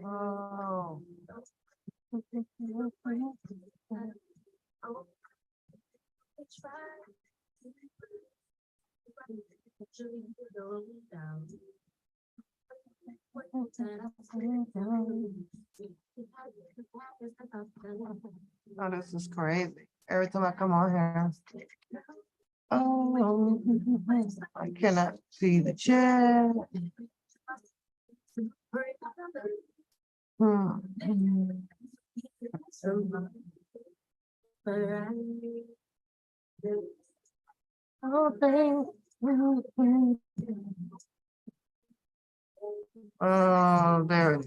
Oh. Oh, this is crazy. Every time I come on here. Oh, I cannot see the chat. Hmm. Oh, there it is.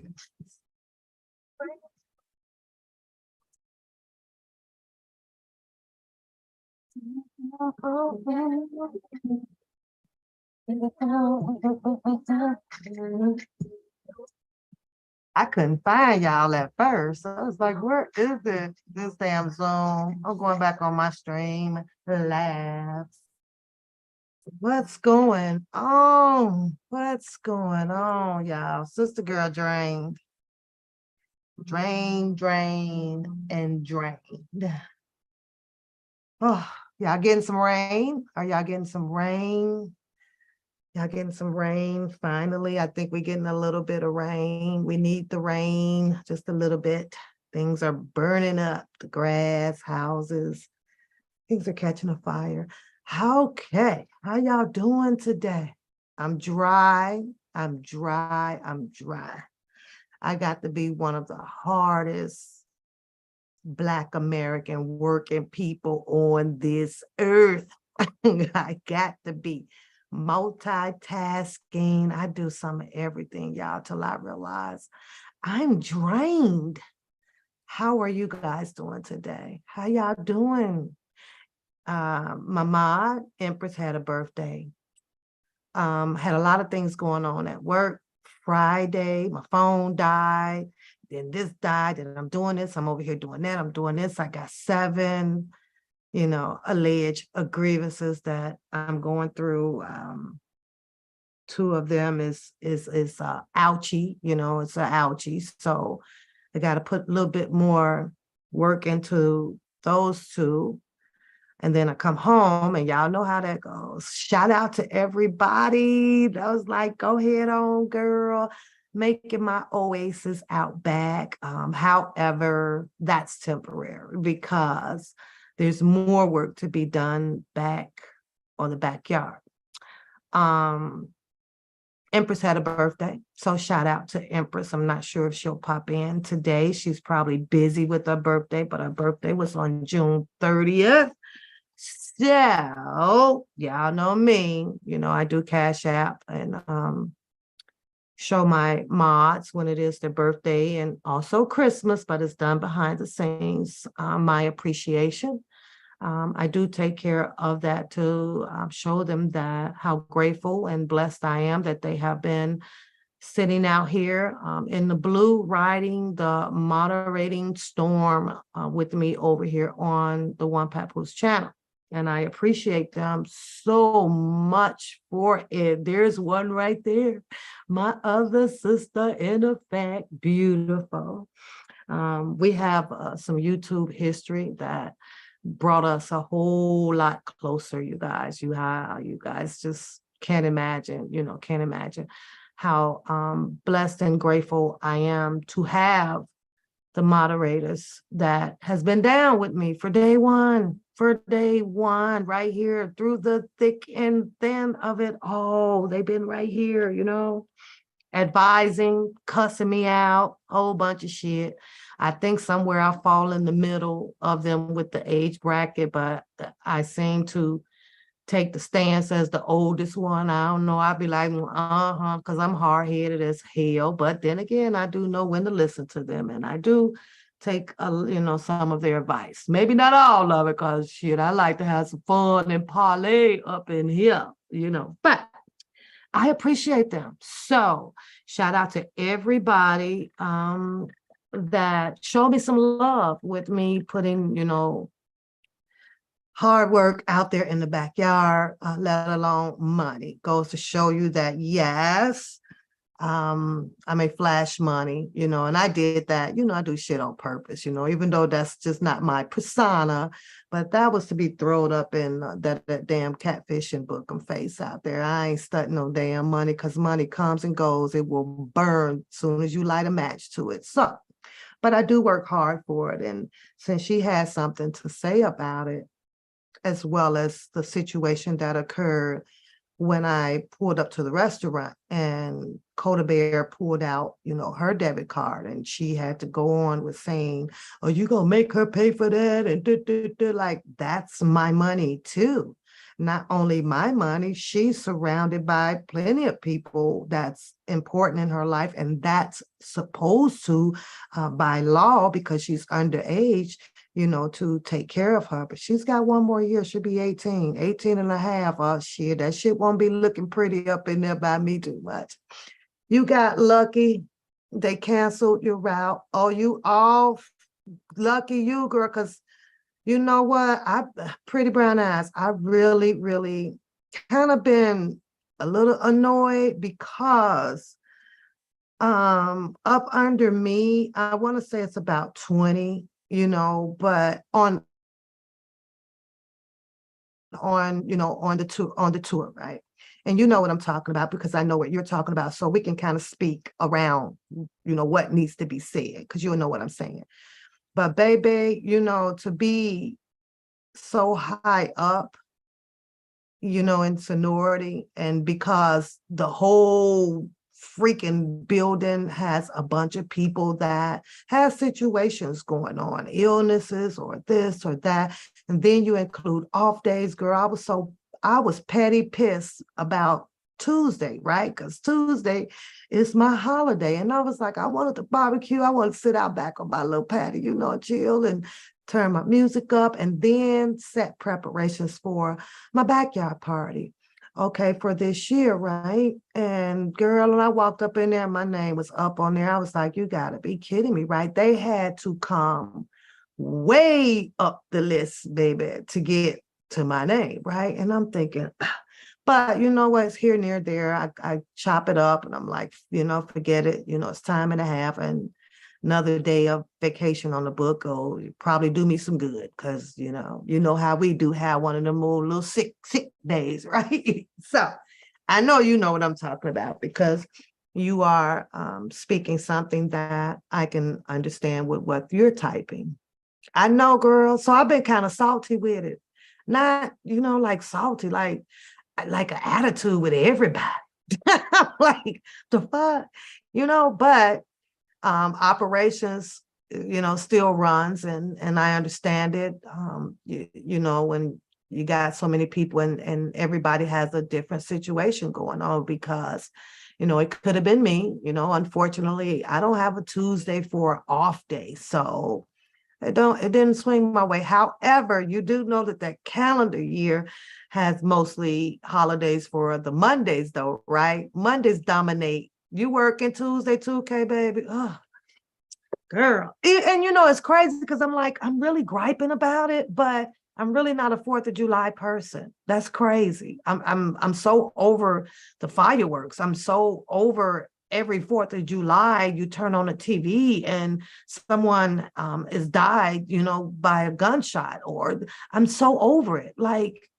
I couldn't find y'all at first. I was like, where is it? This damn Zoom. I'm going back on my stream. Laugh. What's going on? What's going on, y'all? Sister girl drained. Drained, and drained. Oh, y'all getting some rain? Are y'all getting some rain? Y'all getting some rain finally? I think we're getting a little bit of rain. We need the rain, just a little bit. Things are burning up, the grass, houses. Things are catching a fire. Okay, how y'all doing today? I'm dry. I got to be one of the hardest Black American working people on this earth. I got to be multitasking. I do some of everything, y'all, till I realize I'm drained. How are you guys doing today? How y'all doing? My mom, Empress, had a birthday. Had a lot of things going on at work. Friday, my phone died. Then this died, and I'm doing this. I'm over here doing that. I'm doing this. I got 7, alleged grievances that I'm going through. 2 of them is ouchie, it's an ouchie. So I got to put a little bit more work into those 2. And then I come home and y'all know how that goes. Shout out to everybody. That was like, go ahead on, girl, making my oasis out back. However, that's temporary because there's more work to be done back on the backyard. Empress had a birthday, so shout out to Empress. I'm not sure if she'll pop in today. She's probably busy with her birthday, but her birthday was on June 30th. So y'all know me, I do Cash App and show my mods when it is their birthday and also Christmas, but it's done behind the scenes. My appreciation. I do take care of that to show them that how grateful and blessed I am that they have been sitting out here in the blue, riding the moderating storm with me over here on the One Papoose channel. And I appreciate them so much for it. There's one right there. My other sister, in effect, beautiful. We have some YouTube history that brought us a whole lot closer, you guys. You guys just can't imagine, can't imagine how blessed and grateful I am to have the moderators that has been down with me for day one, right here through the thick and thin of it all. They've been right here, advising, cussing me out, whole bunch of shit. I think somewhere I fall in the middle of them with the age bracket, but I seem to take the stance as the oldest one. I don't know. I'd be like, because I'm hard headed as hell. But then again, I do know when to listen to them, and I do take some of their advice. Maybe not all of it, because shit, I like to have some fun and parlay up in here. But I appreciate them. So shout out to everybody that showed me some love with me putting, hard work out there in the backyard, let alone money. Goes to show you that, yes, I may flash money, and I did that. I do shit on purpose, even though that's just not my persona, but that was to be thrown up in that damn catfishing book and face out there. I ain't studying no damn money, because money comes and goes. It will burn as soon as you light a match to it. So, but I do work hard for it. And since she has something to say about it, as well as the situation that occurred when I pulled up to the restaurant and Coda Bear pulled out, her debit card, and she had to go on with saying, "Are you gonna make her pay for that?" And like, that's my money too. Not only my money, she's surrounded by plenty of people that's important in her life, and that's supposed to, by law, because she's underage, to take care of her. But she's got one more year. She'll be 18 and a half. Oh, shit, that shit won't be looking pretty up in there by me too much. You got lucky. They canceled your route. Oh, you all lucky you, girl, because you know what? Pretty brown eyes, I really, really kind of been a little annoyed because up under me, I want to say it's about 20, but on the tour, right? And you know what I'm talking about, because I know what you're talking about. So we can kind of speak around, what needs to be said, because you'll know what I'm saying. But baby, to be so high up, in seniority, and because the whole freaking building has a bunch of people that have situations going on, illnesses or this or that, and then you include off days, girl. I was petty pissed about Tuesday, right? Because Tuesday is my holiday, and I was like, I wanted to barbecue. I want to sit out back on my little patio, chill and turn my music up, and then set preparations for my backyard party. Okay, for this year, right? And girl, and I walked up in there, my name was up on there. I was like, you gotta be kidding me, right? They had to come way up the list, baby, to get to my name, right? And I'm thinking, but you know what? It's here, near, there. I chop it up, and I'm like, forget it. It's time and a half, and another day of vacation on the book. Oh, probably do me some good, because how we do have one of them little sick days, right? So I know you know what I'm talking about, because you are speaking something that I can understand with what you're typing. I know, girl. So I've been kind of salty with it. Not, like salty, like an attitude with everybody. Like, the fuck, but operations, still runs, and I understand it. When you got so many people, and everybody has a different situation going on, because it could have been me. Unfortunately, I don't have a Tuesday for an off day, so it didn't swing my way. However, you do know that calendar year has mostly holidays for the Mondays, though, right? Mondays dominate. You working Tuesday too, okay, baby? Oh, girl. And it's crazy, because I'm like, I'm really griping about it, but I'm really not a 4th of July person. That's crazy. I'm so over the fireworks. I'm so over every 4th of July, you turn on the TV and someone is died, by a gunshot, or I'm so over it. Like,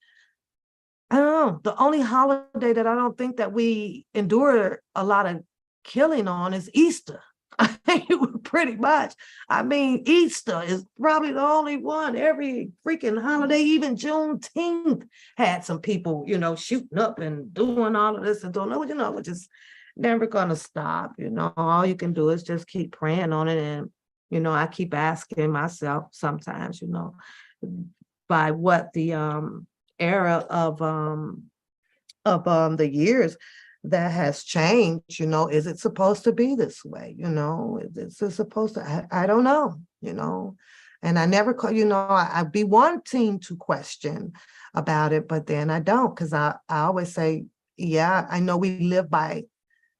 I don't know. The only holiday that I don't think that we endure a lot of killing on is Easter. I mean, pretty much. I mean, Easter is probably the only one. Every freaking holiday, even Juneteenth, had some people, shooting up and doing all of this and doing, which is never gonna stop. All you can do is just keep praying on it. And, I keep asking myself sometimes, by what the era of the years that has changed, is it supposed to be this way? Is it supposed to, I don't know. And I never call, I'd be wanting to question about it, but then I don't, because I always say, yeah, I know we live by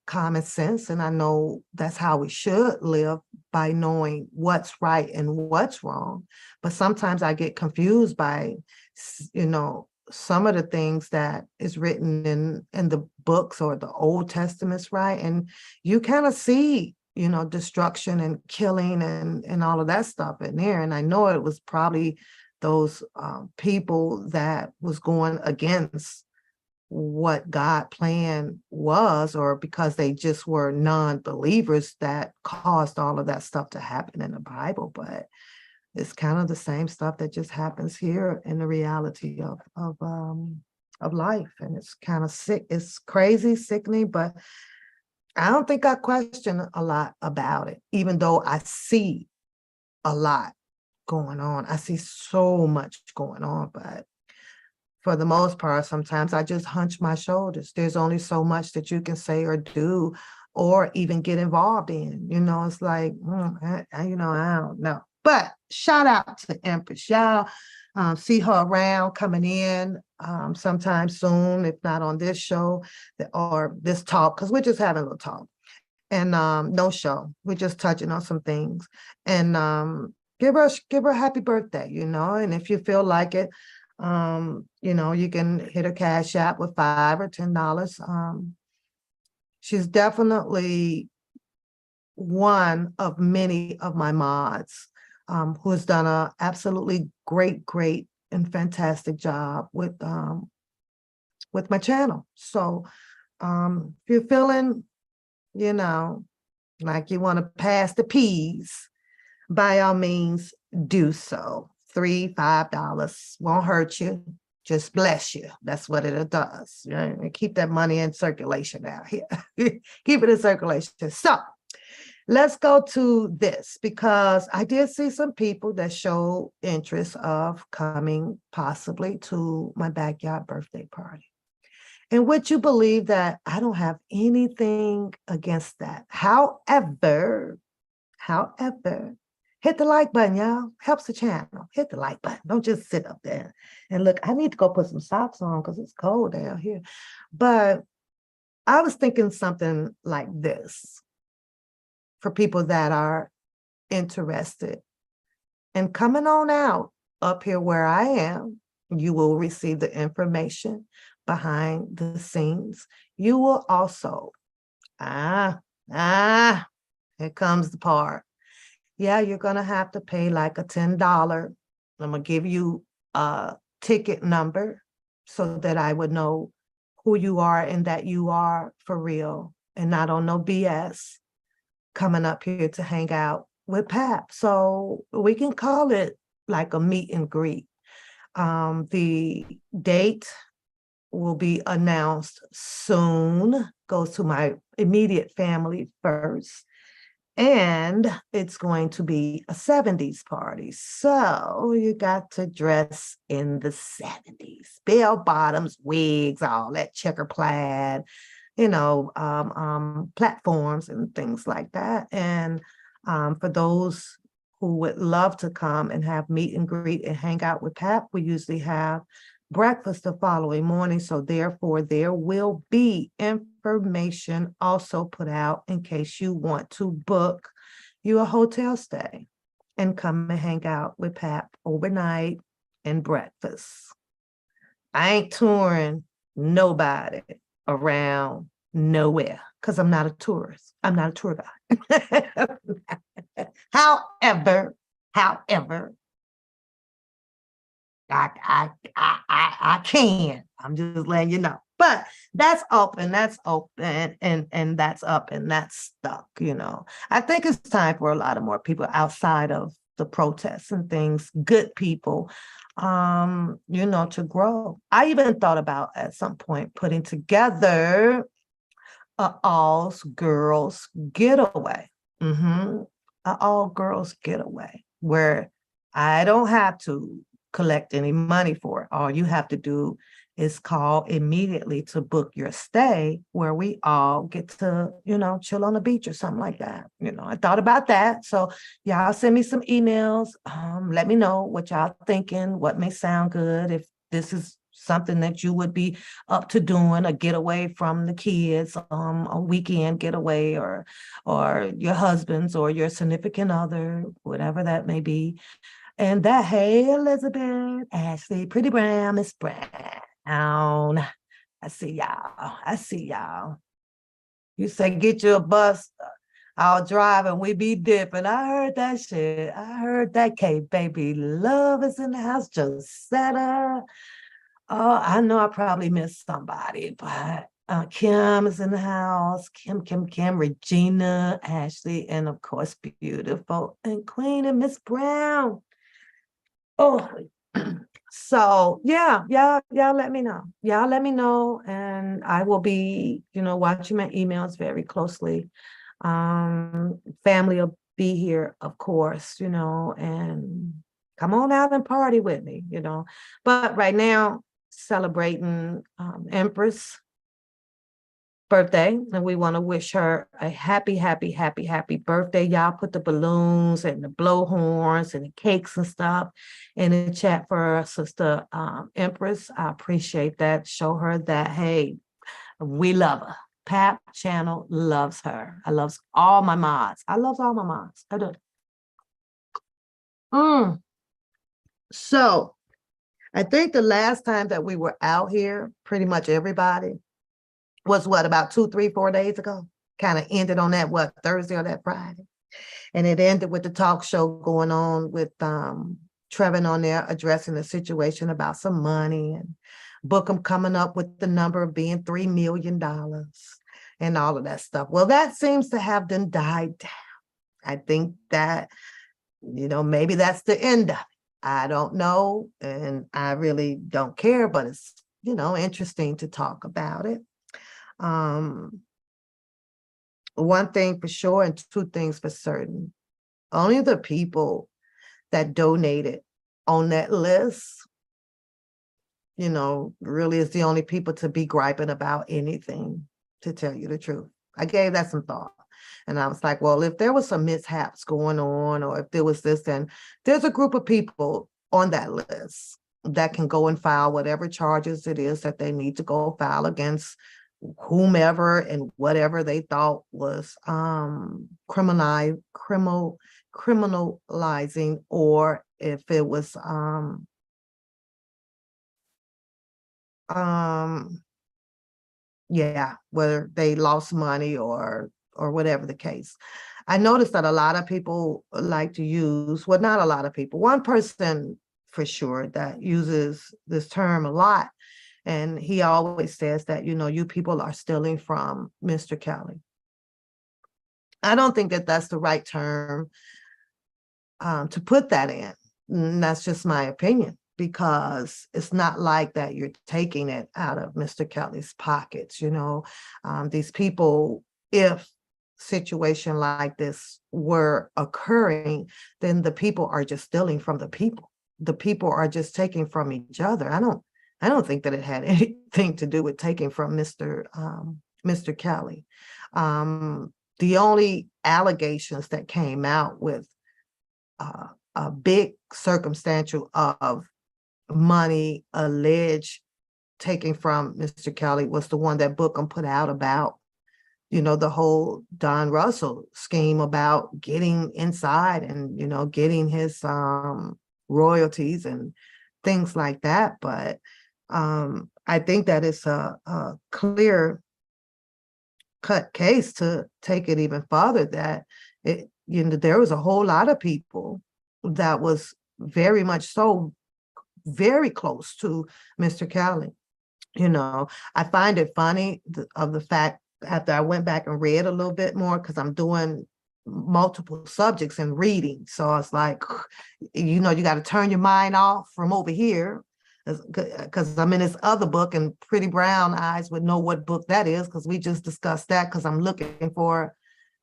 common sense, and I know that's how we should live, by knowing what's right and what's wrong. But sometimes I get confused by, some of the things that is written in the books or the Old Testaments, right? And you kind of see, destruction and killing and all of that stuff in there. And I know it was probably those people that was going against what God plan was, or because they just were non-believers, that caused all of that stuff to happen in the Bible. But it's kind of the same stuff that just happens here in the reality of life. And it's kind of sick. It's crazy, sickening, but I don't think I question a lot about it, even though I see a lot going on. I see so much going on, but for the most part, sometimes I just hunch my shoulders. There's only so much that you can say or do, or even get involved in. It's like, I don't know. But shout out to Empress. Y'all see her around coming in sometime soon, if not on this show or this talk, because we're just having a little talk. And no show. We're just touching on some things. And give her a happy birthday, and if you feel like it, you can hit her Cash App with $5 or $10. She's definitely one of many of my mods who has done a absolutely great and fantastic job with my channel. So if you're feeling, like you want to pass the peas, by all means, do so. $3, $5 won't hurt you, just bless you. That's what it does. And keep that money in circulation out here. Keep it in circulation. So let's go to this, because I did see some people that show interest of coming possibly to my backyard birthday party. And would you believe that I don't have anything against that? However, hit the like button, y'all. Helps the channel. Hit the like button. Don't just sit up there and look. I need to go put some socks on because it's cold down here. But I was thinking something like this for people that are interested in coming on out up here where I am. You will receive the information behind the scenes. You will also, here comes the part. Yeah, you're going to have to pay like a $10. I'm going to give you a ticket number so that I would know who you are and that you are for real and not on no BS coming up here to hang out with Pap. So we can call it like a meet and greet. The date will be announced soon. Goes to my immediate family first. And it's going to be a 70s party. So you got to dress in the 70s. Bell bottoms, wigs, all that checker plaid, platforms and things like that. And for those who would love to come and have meet and greet and hang out with Pap, we usually have breakfast the following morning. So therefore, there will be information also put out in case you want to book you a hotel stay and come and hang out with Pap overnight and breakfast. I ain't touring nobody around nowhere because I'm not a tourist. I'm not a tour guide. However, I can. I'm just letting you know. But that's open, and that's up and that's stuck, you know. I think it's time for a lot of more people outside of the protests and things, good people, you know, to grow. I even thought about at some point putting together a all girls getaway. Mm-hmm. A all girls getaway where I don't have to collect any money for it. All you have to do is call immediately to book your stay where we all get to, you know, chill on the beach or something like that. You know, I thought about that. So y'all send me some emails. Let me know what y'all thinking, what may sound good. If this is something that you would be up to doing, a getaway from the kids, a weekend getaway, or your husband's or your significant other, whatever that may be. And that, hey, Elizabeth, Ashley, Pretty Brown, Miss Brown. I see y'all. I see y'all. You say get you a bus, I'll drive and we be dipping. I heard that shit. I heard that K baby love is in the house. Josetta. Oh, I know I probably missed somebody, but Kim is in the house. Kim, Regina, Ashley, and of course, beautiful and Queen and Miss Brown. Oh, so yeah, y'all let me know. Y'all let me know, and I will be, you know, watching my emails very closely. Family will be here, of course, you know, and come on out and party with me, you know. But right now, celebrating Empress birthday, and we want to wish her a happy birthday. Y'all put the balloons and the blow horns and the cakes and stuff in the chat for our sister Empress. I appreciate that. Show her that, hey, we love her. Pap channel loves her. I loves all my mods. I love all my mods. I do. So I think the last time that we were out here, pretty much everybody, was what, about 2, 3, 4 days ago? Kind of ended on that, what, Thursday or that Friday? And it ended with the talk show going on with Trevin on there addressing the situation about some money and Bookham coming up with the number of being $3 million and all of that stuff. Well, that seems to have then died down. I think that, you know, maybe that's the end of it. I don't know, and I really don't care, but it's, you know, interesting to talk about it. One thing for sure and two things for certain. Only the people that donated on that list, you know, really is the only people to be griping about anything, to tell you the truth. I gave that some thought. And I was like, well, if there was some mishaps going on, or if there was this, then there's a group of people on that list that can go and file whatever charges it is that they need to go file against whomever and whatever they thought was criminalizing, or if it was yeah, whether they lost money or whatever the case. I noticed that a lot of people like to use, well, not a lot of people, one person for sure that uses this term a lot. And he always says that, you know, you people are stealing from Mr. Kelly. I don't think that that's the right term to put that in. And that's just my opinion, because it's not like that you're taking it out of Mr. Kelly's pockets. You know, these people, if situation like this were occurring, then the people are just stealing from the people. The people are just taking from each other. I don't think that it had anything to do with taking from Mr. Kelly. The only allegations that came out with a big circumstantial of money alleged taking from Mr. Kelly was the one that Bookham put out about, you know, the whole Don Russell scheme about getting inside and, you know, getting his royalties and things like that. But I think that it's a clear cut case to take it even farther, that it, you know, there was a whole lot of people that was very much so very close to Mr. Kelly. You know, I find it funny of the fact after I went back and read a little bit more, because I'm doing multiple subjects and reading. So it's like, you know, you got to turn your mind off from over here, because I'm in this other book and Pretty Brown Eyes would know what book that is, because we just discussed that, because I'm looking for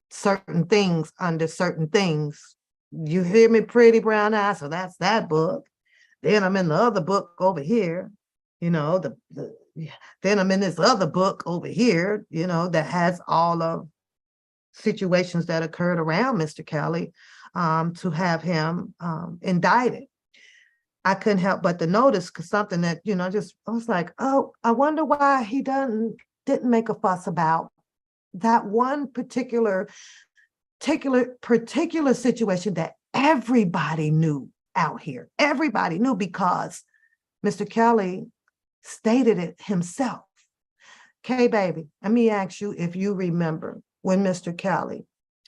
certain things under certain things. You hear me, Pretty Brown Eyes? So that's that book. Then I'm in the other book over here, you know, then I'm in this other book over here, you know, that has all of situations that occurred around Mr. Kelly, to have him indicted. I couldn't help but to notice something that, you know, just I was like, oh, I wonder why he didn't make a fuss about that one particular situation that everybody knew out here. Everybody knew, because Mr. Kelly stated it himself. Okay, baby, let me ask you if you remember when Mr. Kelly,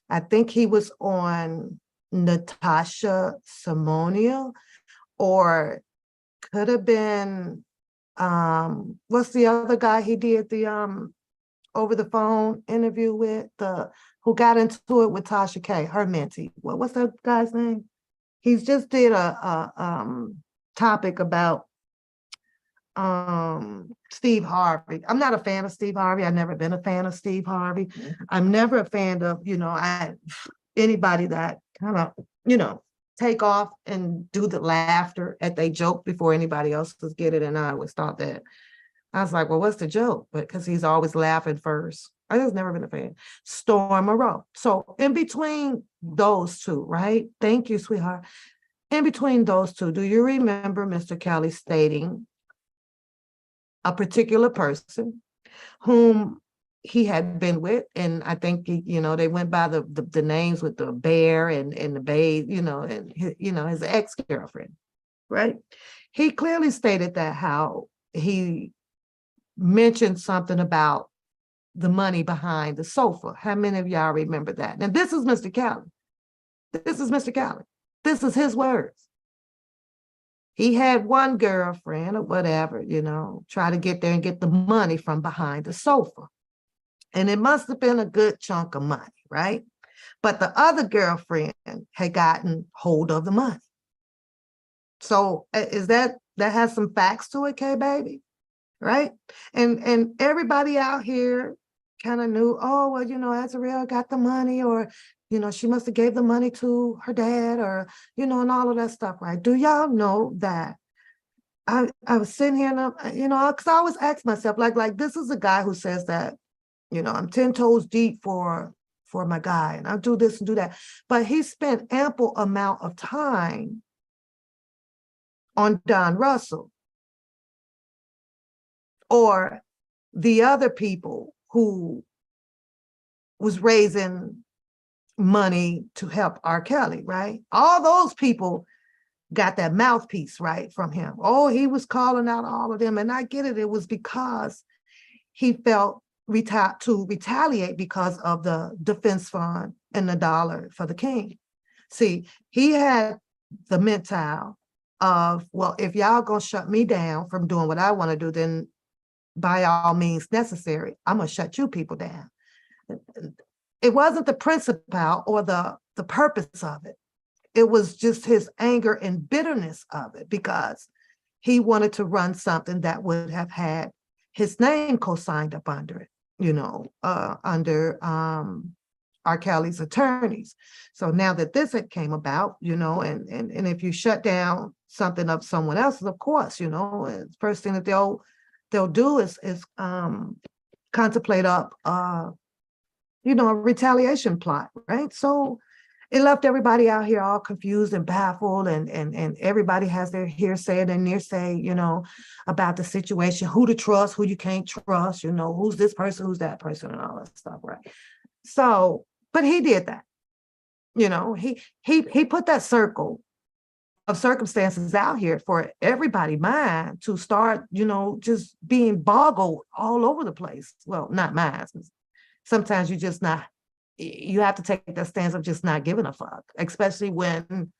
I think he was on Natasha Simonia, or could have been, what's the other guy he did the over the phone interview with, who got into it with Tasha K, her mentee. What's that guy's name? He's just did a topic about Steve Harvey. I'm not a fan of Steve Harvey. I've never been a fan of Steve Harvey. I'm never a fan of, you know, anybody that kind of, you know, take off and do the laughter at they joke before anybody else was get it. And I always thought that. I was like, well, what's the joke? But because he's always laughing first. I just never been a fan. Storm Moreau. So in between those two, right? Thank you, sweetheart. In between those two, do you remember Mr. Kelly stating a particular person whom he had been with? And I think, you know, they went by the names with the bear and the babe, you know, and his ex-girlfriend, right? He clearly stated that how he mentioned something about the money behind the sofa. How many of y'all remember that? Now, this is Mr. Kelly. This is Mr. Kelly. This is his words. He had one girlfriend or whatever, you know, try to get there and get the money from behind the sofa. And it must have been a good chunk of money, right? But the other girlfriend had gotten hold of the money. So is that has some facts to it, K baby? Right? And everybody out here kind of knew, oh, well, you know, Azriel got the money, or, you know, she must have gave the money to her dad, or, you know, and all of that stuff, right? Do y'all know that I was sitting here and, you know, because I always ask myself, like, this is a guy who says that, you know, I'm 10 toes deep for my guy, and I'll do this and do that. But he spent ample amount of time on Don Russell, or the other people who was raising money to help R. Kelly, right? All those people got that mouthpiece, right, from him. Oh, he was calling out all of them. And I get it. It was because he felt to retaliate because of the defense fund and the dollar for the king. See, he had the mental of, well, if y'all gonna shut me down from doing what I want to do, then by all means necessary, I'm gonna shut you people down. It wasn't the principle or the purpose of it. It was just his anger and bitterness of it, because he wanted to run something that would have had his name co-signed up under it, you know, under R. Kelly's attorneys. So now that this had came about, you know, and if you shut down something of someone else's, of course, you know, the first thing that they'll do is contemplate up, you know, a retaliation plot, right? So it left everybody out here all confused and baffled, and everybody has their hearsay and their nearsay, you know, about the situation, who to trust, who you can't trust, you know, who's this person, who's that person, and all that stuff, right? So, but he did that, you know, he put that circle of circumstances out here for everybody mind to start, you know, just being boggled all over the place. Well, not mine. Sometimes you have to take that stance of just not giving a fuck, especially when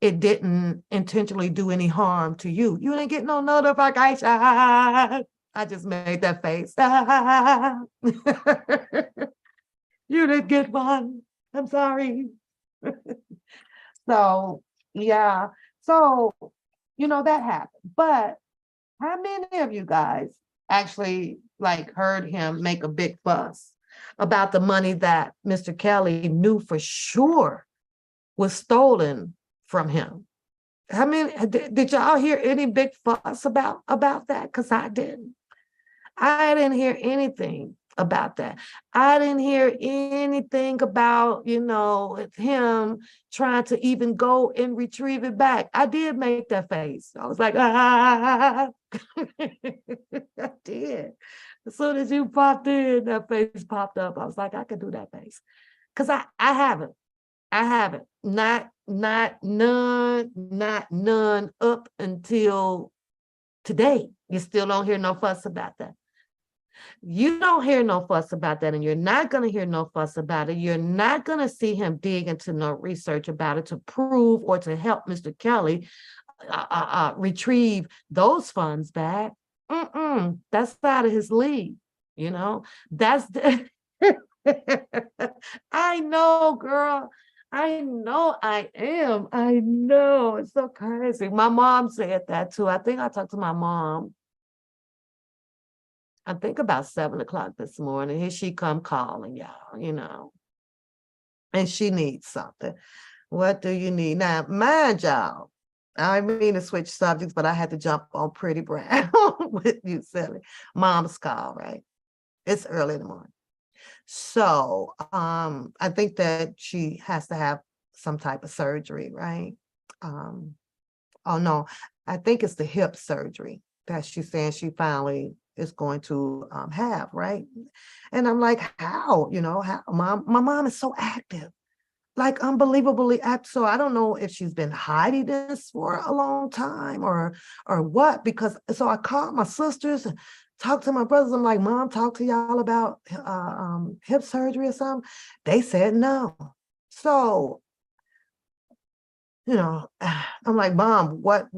it didn't intentionally do any harm to you. You didn't get no notification. I just made that face. You didn't get one. I'm sorry. So, yeah. So, that happened. But how many of you guys actually like heard him make a big fuss about the money that Mr. Kelly knew for sure was stolen from him? How many did y'all hear any big fuss about that? Because I didn't. I didn't hear anything about that. I didn't hear anything about, him trying to even go and retrieve it back. I did make that face. I was like, ah. I did. As soon as you popped in, that face popped up. I was like, I could do that face. Because I haven't. I haven't. Not none up until today. You still don't hear no fuss about that. You don't hear no fuss about that, and you're not going to hear no fuss about it. You're not going to see him dig into no research about it to prove or to help Mr. Kelly retrieve those funds back. That's out of his league. That's I know, girl. I know I am. I know. It's so crazy. My mom said that too. I think I talked to my mom. I think about 7 o'clock this morning. Here she come calling y'all, and she needs something. What do you need? Now, mind y'all, I mean to switch subjects, but I had to jump on Pretty Brown with you, Sally. Mom's call, right? It's early in the morning. So I think that she has to have some type of surgery, right? Oh no, I think it's the hip surgery that she's saying she finally is going to have, right? And I'm like, how? How? My mom is so active, like unbelievably active. So I don't know if she's been hiding this for a long time or what, because so I called my sisters and talked to my brothers. I'm like, Mom, talk to y'all about hip surgery or something. They said no. So I'm like, Mom, what?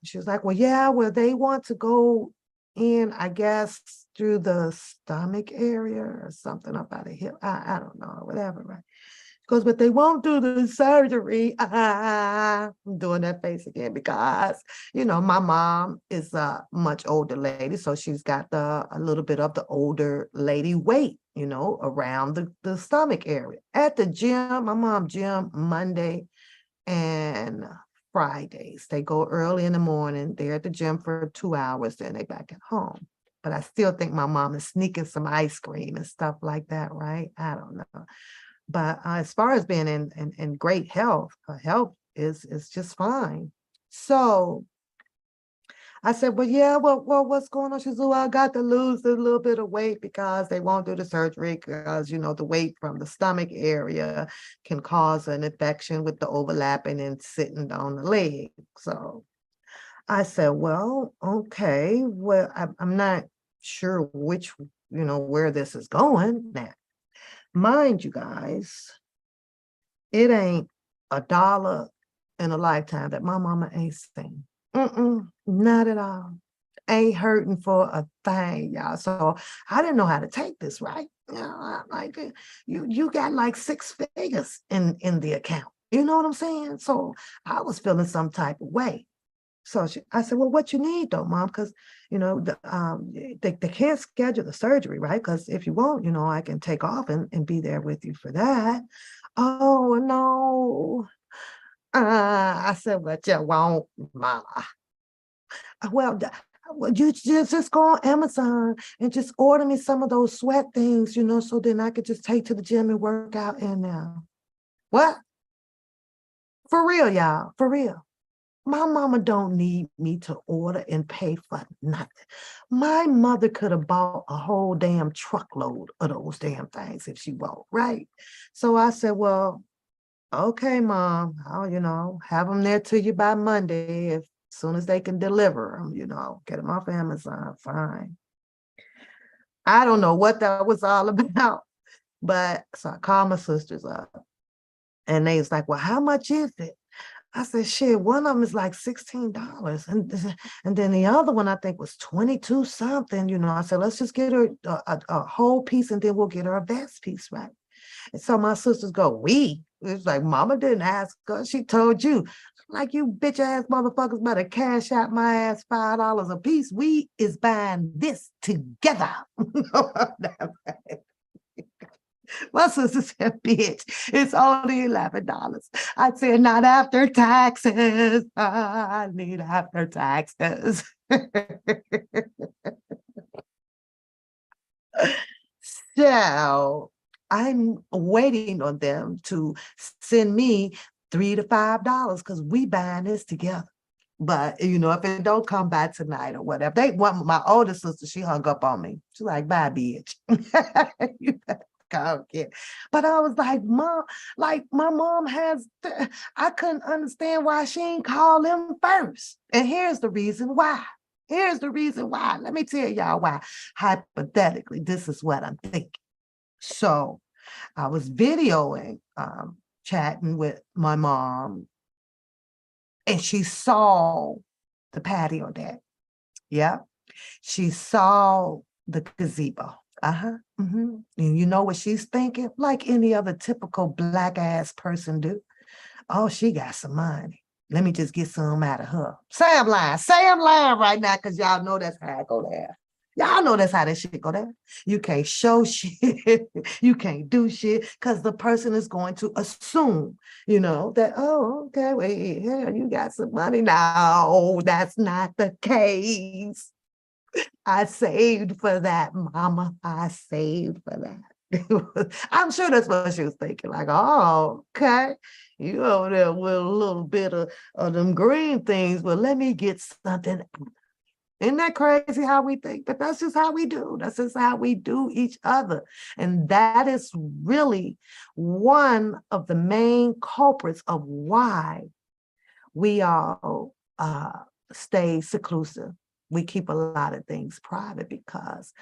She was like, well, yeah, well, they want to go in, I guess, through the stomach area or something up out of hip. I don't know, whatever, right? She goes, but they won't do the surgery. I'm doing that face again because, my mom is a much older lady. So she's got a little bit of the older lady weight, around the stomach area. At the gym, my mom gym Monday and Fridays. They go early in the morning. They're at the gym for 2 hours, then they back at home. But I still think my mom is sneaking some ice cream and stuff like that, right? I don't know. But as far as being in great health, her health is just fine. So I said, well, yeah, well, what's going on? She said, well, I got to lose a little bit of weight because they won't do the surgery because, the weight from the stomach area can cause an infection with the overlapping and sitting on the leg. So I said, well, okay, well, I'm not sure which, where this is going now. Mind you guys, it ain't $1 in a lifetime that my mama ain't seen. Not at all. Ain't hurting for a thing, y'all. So I didn't know how to take this, right? I'm like, you got like 6 figures in the account. You know what I'm saying? So I was feeling some type of way. So I said, well, what you need though, Mom? Because, they can't schedule the surgery, right? Because if you won't, I can take off and be there with you for that. Oh, no. I said, but you won't, Mama. Well, you just go on Amazon and just order me some of those sweat things, so then I could just take to the gym and work out in there. What? For real, y'all, for real. My mama don't need me to order and pay for nothing. My mother could have bought a whole damn truckload of those damn things if she want, right? So I said, well, okay, Mom, I'll, have them there to you by Monday. As soon as they can deliver them, get them off Amazon, fine. I don't know what that was all about, but so I called my sisters up and they was like, well, how much is it? I said, shit, one of them is like $16. And then the other one I think was 22 something. I said, let's just get her a whole piece and then we'll get her a vest piece, right? And so my sisters go, we? It's like, mama didn't ask her. She told you. Like, you bitch ass motherfuckers better cash out my ass $5 a piece. We is buying this together. My sister said, bitch, it's only $11. I said, not after taxes. I need after taxes. So I'm waiting on them to send me $3 to $5 because we buying this together. But if it don't come by tonight or whatever, they want my older sister, she hung up on me. She's like, bye, bitch. You better go get. But I was like, Mom, like my mom I couldn't understand why she ain't call them first. And here's the reason why. Here's the reason why. Let me tell y'all why. Hypothetically, this is what I'm thinking. So I was videoing, chatting with my mom, and she saw the patio deck. Yeah. She saw the gazebo. Uh-huh. Mm-hmm. And you know what she's thinking? Like any other typical black ass person do. Oh, she got some money. Let me just get some out of her. Sam lying. Sam lying right now because y'all know that's how I go there. Y'all know that's how that shit go there. You can't show shit. You can't do shit because the person is going to assume, that, oh, okay, wait, yeah, you got some money. No, that's not the case. I saved for that, mama. I saved for that. I'm sure that's what she was thinking. Like, oh, okay. You over there with a little bit of them green things, but let me get something. Isn't that crazy how we think? But that's just how we do. That's just how we do each other. And that is really one of the main culprits of why we all stay seclusive. We keep a lot of things private because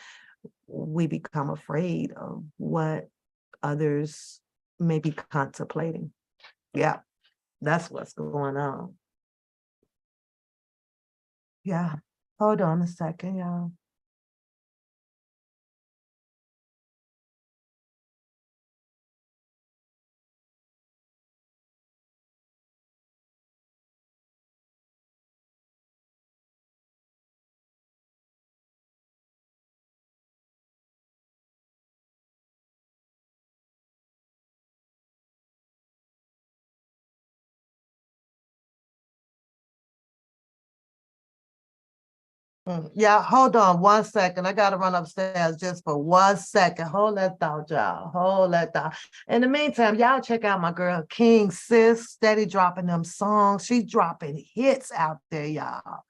we become afraid of what others may be contemplating. Yeah, that's what's going on. Yeah. Hold on a second, y'all. Yeah, hold on 1 second. I gotta run upstairs just for 1 second. Hold that thought, y'all. Hold that thought. In the meantime, y'all check out my girl King Sis, steady dropping them songs. She's dropping hits out there, y'all.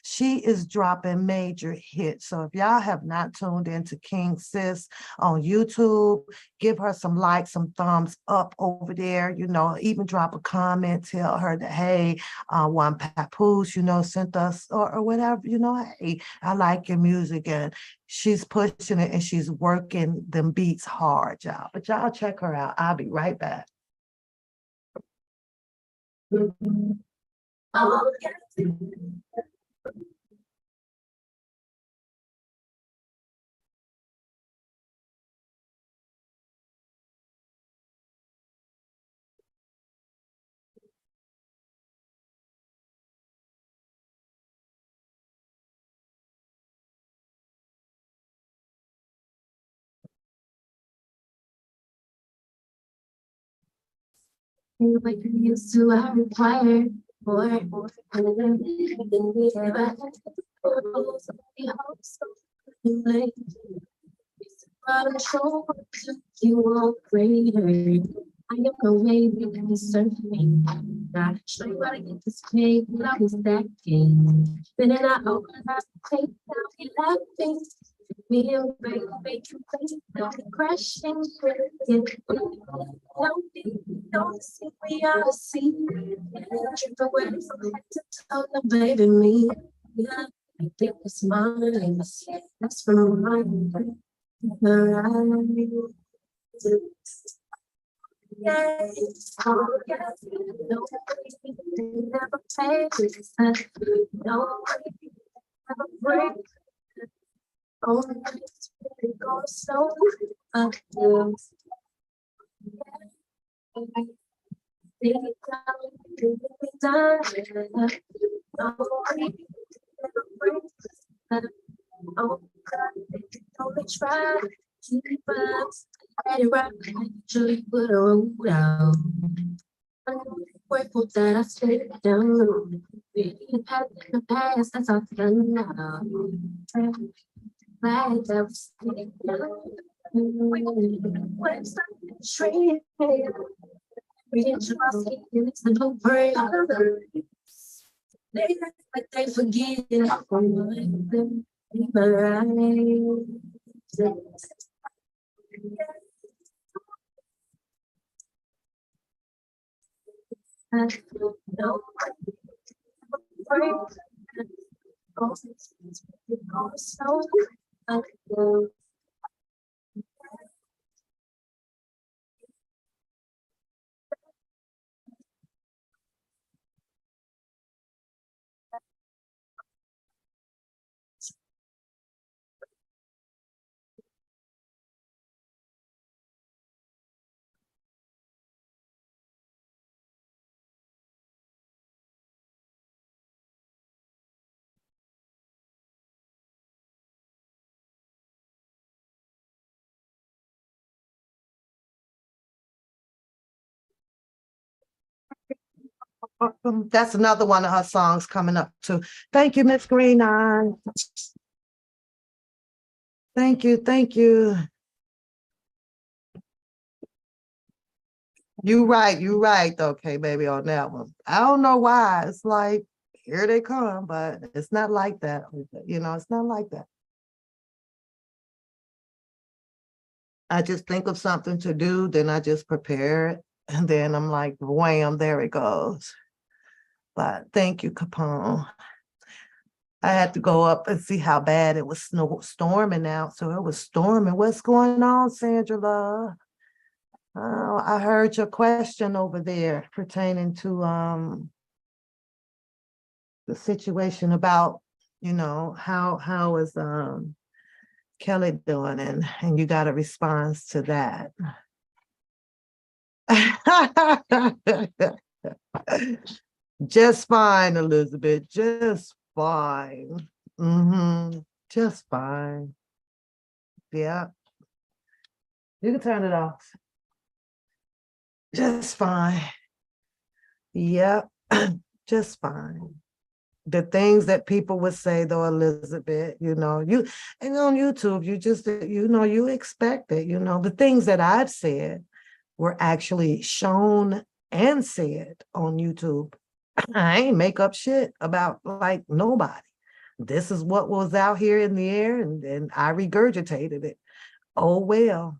She is dropping major hits. So if y'all have not tuned into King Sis on YouTube, give her some likes, some thumbs up over there. Even drop a comment, tell her that, hey, one papoose, sent us or whatever, hey, I like your music. And she's pushing it and she's working them beats hard, y'all. But y'all check her out. I'll be right back. Oh, yeah. Like you used to, I require more. And then we have a control you are greater. I am no way you can deserve me. Not sure you gotta get this paid when I was that game. Then I open up the tape, now you laughing. Feel great, make you crazy, now you're crashing. Don't be, don't see we are seen. Trip away from head to toe, now baby me. Yeah, I think it's mine. That's from mine. Yes, oh yes, no, never take this, no, never break. Oh, it's really go slow. Yes, think it done, no, never break. Oh, God, only try to keep us. Let it rock, actually put a road out. I'm grateful that I stayed down. In the past, that's all done now. Glad that we stayed down. When something straight, reach my skin, it's the no brain. They act like they forget from them. No, That's another one of her songs coming up too. Thank you, Miss Green Eye. Thank you, thank you. You right, okay, baby, on that one. I don't know why. It's like, here they come, but it's not like that. It's not like that. I just think of something to do, then I just prepare it, and then I'm like, wham, there it goes. But thank you, Capone. I had to go up and see how bad it was storming out. So it was storming. What's going on, Sandra Love? I heard your question over there pertaining to the situation about, how is Kelly doing, and you got a response to that. Just fine, Elizabeth. Just fine. Just fine. Yeah. You can turn it off. Just fine. Yep. Just fine. The things that people would say though, Elizabeth, you and on YouTube, you just, you expect it, the things that I've said were actually shown and said on YouTube. I ain't make up shit about like nobody. This is what was out here in the air, and I regurgitated it. Oh well.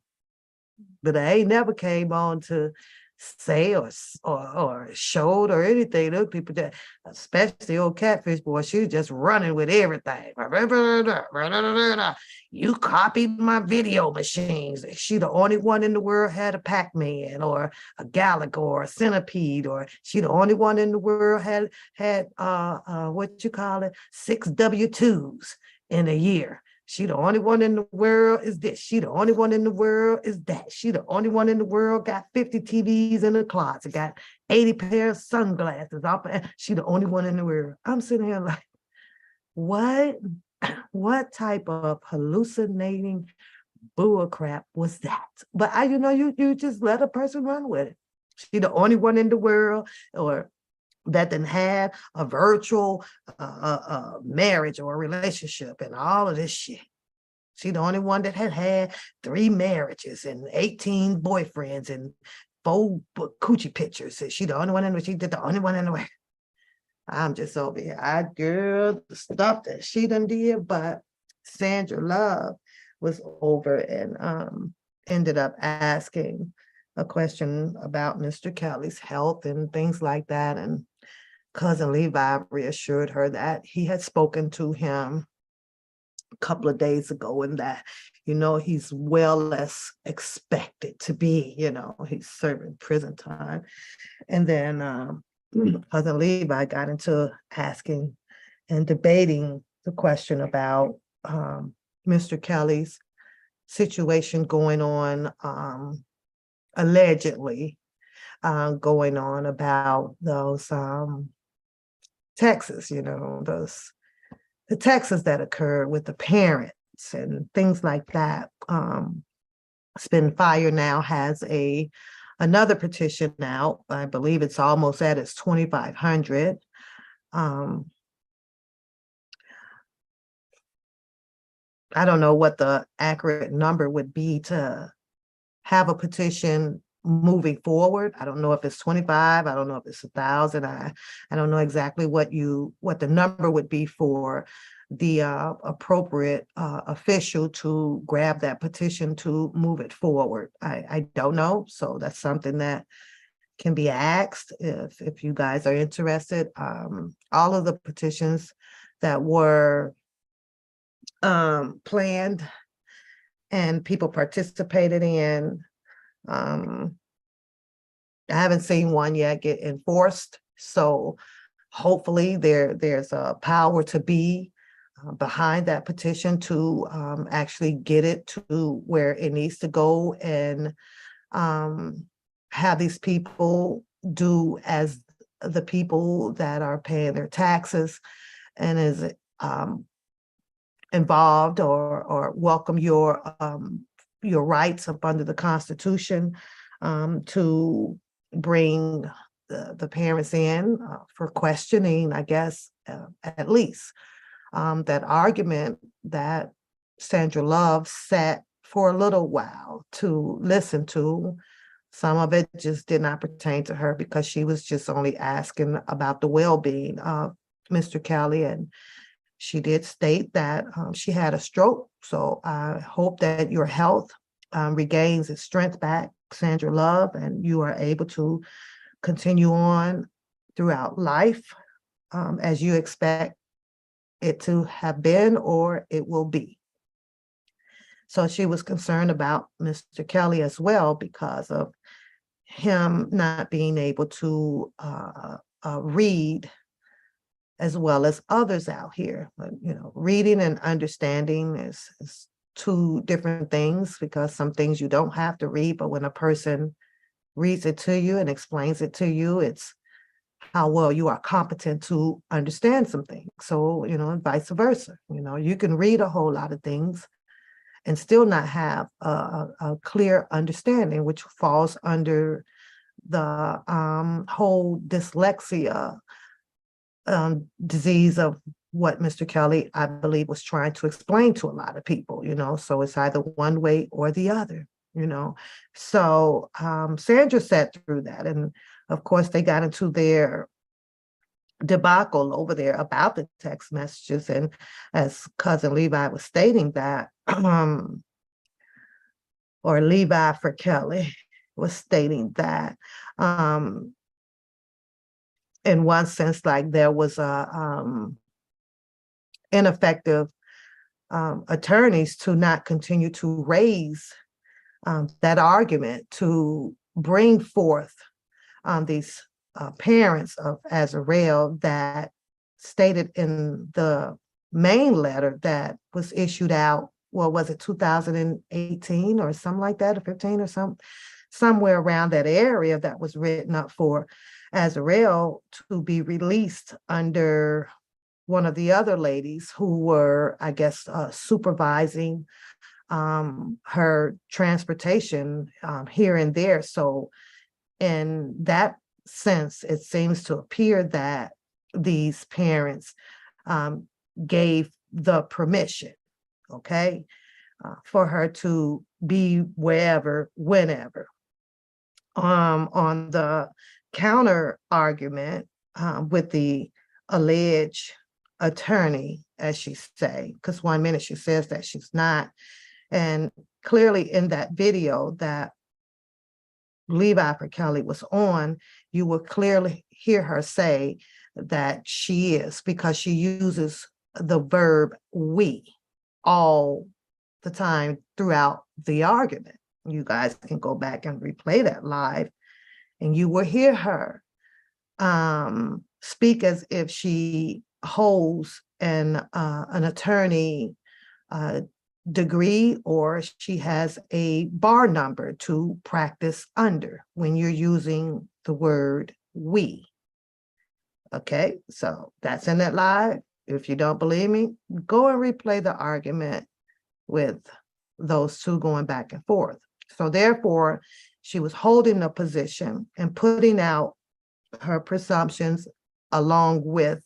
But I ain't never came on to say or showed or anything. Those people that, especially old Catfish boy, she was just running with everything. You copied my video machines. She the only one in the world had a Pac-Man or a Galaga or a Centipede, or she the only one in the world had what you call it, 6 W-2s in a year. She the only one in the world is this. She the only one in the world is that. She the only one in the world got 50 TVs in the closet, got 80 pairs of sunglasses. She the only one in the world. I'm sitting here like, what? What type of hallucinating bull crap was that? But you just let a person run with it. She the only one in the world, or that didn't have a virtual marriage or a relationship and all of this shit. She the only one that had 3 marriages and 18 boyfriends and 4 coochie pictures. She the only one in the, she did the only one in the way. I'm just over here. Girl, the stuff that she done did, but Sandra Love was over and ended up asking a question about Mr. Kelly's health and things like that. And Cousin Levi reassured her that he had spoken to him couple of days ago, and that, he's well as expected to be, he's serving prison time. And then Cousin Levi got into asking and debating the question about Mr. Kelly's situation going on, allegedly going on about those Texas, the Texas that occurred with the parents and things like that. Spin Fire now has another petition out. I believe it's almost at its 2,500. I don't know what the accurate number would be to have a petition moving forward. I don't know if it's 25. I don't know if it's 1,000. I don't know exactly what the number would be for the appropriate official to grab that petition to move it forward. I don't know. So that's something that can be asked if you guys are interested. All of the petitions that were planned and people participated in, I haven't seen one yet get enforced. So hopefully there's a power to be behind that petition to actually get it to where it needs to go, and have these people do as the people that are paying their taxes and is involved or welcome your rights up under the Constitution, to bring the parents in for questioning, I guess, at least. That argument that Sandra Love sat for a little while to listen to, some of it just did not pertain to her because she was just only asking about the well-being of Mr. Kelly. And she did state that she had a stroke. So I hope that your health regains its strength back, Sandra Love, and you are able to continue on throughout life as you expect it to have been or it will be. So she was concerned about Mr. Kelly as well because of him not being able to read as well as others out here. But, reading and understanding is two different things, because some things you don't have to read, but when a person reads it to you and explains it to you, it's how well you are competent to understand something. So, and vice versa. You can read a whole lot of things and still not have a clear understanding, which falls under the whole dyslexia disease of what Mr. Kelly, I believe, was trying to explain to a lot of people, so it's either one way or the other, So Sandra sat through that. And of course, they got into their debacle over there about the text messages. And as Cousin Levi was stating that, or Levi for Kelly was stating that, in one sense, like there was a ineffective attorneys to not continue to raise that argument to bring forth these parents of Azarel that stated in the main letter that was issued out, well, was it 2018 or something like that, or 15 or somewhere around that area, that was written up for Azarel to be released under one of the other ladies who were, I guess, supervising her transportation here and there. So in that sense, it seems to appear that these parents gave the permission, okay, for her to be wherever, whenever. On the counter argument with the alleged attorney, as she say, because one minute she says that she's not, and clearly in that video that Levi for Kelly was on, you will clearly hear her say that she is, because she uses the verb we. all the time throughout the argument. You guys can go back and replay that live, and you will hear her speak as if she holds an attorney degree, or she has a bar number to practice under when you're using the word we. Okay, so that's in that live. If you don't believe me, go and replay the argument with those two going back and forth. So therefore, she was holding a position and putting out her presumptions along with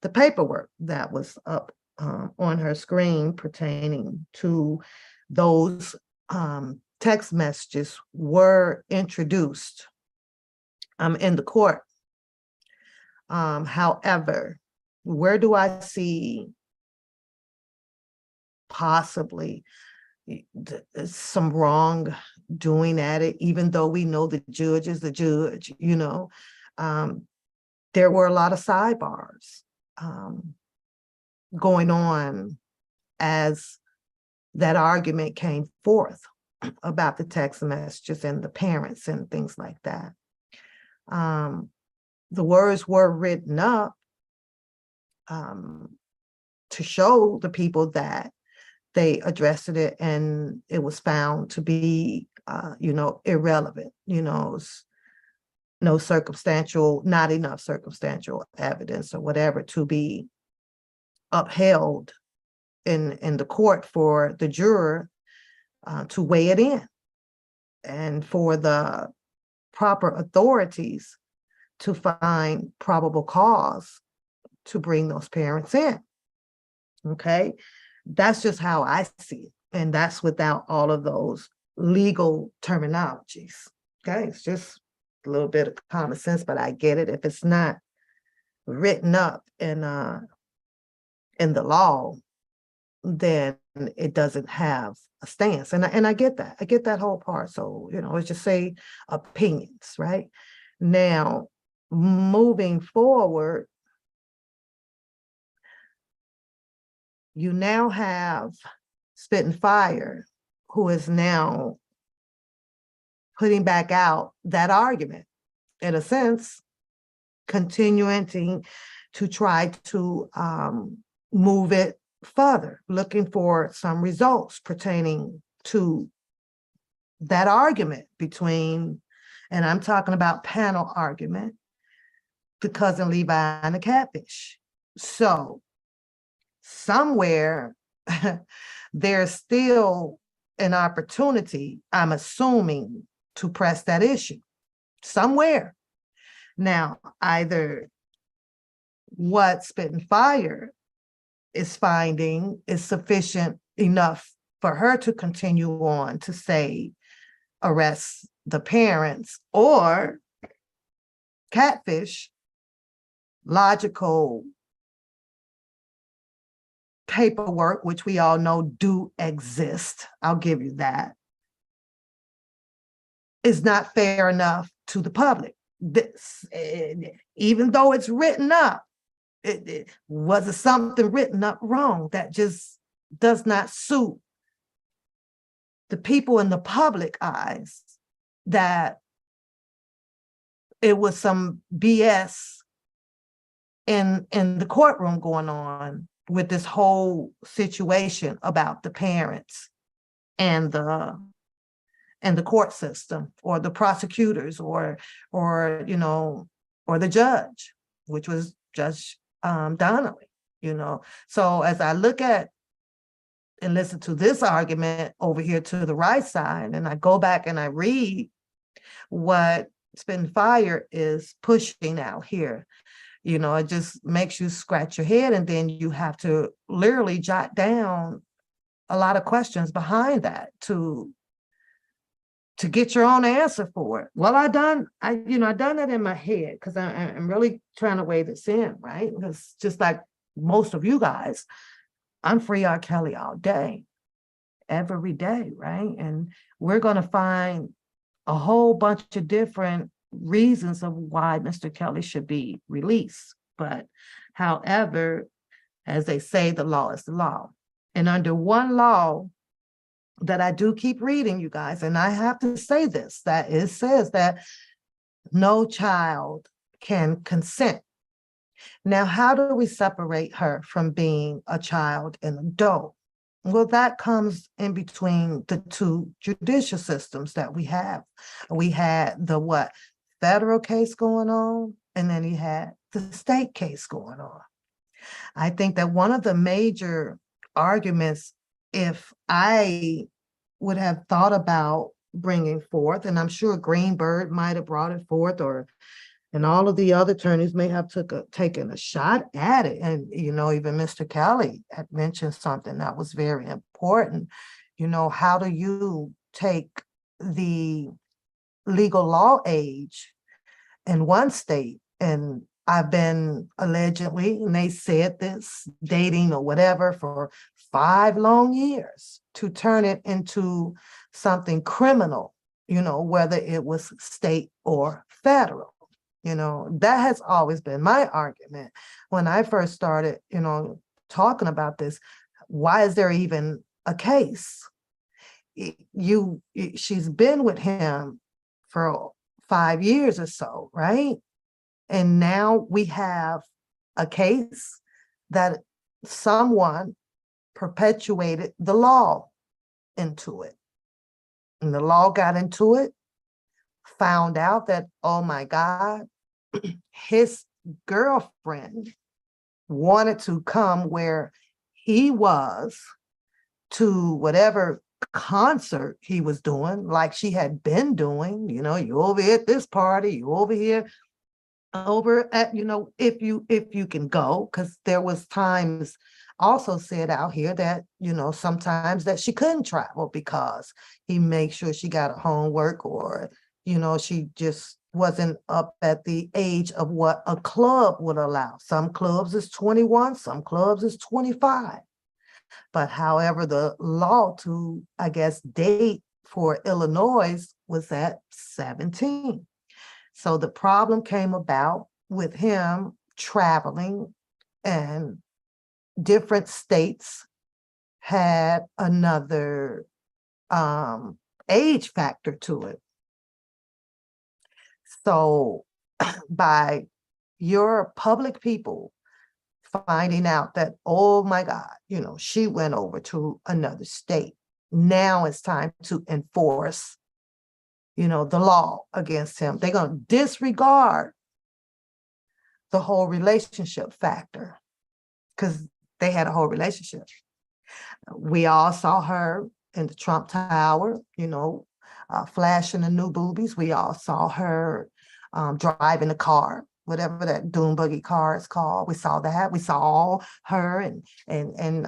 the paperwork that was up on her screen pertaining to those text messages were introduced in the court. However, where do I see possibly some wrong doing at it, even though we know the judge is the judge, there were a lot of sidebars going on as that argument came forth about the text messages and the parents and things like that. The words were written up to show the people that they addressed it, and it was found to be, irrelevant, no circumstantial, not enough circumstantial evidence or whatever to be upheld in the court for the juror to weigh it in, and for the proper authorities to find probable cause to bring those parents in. Okay, that's just how I see it. And that's without all of those legal terminologies. Okay, it's just a little bit of common sense, but I get it. If it's not written up in the law, then it doesn't have a stance. And I get that. I get that whole part. So, let's just say opinions, right? Now, moving forward, you now have Spitting Fire, who is now putting back out that argument, in a sense, continuing to try to move it further, looking for some results pertaining to that argument between, and I'm talking about panel argument, the cousin Levi and the catfish. So somewhere there's still an opportunity, I'm assuming, to press that issue somewhere. Now, either what Spitting Fire is finding is sufficient enough for her to continue on to say arrest the parents, or catfish, logical paperwork, which we all know do exist, I'll give you that, is not fair enough to the public. This, even though it's written up, it was something written up wrong that just does not suit the people in the public eyes, that it was some BS in the courtroom going on with this whole situation about the parents and the court system, or the prosecutors, or the judge, which was Judge Donnelly. So as I look at and listen to this argument over here to the right side, and I go back and I read what Spitting Fire is pushing out here, it just makes you scratch your head, and then you have to literally jot down a lot of questions behind that to get your own answer for it. Well, I done that in my head, because I'm really trying to weigh this in, right? Because just like most of you guys, I'm free R. Kelly all day, every day, right? And we're going to find a whole bunch of different reasons of why Mr. Kelly should be released. But however, as they say, the law is the law. And under one law that I do keep reading, you guys, and I have to say this, that it says that no child can consent. Now, how do we separate her from being a child and adult? Well, that comes in between the two judicial systems that we have. We had the what? Federal case going on, and then you had the state case going on. I think that one of the major arguments, if I would have thought about bringing forth, and I'm sure Greenberg might have brought it forth, or and all of the other attorneys may have taken a shot at it. And, even Mr. Kelly had mentioned something that was very important. How do you take the legal law age in one state, and I've been allegedly, and they said this, dating or whatever for 5 long years, to turn it into something criminal, whether it was state or federal. That has always been my argument. When I first started, talking about this, why is there even a case? She's been with him for 5 years or so, right? And now we have a case that someone perpetuated the law into it. And the law got into it, found out that, oh my God, his girlfriend wanted to come where he was to whatever concert he was doing, like she had been doing. You over here at this party, you over here, over at, if you can go, because there was times also said out here that, sometimes that she couldn't travel because he made sure she got her homework, or, she just wasn't up at the age of what a club would allow. Some clubs is 21, some clubs is 25. But however, the law to, I guess, date for Illinois was at 17. So the problem came about with him traveling, and different states had another age factor to it. So by your public people finding out that, oh my God, she went over to another state, now it's time to enforce, the law against him. They're going to disregard the whole relationship factor, because they had a whole relationship. We all saw her in the Trump Tower, flashing the new boobies. We all saw her driving the car, whatever that dune buggy car is called. We saw that. We saw her and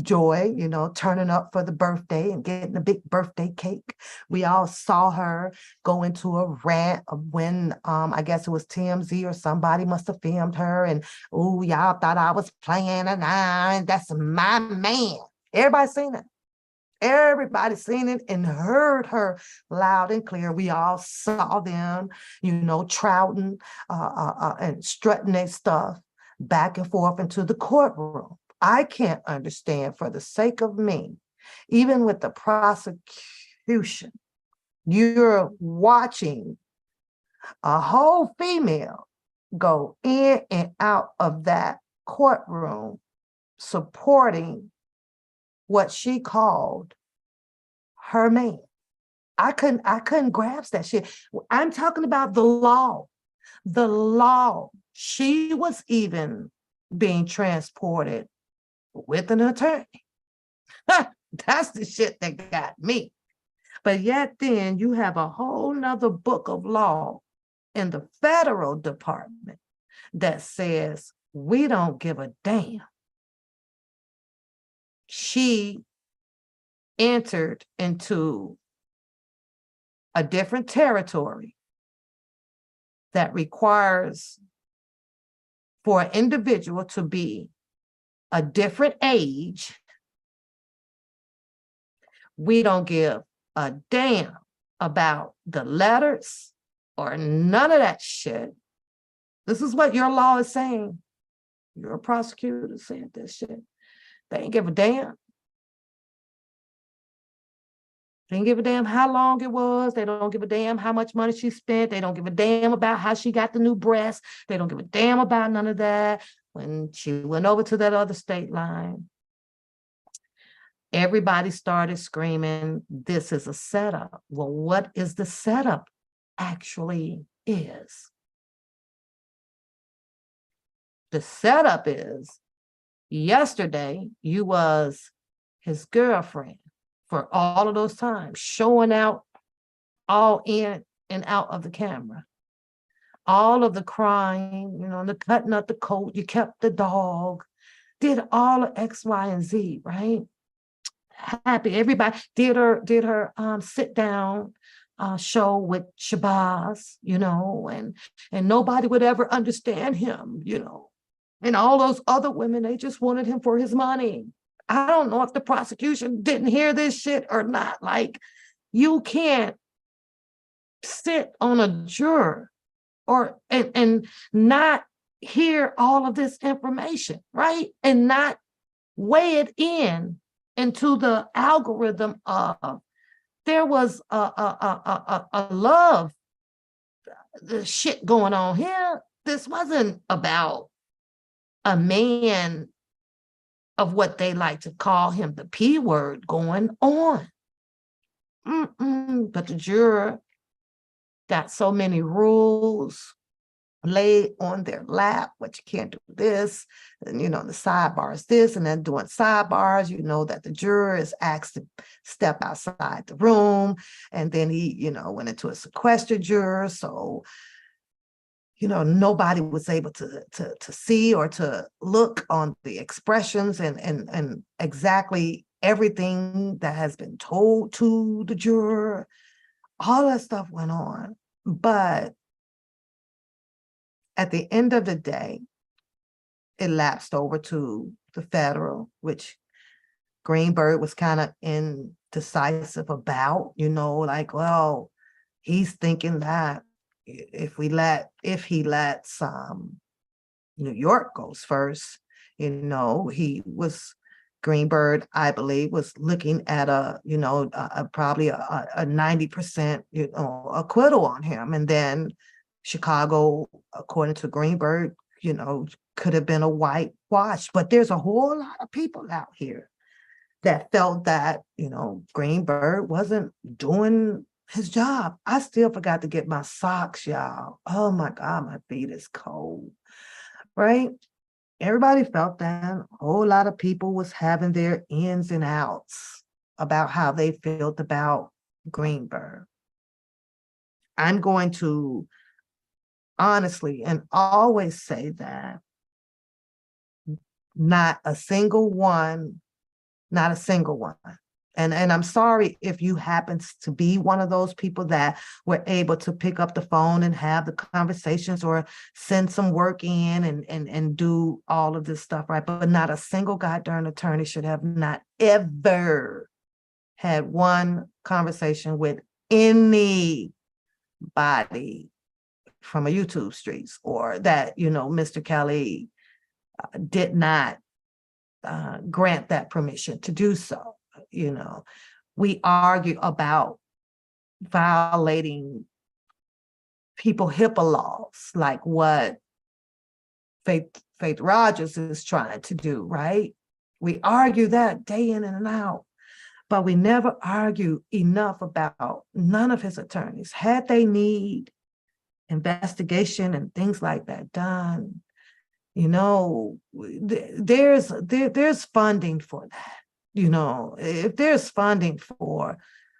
Joy, turning up for the birthday and getting a big birthday cake. We all saw her go into a rant when I guess it was TMZ or somebody must have filmed her, and oh, y'all thought I was playing, and that's my man. Everybody seen it. Everybody seen it and heard her loud and clear. We all saw them, trouting and strutting their stuff back and forth into the courtroom. I can't understand, for the sake of me, even with the prosecution, you're watching a whole female go in and out of that courtroom supporting what she called her man. I couldn't grasp that shit. I'm talking about the law. The law. She was even being transported with an attorney. That's the shit that got me. But yet then you have a whole nother book of law in the federal department that says, we don't give a damn. She entered into a different territory that requires for an individual to be a different age. We don't give a damn about the letters or none of that shit. This is what your law is saying. Your prosecutor said this shit. They ain't give a damn. They didn't give a damn how long it was. They don't give a damn how much money she spent. They don't give a damn about how she got the new breast. They don't give a damn about none of that. When she went over to that other state line, everybody started screaming, this is a setup. Well, what is the setup actually is? The setup is yesterday you was his girlfriend for all of those times, showing out all in and out of the camera. All of the crying, the cutting up the coat, you kept the dog, did all of X, Y, and Z, right? Happy. Everybody did her sit down show with Shabazz, and nobody would ever understand him, And all those other women, they just wanted him for his money. I don't know if the prosecution didn't hear this shit or not. Like, you can't sit on a juror and not hear all of this information, right? And not weigh it into the algorithm of there was a love the shit going on here. This wasn't about a man of what they like to call him, the P word going on. But the juror got so many rules laid on their lap, but you can't do this, and the sidebar is this, and then doing sidebars, that the juror is asked to step outside the room, and then he, went into a sequestered juror, so nobody was able to see or to look on the expressions and exactly everything that has been told to the juror. All that stuff went on, but at the end of the day, it lapsed over to the federal, which Greenberg was kind of indecisive about, like, well, he's thinking that if he lets New York goes first, Greenberg, I believe, was looking at probably a 90% acquittal on him, and then Chicago, according to Greenberg, could have been a whitewash. But there's a whole lot of people out here that felt that, Greenberg wasn't doing his job. I still forgot to get my socks, y'all. Oh my God, my feet is cold, right? Everybody felt that. A whole lot of people was having their ins and outs about how they felt about Greenberg. I'm going to honestly and always say that not a single one. And I'm sorry if you happen to be one of those people that were able to pick up the phone and have the conversations or send some work in and do all of this stuff, right? But not a single goddamn attorney should have not ever had one conversation with anybody from a YouTube streets, or that, Mr. Kelly did not grant that permission to do so. We argue about violating people HIPAA laws, like what Faith Rogers is trying to do, right? We argue that day in and out, but we never argue enough about none of his attorneys. Had they need investigation and things like that done, there's funding for that. If there's funding for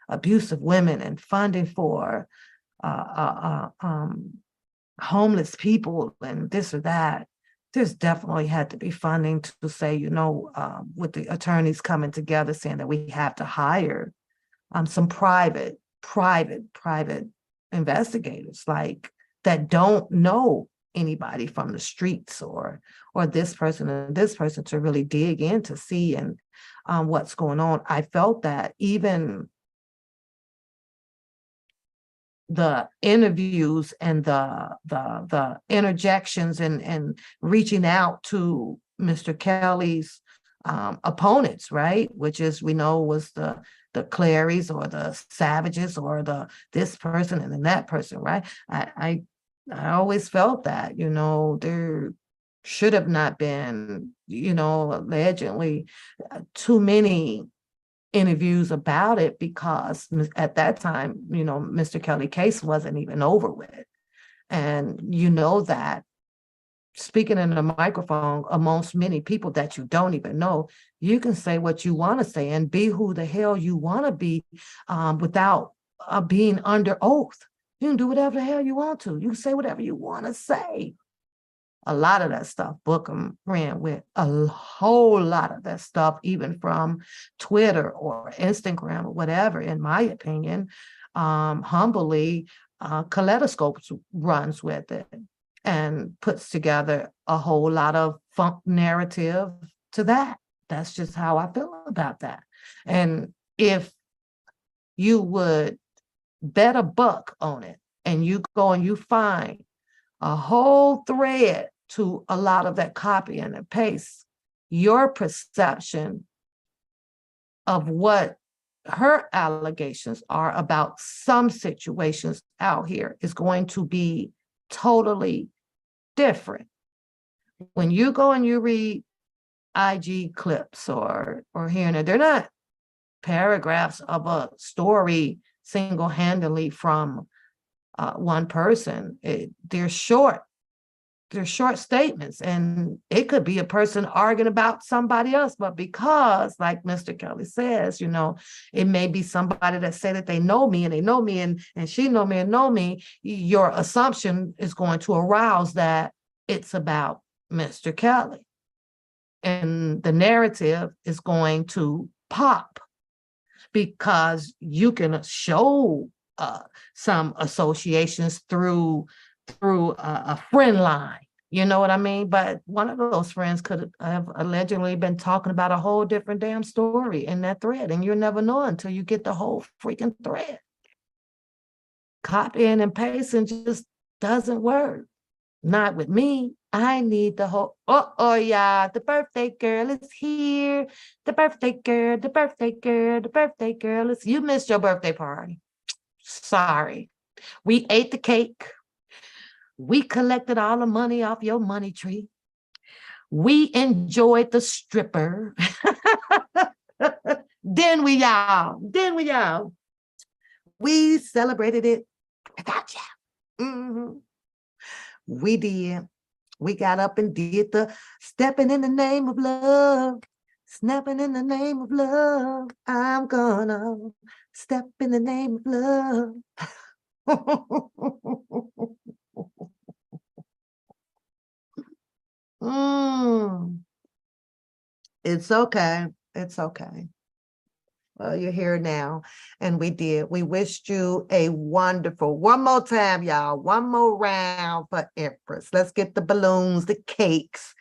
abusive women and funding for homeless people and this or that, there's definitely had to be funding to say, with the attorneys coming together saying that we have to hire some private investigators, like, that don't know anybody from the streets or this person and this person to really dig in to see and what's going on. I felt that even the interviews and the interjections and reaching out to Mr. Kelly's opponents, right? Which is, we know, was the Clarys or the Savages or the this person and then that person, right? I always felt that, there should have not been, allegedly too many interviews about it, because at that time, Mr. Kelly case wasn't even over with. And that speaking in a microphone amongst many people that you don't even know, you can say what you want to say and be who the hell you want to be, without being under oath. You can do whatever the hell you want to. You can say whatever you want to say. A lot of that stuff Bookham ran with, a whole lot of that stuff, even from Twitter or Instagram or whatever, in my opinion. Humbly, Kaleidoscopes runs with it and puts together a whole lot of funk narrative to that. That's just how I feel about that. And if you would bet a buck on it and you go and you find a whole thread to a lot of that copy and paste, your perception of what her allegations are about some situations out here is going to be totally different. When you go and you read IG clips or here and there, they're not paragraphs of a story single-handedly from one person. They're short statements, and it could be a person arguing about somebody else, but because, like Mr. Kelly says, it may be somebody that say that they know me and they know me and she know me and know me, your assumption is going to arouse that it's about Mr. Kelly, and the narrative is going to pop because you can show some associations through a friend line. You know what I mean? But one of those friends could have allegedly been talking about a whole different damn story in that thread, and you'll never know until you get the whole freaking thread. Copying and pasting just doesn't work. Not with me. I need the whole, yeah, the birthday girl is here. The birthday girl, the birthday girl, the birthday girl is, you missed your birthday party. Sorry. We ate the cake. We collected all the money off your money tree. We enjoyed the stripper. Then we celebrated it. I got you. Mm-hmm. We did. We got up and did the stepping in the name of love. Snapping in the name of love. I'm gonna step in the name of love. It's okay. It's okay. Well, you're here now, and we did. We wished you a wonderful, one more time, y'all, one more round for Empress. Let's get the balloons, the cakes,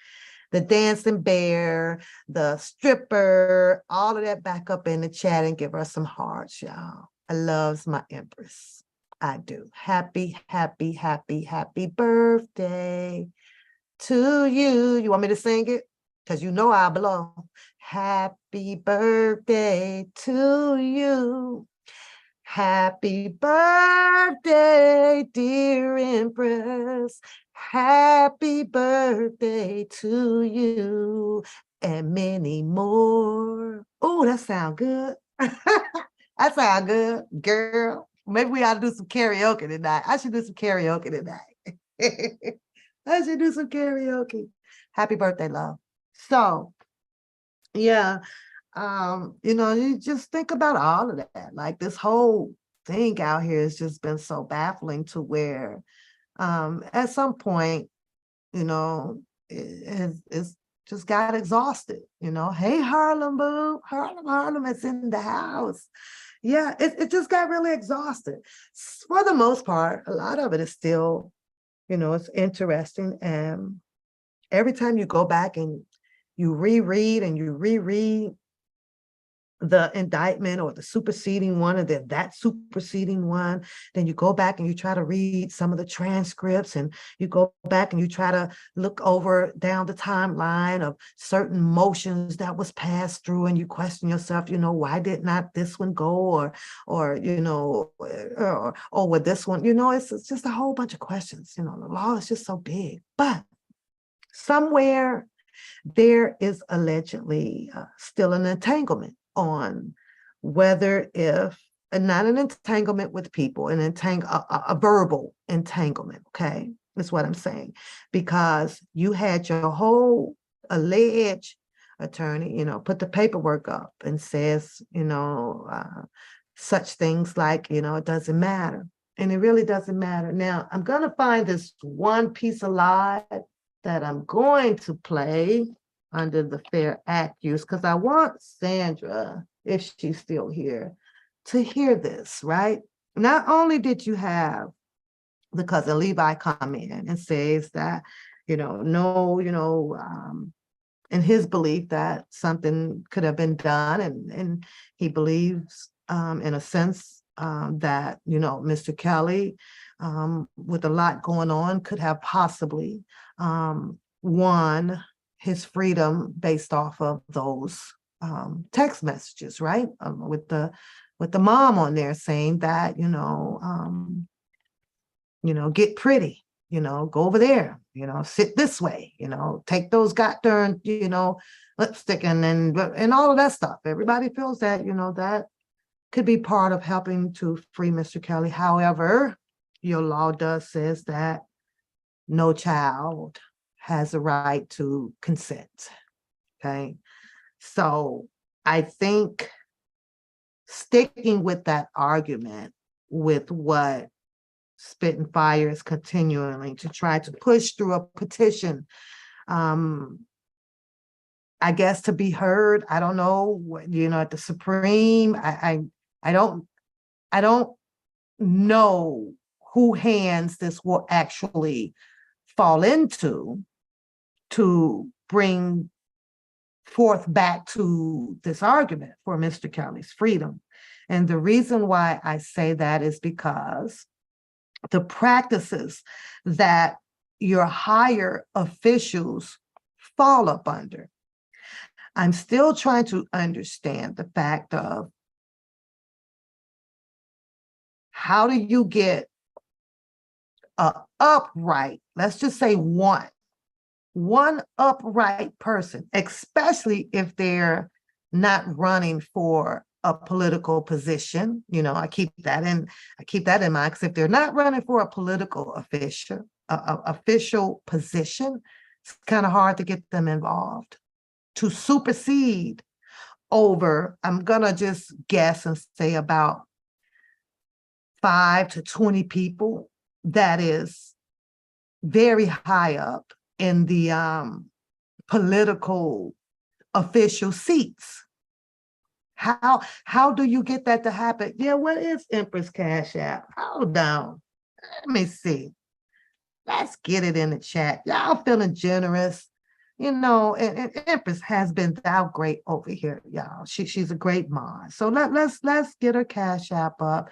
the dancing bear, the stripper, all of that back up in the chat and give her some hearts, y'all. I loves my Empress. I do. Happy, happy, happy, happy birthday to you. You want me to sing it? Because you know I belong. Happy birthday to you. Happy birthday, dear Empress. Happy birthday to you and many more. Oh, that sounds good. That sounds good, girl. Maybe we ought to do some karaoke tonight. I should do some karaoke tonight. I should do some karaoke. Happy birthday, love. So, yeah, you just think about all of that. Like, this whole thing out here has just been so baffling to where at some point, it's just got exhausted. Hey, Harlem, boo. Harlem is in the house. Yeah, it just got really exhausted. For the most part, a lot of it is still, it's interesting. And every time you go back and you reread and you reread, the indictment or the superseding one, and then that superseding one. Then you go back and you try to read some of the transcripts, and you go back and you try to look over down the timeline of certain motions that was passed through, and you question yourself, why did not this one go, or with this one, it's just a whole bunch of questions. The law is just so big. But somewhere there is allegedly still an entanglement on whether if, and not an entanglement with people, a verbal entanglement, okay, is what I'm saying, because you had your whole alleged attorney, put the paperwork up and says, such things like, it doesn't matter. And it really doesn't matter. Now, I'm going to find this one piece of live that I'm going to play under the Fair Act use, because I want Sandra, if she's still here, to hear this, right? Not only did you have the cousin Levi come in and says that, no, in his belief that something could have been done, and he believes, in a sense, that, Mr. Kelly, with a lot going on, could have possibly won his freedom based off of those text messages, right? With the mom on there saying that, get pretty, go over there, sit this way, take those goddamn, lipstick and all of that stuff. Everybody feels that, that could be part of helping to free Mr. Kelly. However, your law does says that no child has a right to consent. Okay. So I think sticking with that argument with what Spit and Fire is continuing to try to push through a petition, I guess, to be heard. I don't know, at the Supreme, I don't know who hands this will actually fall into to bring forth back to this argument for Mr. Kelly's freedom. And the reason why I say that is because the practices that your higher officials fall up under, I'm still trying to understand the fact of how do you get a upright, let's just say one upright person, especially if they're not running for a political position. I keep that in mind, because if they're not running for a political official position, it's kind of hard to get them involved. To supersede over, I'm gonna just guess and say about 5 to 20 people, that is very high up in the political official seats. How do you get that to happen? Yeah, what is Empress Cash App? Hold on. Let me see. Let's get it in the chat. Y'all feeling generous. And Empress has been out great over here, y'all. She's a great mom. So let's get her Cash App up.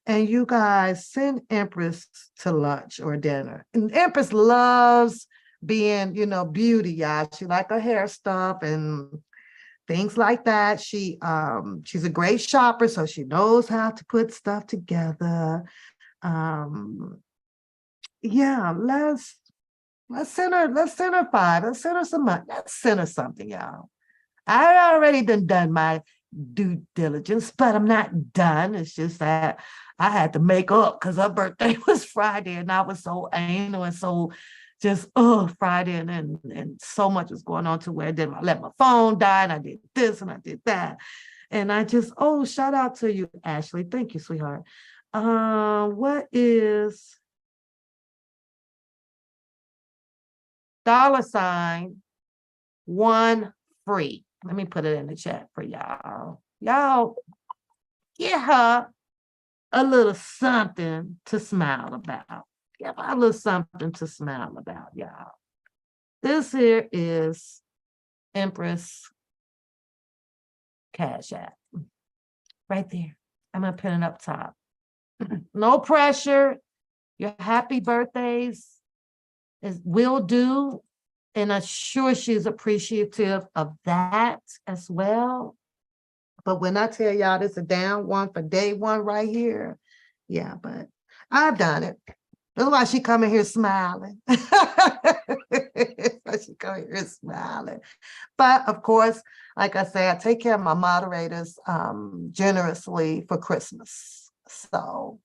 And you guys send Empress to lunch or dinner. And Empress loves being, beauty, y'all. She like her hair stuff and things like that. She's a great shopper, so she knows how to put stuff together. Yeah, let's send her 5. Let's send her some money. Let's send her something, y'all. I already done my due diligence, but I'm not done. It's just that I had to make up because her birthday was Friday, and I was so anal and so just Friday, and so much was going on to where I let my phone die, and I did this and I did that, and I just shout out to you, Ashley. Thank you, sweetheart. What is $1 free? Let me put it in the chat for y'all. Y'all get her a little something to smile about. Give her a little something to smile about, y'all. This here is Empress Cash App. right there. I'm gonna pin it up top. No pressure. Your happy birthdays will do. And I'm sure she's appreciative of that as well. But when I tell y'all this is a down one for day one right here, yeah, but I've done it. That's why she coming here smiling. She coming here smiling. But of course, like I say, I take care of my moderators generously for Christmas. So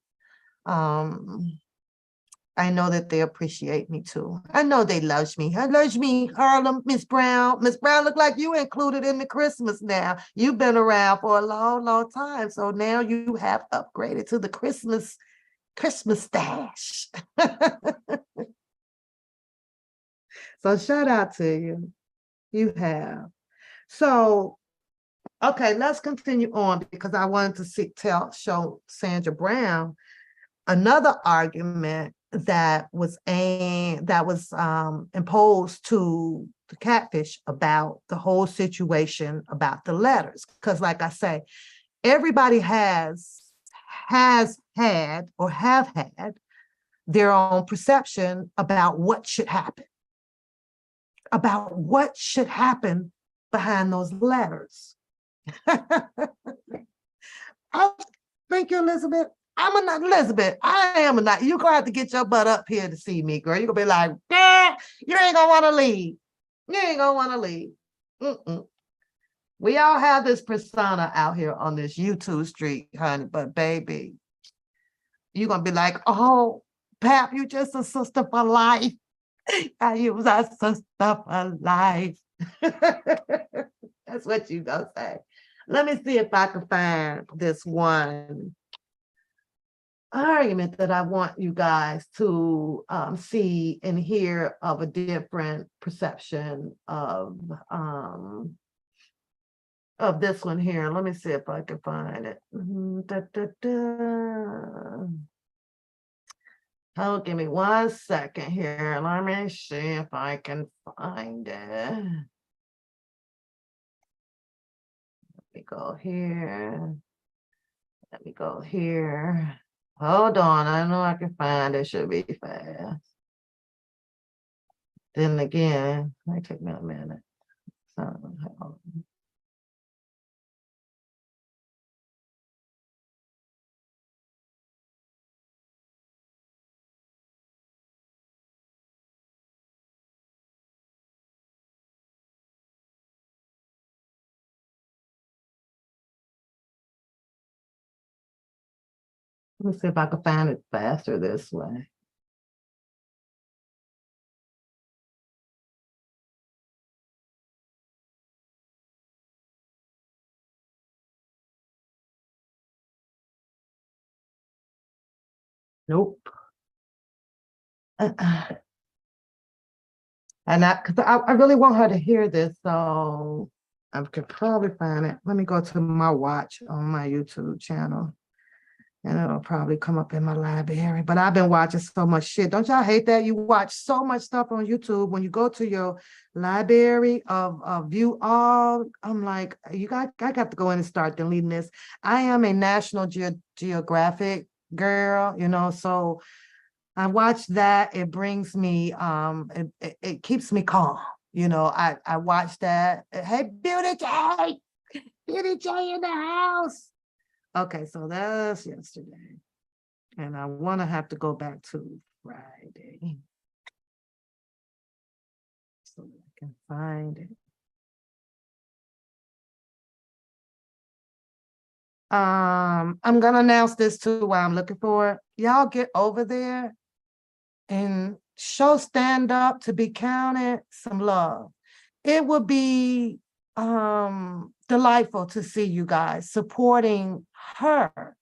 I know that they appreciate me too. I know they love me. I love me, Harlem, Miss Brown. Miss Brown, look like you included in the Christmas now. You've been around for a long, long time. So now you have upgraded to the Christmas stash. So shout out to you. You have. So, okay, let's continue on because I wanted to show Sandra Brown another argument that was imposed to the catfish about the whole situation about the letters. Because like I say, everybody has had or have had their own perception about what should happen, behind those letters. Thank you, Elizabeth. Elizabeth, I am not. You're going to have to get your butt up here to see me, girl. You're going to be like, you ain't going to want to leave. You ain't going to want to leave. Mm-mm. We all have this persona out here on this YouTube street, honey, but baby, you're going to be like, oh, Pap, you just a sister for life. You was a sister for life. That's what you going to say. Let me see if I can find this one argument that I want you guys to see and hear of a different perception of this one here. Let me see if I can find it. Oh, give me 1 second here. Let me see if I can find it. Let me go here. Let me go here. Hold on, I know I can find it. Should be fast. Then again, it might take me a minute. So, let me see if I can find it faster this way. Nope. And because I really want her to hear this, so I could probably find it. Let me go to my watch on my YouTube channel, and it'll probably come up in my library. But I've been watching so much shit. Don't y'all hate that? You watch so much stuff on YouTube. When you go to your library of view all, I'm like, I got to go in and start deleting this. I am a National Geographic girl, so I watch that. It brings me, it keeps me calm. I watch that. Hey, Beauty J in the house. Okay, so that's yesterday. And I want to have to go back to Friday so that I can find it. I'm gonna announce this too while I'm looking for it. Y'all get over there and show Stand Up to Be Counted some love. It would be delightful to see you guys supporting her.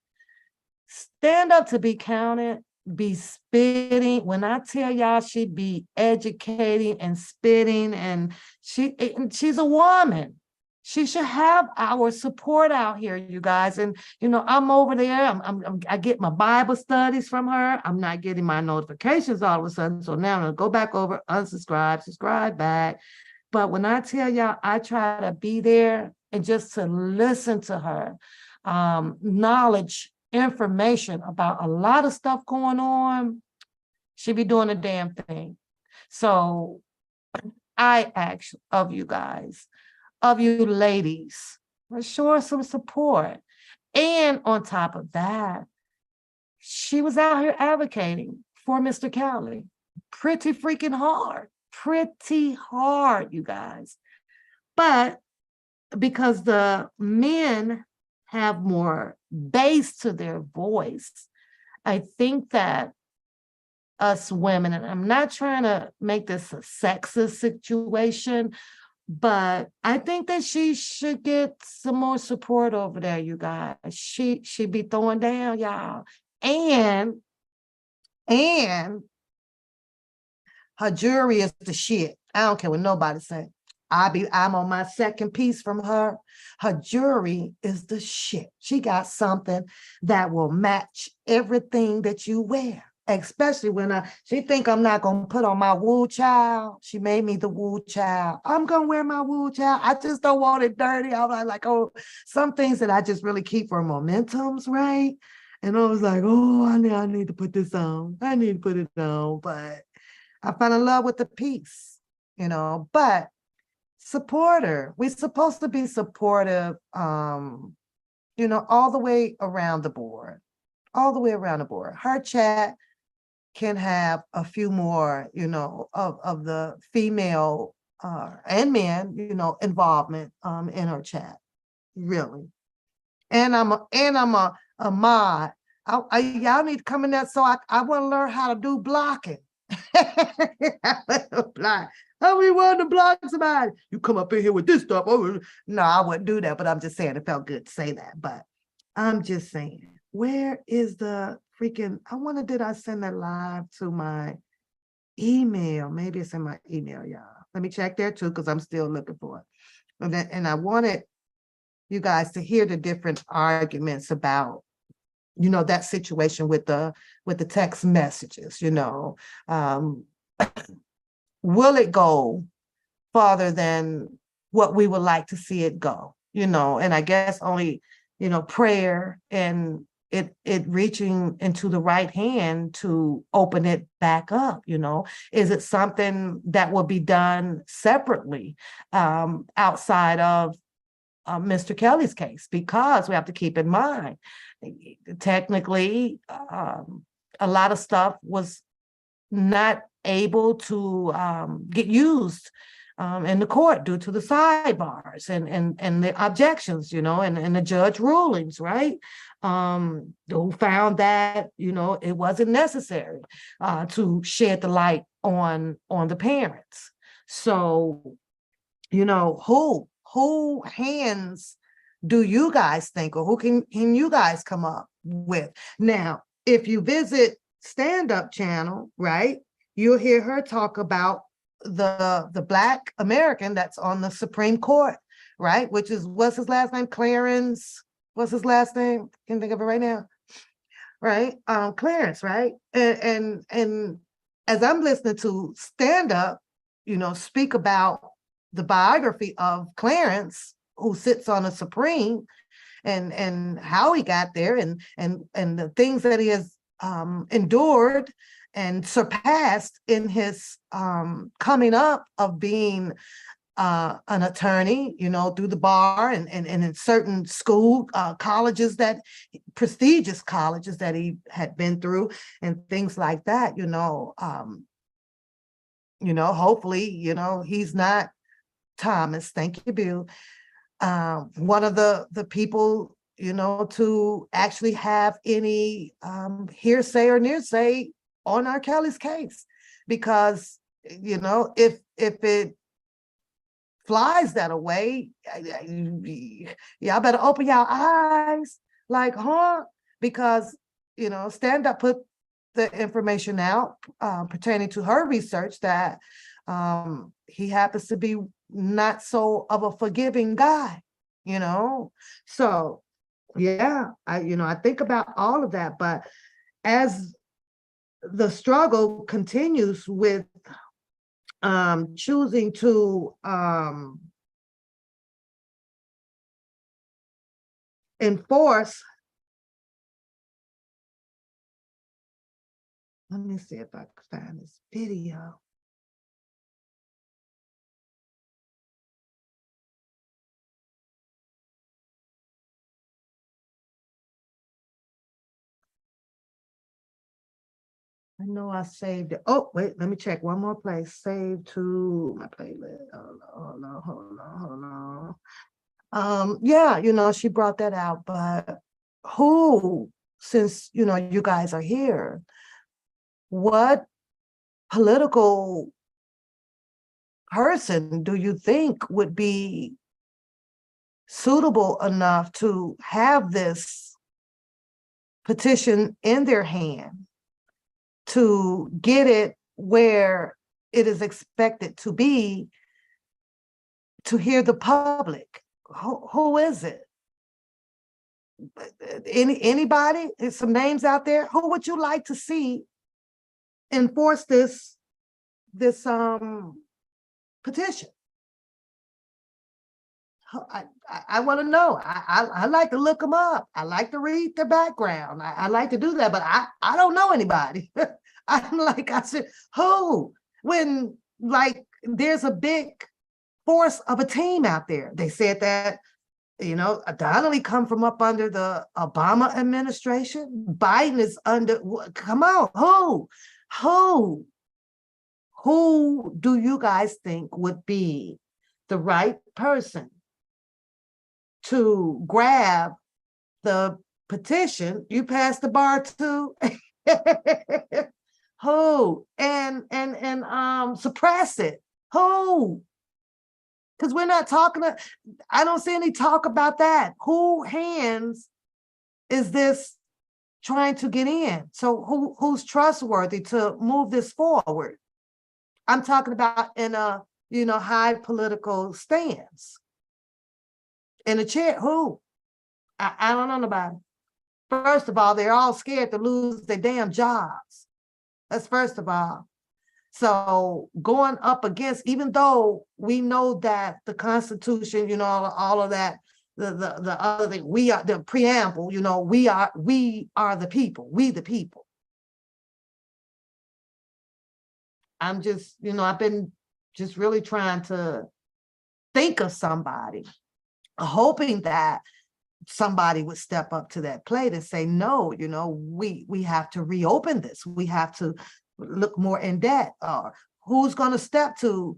Stand Up to Be Counted, be spitting. When I tell y'all, she'd be educating and spitting, and she's a woman. She should have our support out here, you guys. And I'm over there. I get my Bible studies from her. I'm not getting my notifications all of a sudden. So now I'm gonna go back over, unsubscribe, subscribe back. But when I tell y'all, I try to be there and just to listen to her. knowledge, information about a lot of stuff going on, she be doing a damn thing. So I ask of you guys, of you ladies, show her some support. And on top of that, she was out here advocating for Mr. Kelly. Pretty freaking hard. Pretty hard, you guys. But because the men have more bass to their voice, I think that us women, and I'm not trying to make this a sexist situation, but I think that she should get some more support over there, you guys. She be throwing down, y'all. And her jewelry is the shit. I don't care what nobody say. I'm on my second piece from her. Her jewelry is the shit. She got something that will match everything that you wear. Especially when she think I'm not gonna put on my woo child. She made me the woo child. I'm gonna wear my woo child. I just don't want it dirty. I'm like, oh, some things that I just really keep for momentums, right? And I was like, oh, I need to put this on. I need to put it on. But I fell in love with the piece, but support her. We're supposed to be supportive, all the way around the board, all the way around the board. Her chat can have a few more, of the female and men, involvement in her chat, really. And I'm a mod. Y'all need to come in there so I want to learn how to do blocking. Block. How we want to block somebody? You come up in here with this stuff. Oh, no, I wouldn't do that, but I'm just saying it felt good to say that. But I'm just saying, where is the freaking, did I send that live to my email? Maybe it's in my email, y'all. Let me check there too, because I'm still looking for it. And I wanted you guys to hear the different arguments about, that situation with the text messages, will it go farther than what we would like to see it go, and I guess only, prayer and it reaching into the right hand to open it back up, is it something that will be done separately outside of Mr. Kelly's case? Because we have to keep in mind, technically, a lot of stuff was not able to get used in the court due to the sidebars and the objections, and the judge rulings, right? Who found that, it wasn't necessary to shed the light on the parents. So, who hands do you guys think, or who can you guys come up with? Now, if you visit Stand Up channel, right, you'll hear her talk about the Black American that's on the Supreme Court, right? Which is, what's his last name? Clarence. What's his last name? Can't think of it right now. Right? Clarence, right? And as I'm listening to Stand Up, speak about the biography of Clarence, who sits on the Supreme, and how he got there, and the things that he has endured and surpassed in his coming up of being an attorney, through the bar and in certain school colleges, that prestigious colleges that he had been through, and things like that. Hopefully, he's not Thomas. Thank you, Bill. One of the people, to actually have any hearsay or nearsay on R. Kelly's case, because, if it flies that away, y'all better open y'all eyes, like, huh? Because, Stand Up put the information out pertaining to her research that he happens to be not so of a forgiving guy, so yeah, I think about all of that. But as the struggle continues with choosing to enforce. Let me see if I can find this video. I know I saved it. Oh, wait, let me check one more place. Save to my playlist. Hold on. Yeah, she brought that out, but who, since you guys are here, what political person do you think would be suitable enough to have this petition in their hand to get it where it is expected to be, to hear the public? Who is it? Anybody? There's some names out there. Who would you like to see enforce this petition? I want to know. I like to look them up. I like to read their background. I like to do that, but I don't know anybody. I'm like, I said, who? When like there's a big force of a team out there. They said that, Donnelly come from up under the Obama administration. Biden is under, come on, who do you guys think would be the right person to grab the petition you passed the bar to? Who? And suppress it? Who? Because we're not talking, I don't see any talk about that. Who hands is this trying to get in? So who's trustworthy to move this forward? I'm talking about in a, high political stance. In a chair, who? I don't know nobody. First of all, they're all scared to lose their damn jobs. That's first of all. So going up against, even though we know that the Constitution, all of that, the other thing, we are the preamble, we are the people, we the people. I'm just, I've been just really trying to think of somebody, hoping that somebody would step up to that plate and say, no, we have to reopen this. We have to look more in depth. Who's going to step to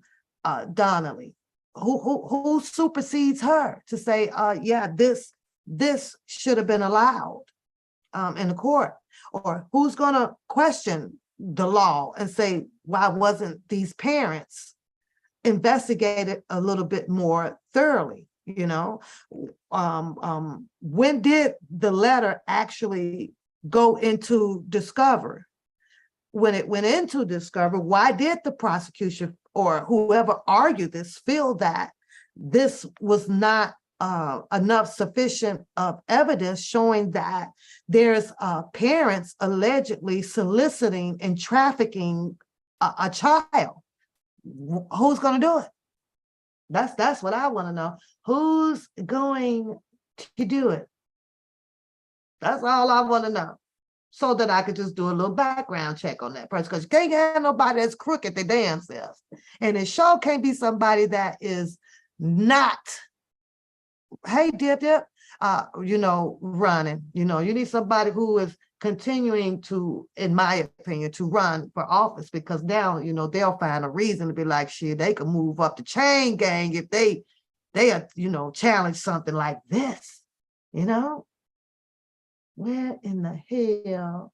Donnelly? Who supersedes her to say, yeah, this should have been allowed in the court? Or who's going to question the law and say, why wasn't these parents investigated a little bit more thoroughly? When did the letter actually go into discovery? When it went into discovery, why did the prosecution or whoever argued this feel that this was not enough sufficient of evidence showing that there's parents allegedly soliciting and trafficking a child? Who's going to do it? That's what I want to know. Who's going to do it? That's all I want to know, so that I could just do a little background check on that person. Because you can't have nobody that's crooked their damn self. And it sure can't be somebody that is not, hey, dip, running. You need somebody who is continuing to, in my opinion, to run for office, because now, they'll find a reason to be like, shit, they could move up the chain gang if they challenge something like this, Where in the hell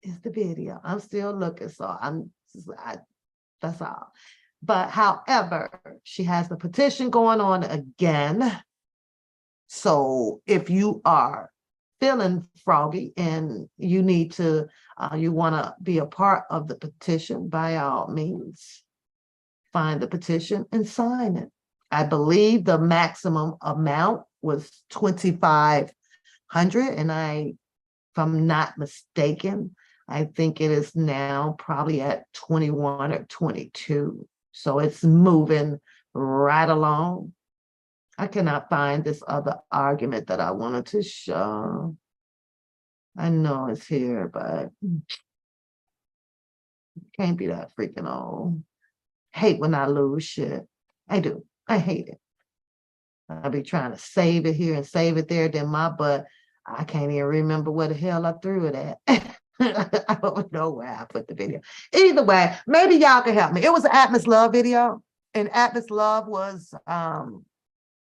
is the video? I'm still looking, so that's all. But however, she has the petition going on again. So if you are feeling froggy and you need to, you want to be a part of the petition, by all means, find the petition and sign it. I believe the maximum amount was 2,500, and if I'm not mistaken, I think it is now probably at 21 or 22. So it's moving right along. I cannot find this other argument that I wanted to show. I know it's here, but it can't be that freaking old. Hate when I lose shit. I do. I hate it. I'll be trying to save it here and save it there. Then my butt, I can't even remember where the hell I threw it at. I don't know where I put the video. Either way, maybe y'all can help me. It was an Atmos Love video, and Atmos Love was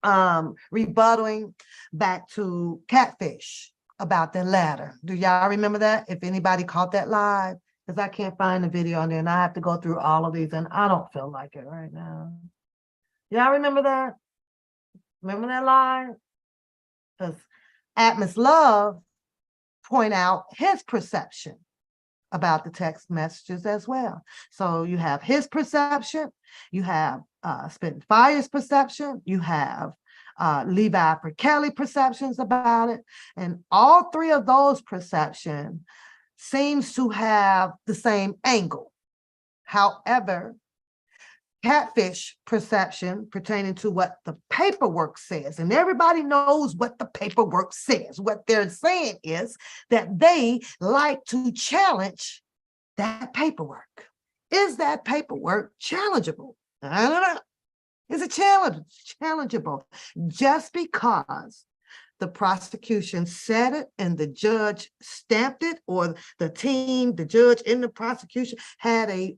rebuttaling back to Catfish about the ladder. Do y'all remember that? If anybody caught that live, because I can't find the video on there, and I have to go through all of these, and I don't feel like it right now. Y'all remember that? Remember that live? Because Atmos Love point out his perception about the text messages as well. So you have his perception, you have Spitfire's perception, you have Levi Kelly perceptions about it, and all three of those perceptions seems to have the same angle. However, Catfish perception pertaining to what the paperwork says, and everybody knows what the paperwork says. What they're saying is that they like to challenge that paperwork. Is that paperwork challengeable? I don't know. Is it challengeable? Just because the prosecution said it and the judge stamped it, or the team, the judge in the prosecution had a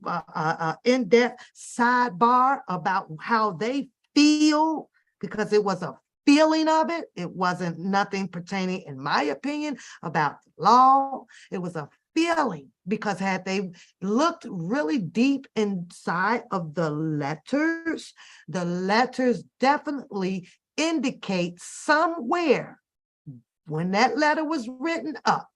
in-depth sidebar about how they feel, because it was a feeling of it. It wasn't nothing pertaining, in my opinion, about the law. It was a feeling, because had they looked really deep inside of the letters definitely indicate somewhere when that letter was written up,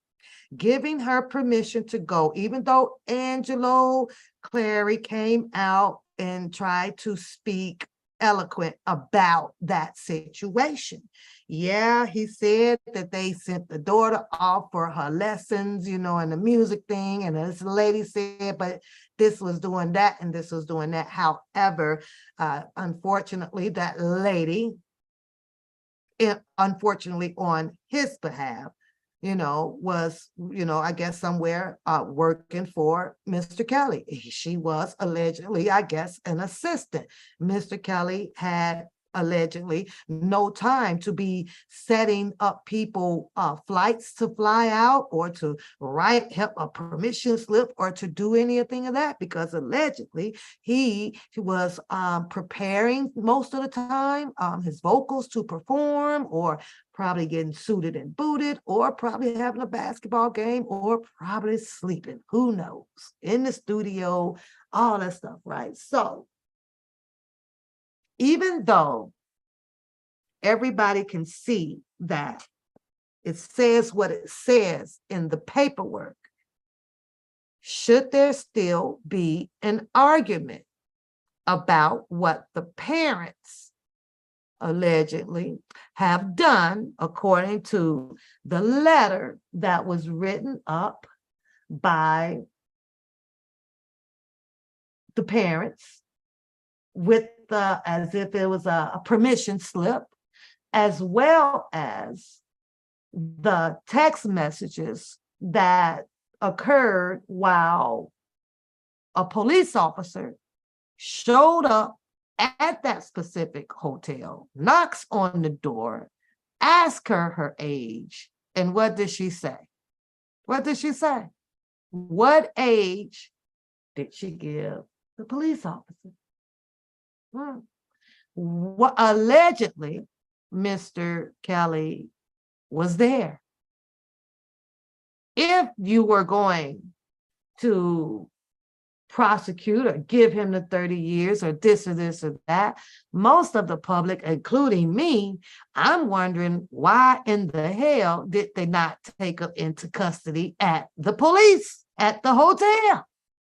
giving her permission to go, even though Angelo Clary came out and tried to speak eloquent about that situation. Yeah, he said that they sent the daughter off for her lessons, you know, and the music thing, and this lady said, but this was doing that and this was doing that. However, unfortunately, that lady, unfortunately on his behalf, you know, was, you know, I guess somewhere working for Mr. Kelly. She was allegedly, I guess, an assistant. Mr. Kelly had allegedly no time to be setting up people flights to fly out, or to write a permission slip, or to do anything of that, because allegedly he was preparing most of the time his vocals to perform, or probably getting suited and booted, or probably having a basketball game, or probably sleeping, who knows, in the studio, all that stuff, right? So even though everybody can see that it says what it says in the paperwork, should there still be an argument about what the parents allegedly have done according to the letter that was written up by the parents, with the, as if it was a permission slip, as well as the text messages that occurred while a police officer showed up at that specific hotel, knocks on the door, asks her age, and what did she say? What did she say? What age did she give the police officer? What, allegedly, Mr. Kelly was there. If you were going to prosecute or give him the 30 years or this or that, most of the public, including me, I'm wondering why in the hell did they not take him into custody at the police, at the hotel?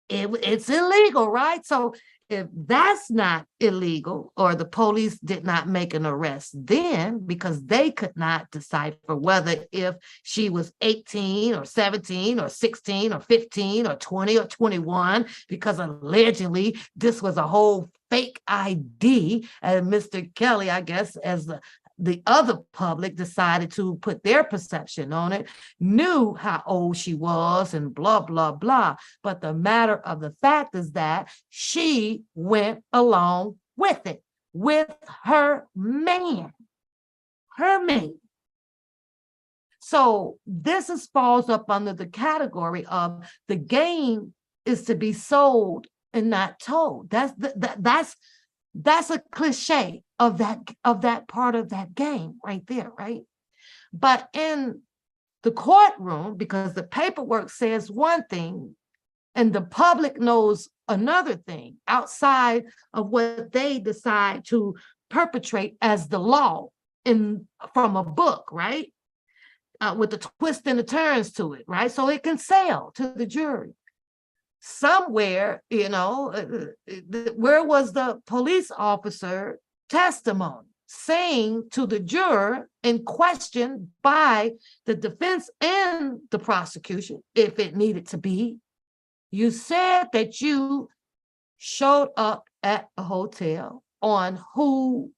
It's illegal, right? So if that's not illegal, or the police did not make an arrest then because they could not decipher whether if she was 18 or 17 or 16 or 15 or 20 or 21, because allegedly this was a whole fake ID, and Mr. Kelly, I guess, as the other public decided to put their perception on it, knew how old she was and blah, blah, blah. But the matter of the fact is that she went along with it, with her man, her mate. So this falls up under the category of the game is to be sold and not told. That's a cliche of that part of that game right there, right? But in the courtroom, because the paperwork says one thing and the public knows another thing outside of what they decide to perpetrate as the law from a book, right? With the twists and the turns to it, right? So it can sell to the jury. Somewhere, where was the police officer testimony saying to the juror in question by the defense and the prosecution, if it needed to be, you said that you showed up at a hotel on who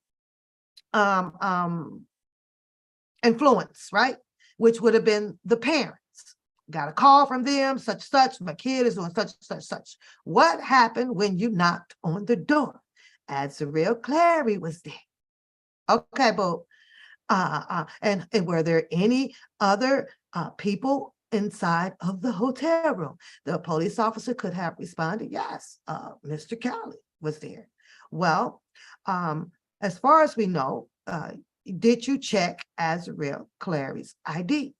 influence, right? Which would have been the parents. Got a call from them, such, my kid is doing such. What happened when you knocked on the door? Azriel Clary was there. Okay, but and were there any other people inside of the hotel room? The police officer could have responded, yes, Mr. Kelly was there. Well, as far as we know, did you check Azriel Clary's ID?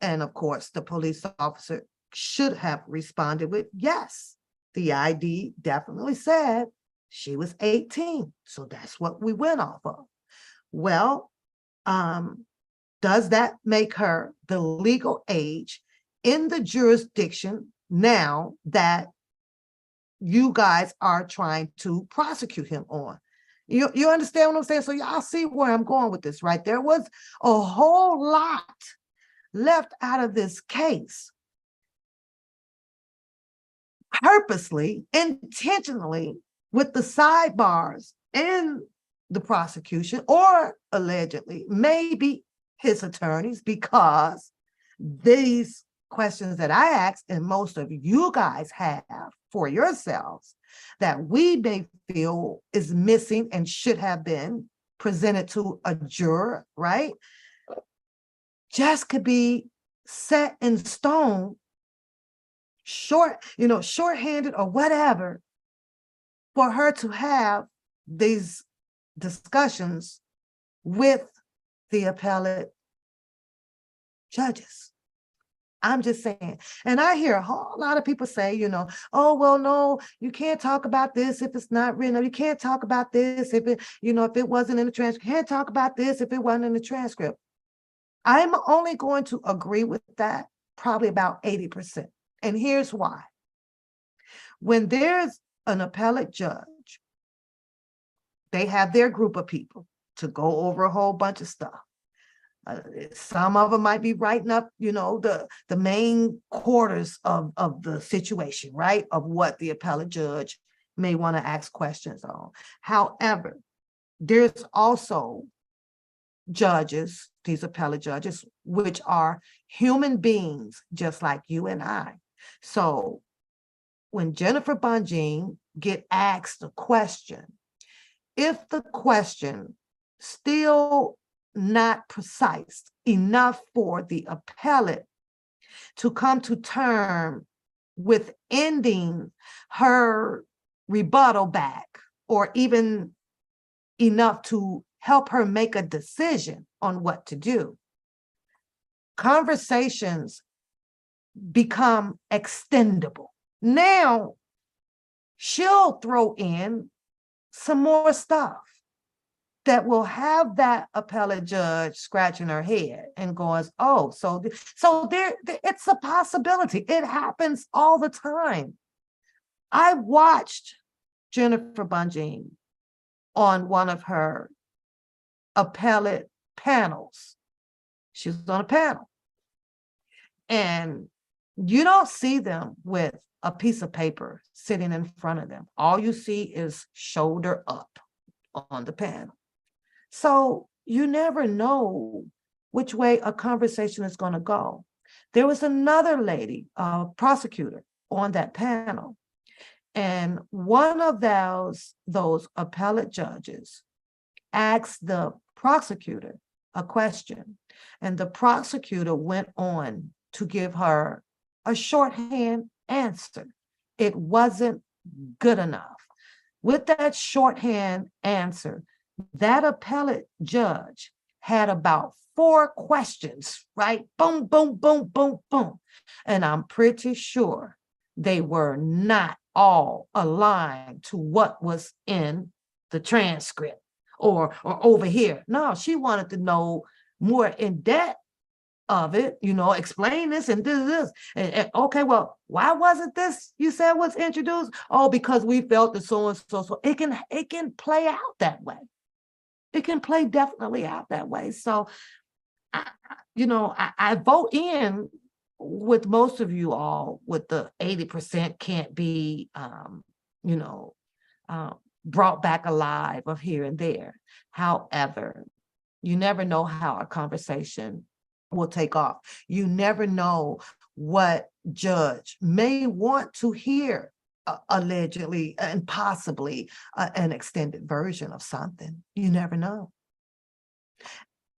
And of course, the police officer should have responded with, yes, the ID definitely said she was 18. So that's what we went off of. Well, does that make her the legal age in the jurisdiction now that you guys are trying to prosecute him on? You understand what I'm saying? So y'all see where I'm going with this, right? There was a whole lot left out of this case purposely, intentionally, with the sidebars in the prosecution, or allegedly, maybe his attorneys, because these questions that I asked, and most of you guys have for yourselves, that we may feel is missing and should have been presented to a juror, right? Just could be set in stone, shorthanded or whatever, for her to have these discussions with the appellate judges. I'm just saying. And I hear a whole lot of people say, oh, well, no, you can't talk about this if it's not written. You can't talk about this if it wasn't in the transcript. You can't talk about this if it wasn't in the transcript. I'm only going to agree with that probably about 80%. And here's why. When there's an appellate judge, they have their group of people to go over a whole bunch of stuff. Some of them might be writing up, the main quarters of the situation, right? Of what the appellate judge may want to ask questions on. However, there's also judges, these appellate judges, which are human beings just like you and I. So when Jennifer Bonjean get asked a question, if the question still not precise enough for the appellate to come to term with ending her rebuttal back, or even enough to help her make a decision on what to do, conversations become extendable. Now, she'll throw in some more stuff that will have that appellate judge scratching her head and going, oh, so there, it's a possibility. It happens all the time. I watched Jennifer Bunjean on one of her appellate panels. She was on a panel. And you don't see them with a piece of paper sitting in front of them. All you see is shoulder up on the panel. So you never know which way a conversation is going to go. There was another lady, a prosecutor, on that panel. And one of those appellate judges asked the prosecutor a question, and the prosecutor went on to give her a shorthand answer. It wasn't good enough. With that shorthand answer, that appellate judge had about 4 questions, right? Boom, boom, boom, boom, boom. And I'm pretty sure they were not all aligned to what was in the transcript or over here. No, she wanted to know more in depth of it, explain this and this. And okay, well, why wasn't this you said was introduced? Oh, because we felt that so and so. So it can play out that way. It can play definitely out that way. So, I vote in with most of you all with the 80% can't be, brought back alive of here and there. However, you never know how a conversation will take off. You never know what judge may want to hear allegedly and possibly an extended version of something. You never know.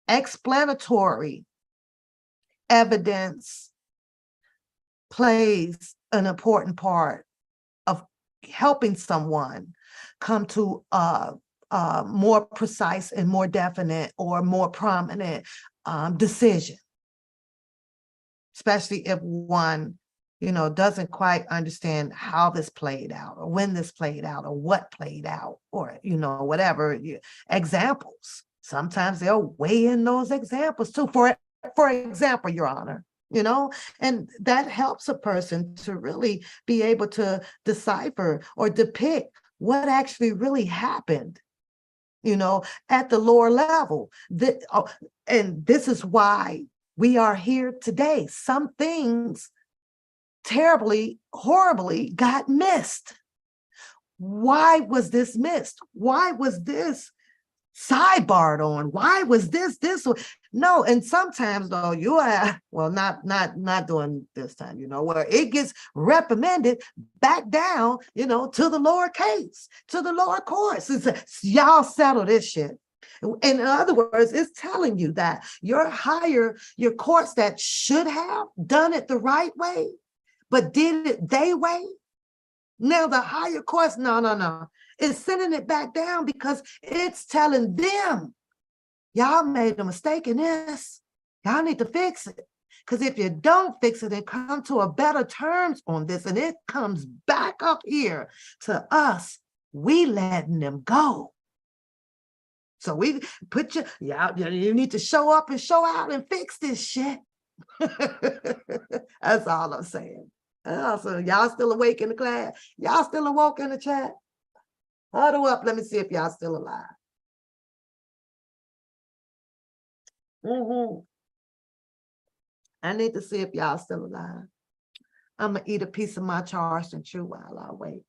Explanatory evidence plays an important part of helping someone come to a more precise and more definite or more prominent decision, especially if one, doesn't quite understand how this played out or when this played out or what played out or, whatever examples. Sometimes they'll weigh in those examples too. For example, Your Honor, and that helps a person to really be able to decipher or depict what actually really happened, at the lower level. And this is why we are here today. Some things terribly, horribly got missed. Why was this missed? Why was this sidebarred on? Why was this? No, and sometimes though you are not doing this time, where it gets reprimanded back down, to the lower case, to the lower courts. It's, y'all settle this shit. In other words, it's telling you that your courts that should have done it the right way, but did it their way. Now the higher courts, no. It's sending it back down because it's telling them, y'all made a mistake in this. Y'all need to fix it. Because if you don't fix it and come to a better terms on this, and it comes back up here to us, we letting them go. So we put you need to show up and show out and fix this shit. That's all I'm saying. So y'all still awake in the class? Y'all still awoke in the chat? Huddle up. Let me see if y'all still alive. I need to see if y'all still alive. I'm gonna eat a piece of my charged and chew while I wait.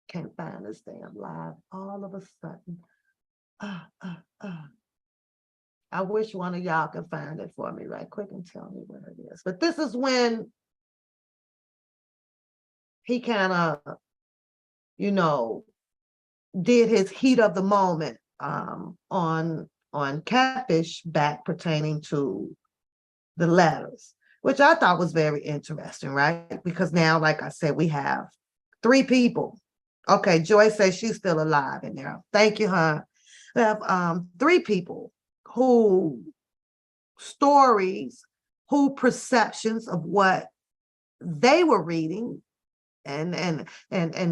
Can't find this damn live all of a sudden. I wish one of y'all could find it for me right quick and tell me where it is. But this is when he kind of, did his heat of the moment on Catfish back pertaining to the letters, which I thought was very interesting, right? Because now, like I said, we have 3 people. Okay, Joy says she's still alive in there. Thank you, huh? We have 3 people who stories, who perceptions of what they were reading and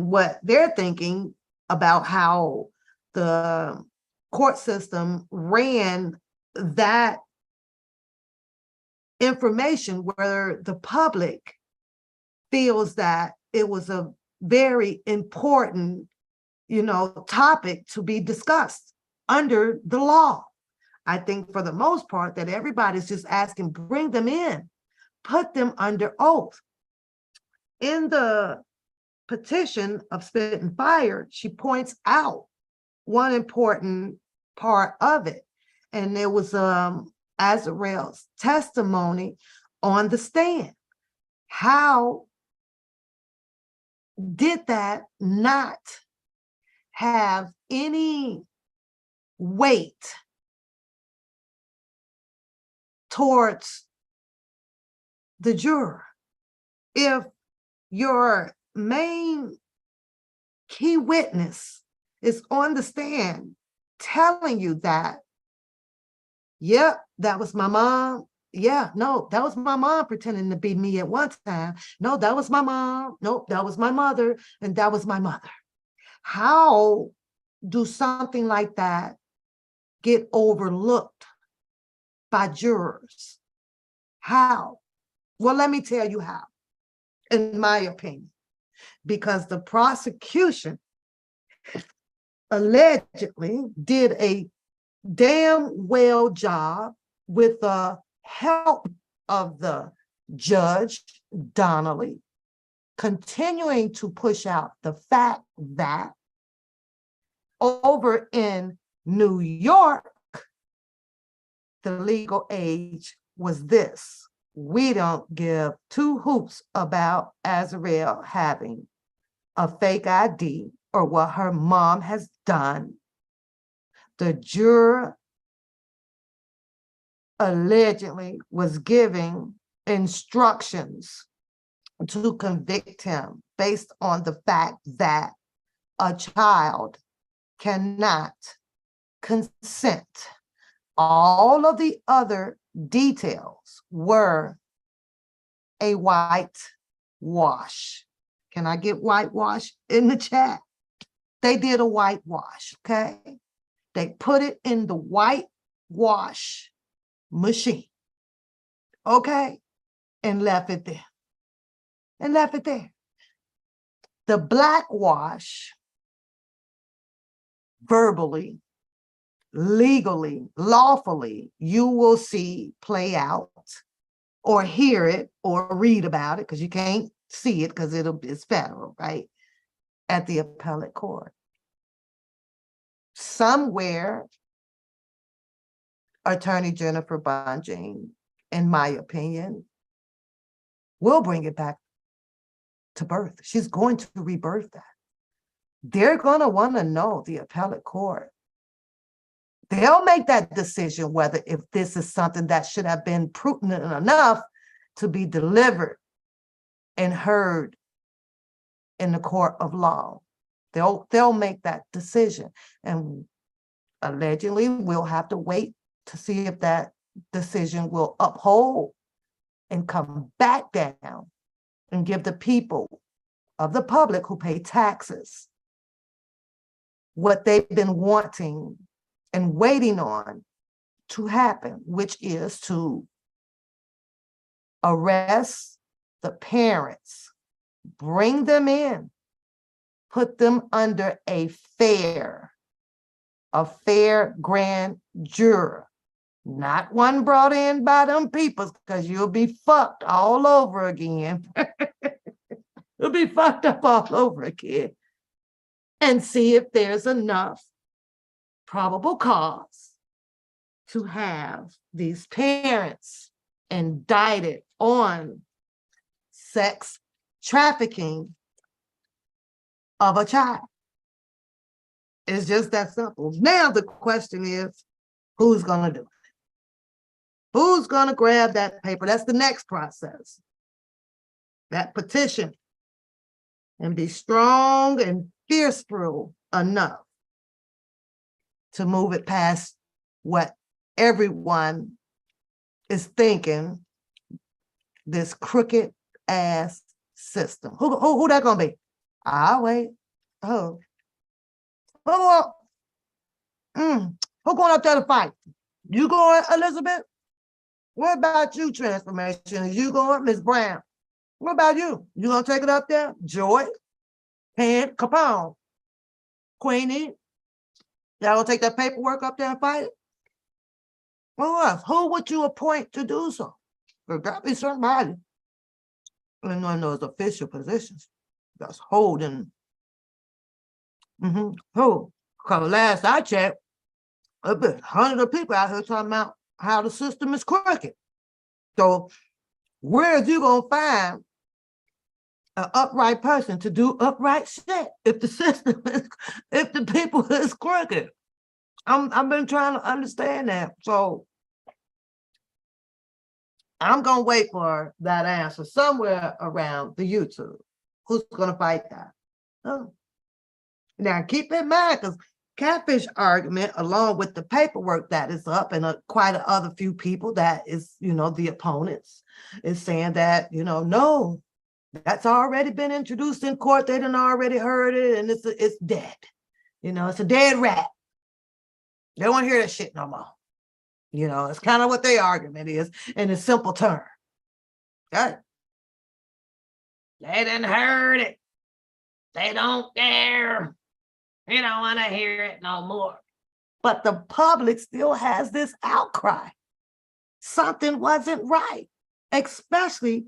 what they're thinking about how the court system ran that information, where the public feels that it was a very important topic to be discussed under the law. I think for the most part that everybody's just asking, bring them in, put them under oath. In the petition of Spit and Fire, she points out one important part of it. And there was Azarel's testimony on the stand. How did that not have any weight towards the juror? If your main key witness is on the stand telling you that, yep, that was my mom. Yeah, no, that was my mom pretending to be me at one time. No, that was my mom. Nope, that was my mother. And that was my mother. How do something like that get overlooked by jurors? How? Well, let me tell you how, in my opinion, because the prosecution allegedly did a damn well job with the help of the judge, Donnelly, continuing to push out the fact that over in New York, the legal age was this. We don't give two hoots about Azarel having a fake ID or what her mom has done. The juror allegedly was giving instructions to convict him based on the fact that a child cannot consent. All of the other details were a whitewash. Can I get whitewash in the chat? They did a whitewash, okay? They put it in the whitewash machine, okay? And left it there. And left it there. The blackwash, verbally, legally, lawfully, you will see play out or hear it or read about it, because you can't see it because it's federal, right? At the appellate court. Somewhere, Attorney Jennifer Bunting, in my opinion, will bring it back to birth. She's going to rebirth that. They're going to want to know, the appellate court. They'll make that decision whether if this is something that should have been prudent enough to be delivered and heard in the court of law. They'll make that decision. And allegedly, we'll have to wait to see if that decision will uphold and come back down and give the people of the public who pay taxes what they've been wanting and waiting on to happen, which is to arrest the parents, bring them in, put them under a fair grand juror, not one brought in by them peoples, because you'll be fucked all over again. You'll be fucked up all over again. And see if there's enough probable cause to have these parents indicted on sex trafficking of a child. It's just that simple. Now the question is, who's going to do it? Who's going to grab that paper? That's the next process. That petition. And be strong and fierceful enough to move it past what everyone is thinking, this crooked ass system. Who that gonna be? I'll wait. Who going up there to fight? You going, Elizabeth? What about you, Transformation? Is you going, Miss Brown? What about you? You gonna take it up there? Joy, Pan, Capone, Queenie, y'all gonna take that paperwork up there and fight it? Who would you appoint to do so? There's gotta be somebody in one of those official positions that's holding. Who? Because last I checked, there's been hundreds of people out here talking about how the system is crooked. So where is you gonna find an upright person to do upright shit if the system is, if the people is crooked? I've been trying to understand that. So I'm gonna wait for that answer somewhere around the YouTube. Who's gonna fight that? Oh. Now keep in mind, because catfish argument, along with the paperwork that is up, and quite a other few people that is, the opponents, is saying that, no, that's already been introduced in court. They done already heard it, and it's dead. It's a dead rat. They don't want to hear that shit no more. It's kind of what their argument is in a simple term. Okay? They done heard it. They don't care. You don't want to hear it no more. But the public still has this outcry. Something wasn't right, especially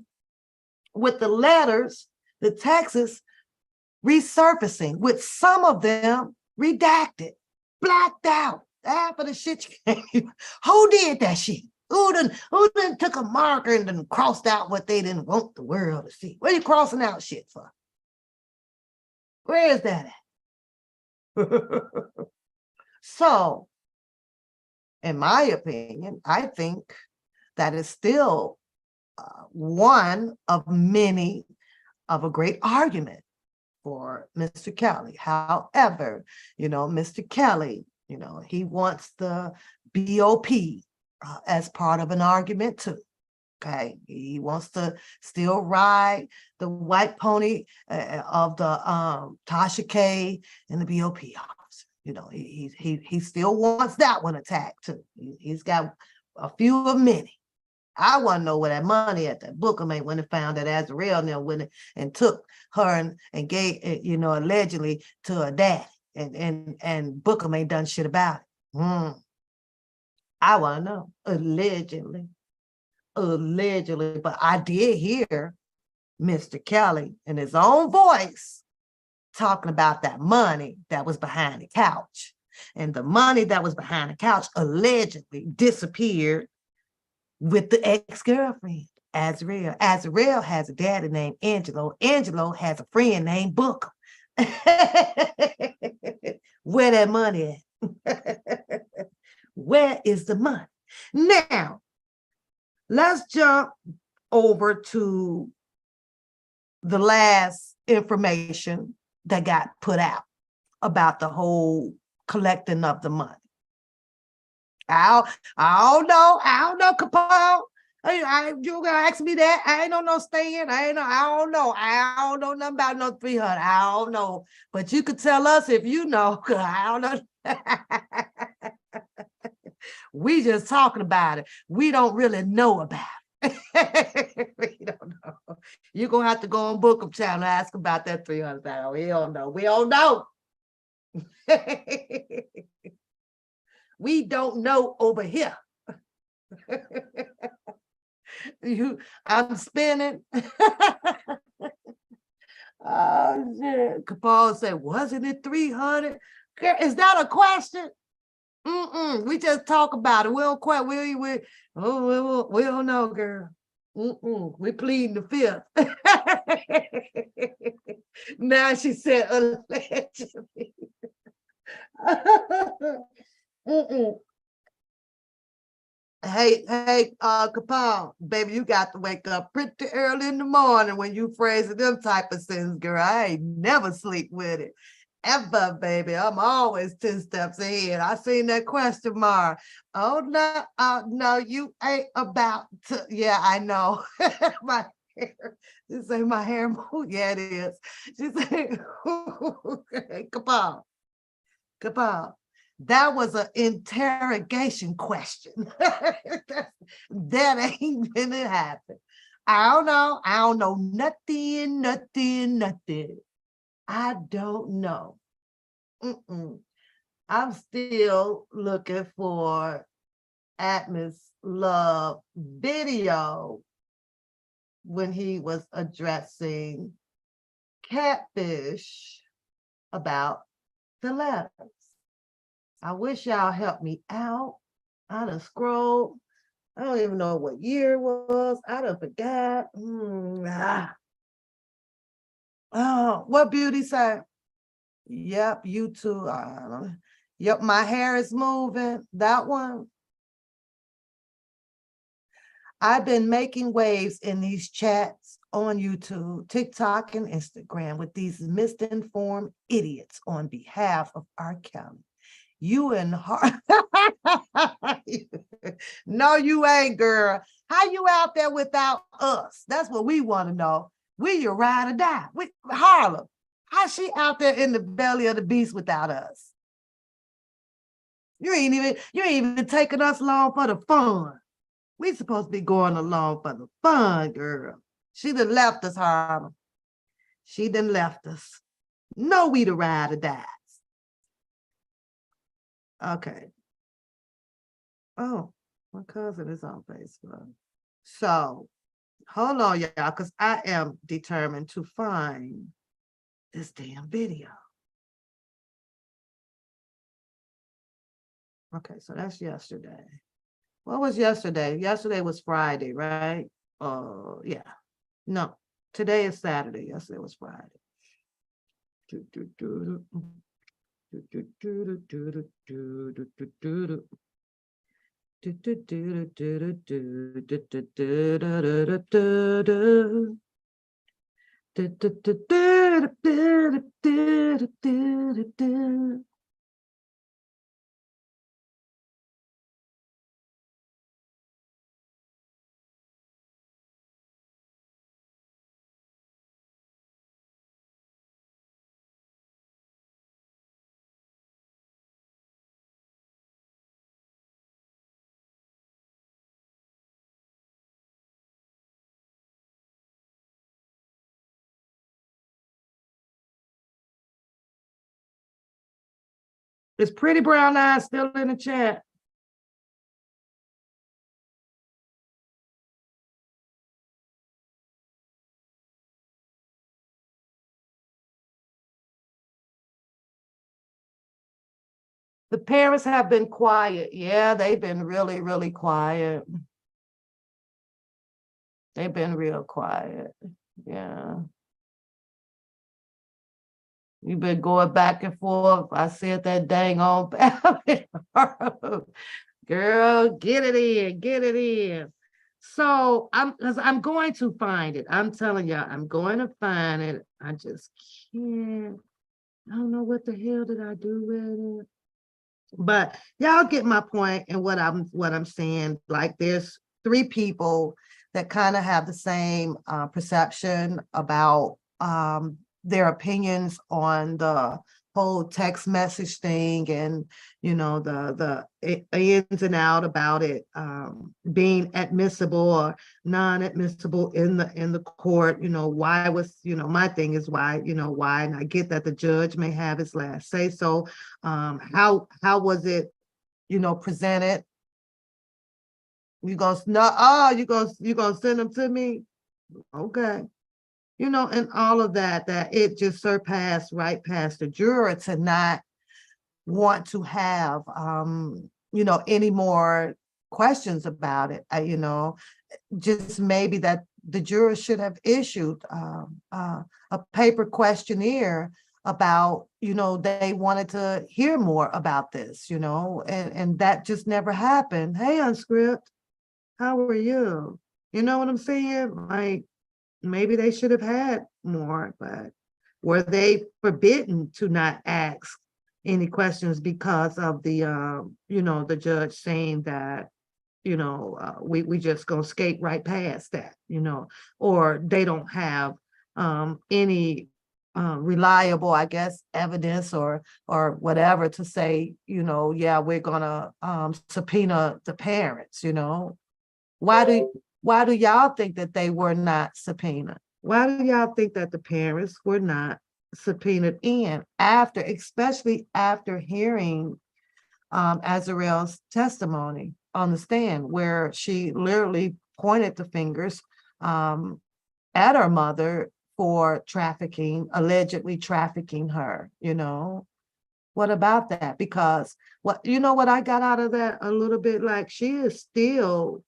with the letters, the texts resurfacing, with some of them redacted, blacked out. Half of the shit who did that shit? Who done took a marker and then crossed out what they didn't want the world to see? What are you crossing out shit for? Where is that at? So, in my opinion, I think that is still one of many of a great argument for Mr. Kelly. However, Mr. Kelly, he wants the BOP as part of an argument too. Okay, he wants to still ride the white pony of the Tasha K and the BOP officer. He still wants that one attacked too. He's got a few of many. I want to know where that money at that Booker made when it found that Azrael now went and took her and gave, allegedly to her dad, and Booker ain't done shit about it. I want to know, allegedly, but I did hear Mr. Kelly in his own voice talking about that money that was behind the couch, and the money that was behind the couch allegedly disappeared with the ex-girlfriend, Azrael. Azrael has a daddy named Angelo. Angelo has a friend named Booker. Where that money at? Where is the money? Now, let's jump over to the last information that got put out about the whole collecting of the money. I don't know, Capone. You gonna ask me that? I ain't no stand. I don't know nothing about no 300. I don't know. But you could tell us if you know, because I don't know. We just talking about it. We don't really know about it. We don't know. You're gonna have to go on Bookham channel and ask about that 300. We don't know. We don't know. We don't know over here. I'm spinning. Oh shit. Capone said, wasn't it 300? Is that a question? We just talk about it. We don't quite, we don't know, girl. We pleading the fifth. Now she said allegedly. Hey, Capone, baby, you got to wake up pretty early in the morning when you phrasing them type of sentences, girl. I ain't never sleep with it. Ever, baby. I'm always 10 steps ahead. I seen that question mark. Oh, no, no, you ain't about to. Yeah, I know. My hair. She say my hair move. Yeah, it is. She say, Capone. Capone. That was an interrogation question. That ain't gonna happen. I don't know. I don't know nothing. I don't know. I'm still looking for Atmos Love video when he was addressing Catfish about the letters. I wish y'all helped me out. I done scrolled. I don't even know what year it was. I done forgot. Oh, what Beauty say? Yep, you too. Yep, my hair is moving. That one. I've been making waves in these chats on YouTube, TikTok, and Instagram with these misinformed idiots on behalf of R. Kelly. You and her. No, you ain't, girl. How you out there without us? That's what we want to know. We your ride or die. Harlem. How's she out there in the belly of the beast without us? You ain't even taking us along for the fun. We supposed to be going along for the fun, girl. She done left us, Harlem. She done left us. No, we the ride or die. Okay. Oh, my cousin is on Facebook. So hold on, y'all, because I am determined to find this damn video. Okay, so that's yesterday. What was yesterday? Yesterday was Friday, right? Yeah. No, today is Saturday. Yesterday was Friday. Is Pretty Brown Eyes still in the chat? The parents have been quiet. Yeah, they've been really, really quiet. They've been real quiet. Yeah. You've been going back and forth. I said that dang on girl, get it in, get it in. So I'm going to find it. I'm telling y'all, I'm going to find it. I just can't. I don't know what the hell did I do with it. But y'all get my point and what I'm saying. Like there's three people that kind of have the same perception about their opinions on the whole text message thing, and the ins and out about it being admissible or non-admissible in the court. Why was, my thing is why, and I get that the judge may have his last say so. How was it, presented? You gonna no, oh, you gonna send them to me? Okay. And all of that it just surpassed right past the juror to not want to have any more questions about it. Just maybe that the juror should have issued a paper questionnaire about, they wanted to hear more about this, and that just never happened. Hey, Unscript, how are you? You know what I'm saying? Like, maybe they should have had more, but were they forbidden to not ask any questions because of the judge saying that, we just gonna skate right past that, or they don't have any reliable, I guess, evidence or whatever to say, yeah, we're gonna subpoena the parents. Why do y'all think that they were not subpoenaed? Why do y'all think that the parents were not subpoenaed in after, especially after hearing Azarel's testimony on the stand, where she literally pointed the fingers at her mother for trafficking, allegedly trafficking her, you know. What about that? Because what, you know what I got out of that a little bit, like she is still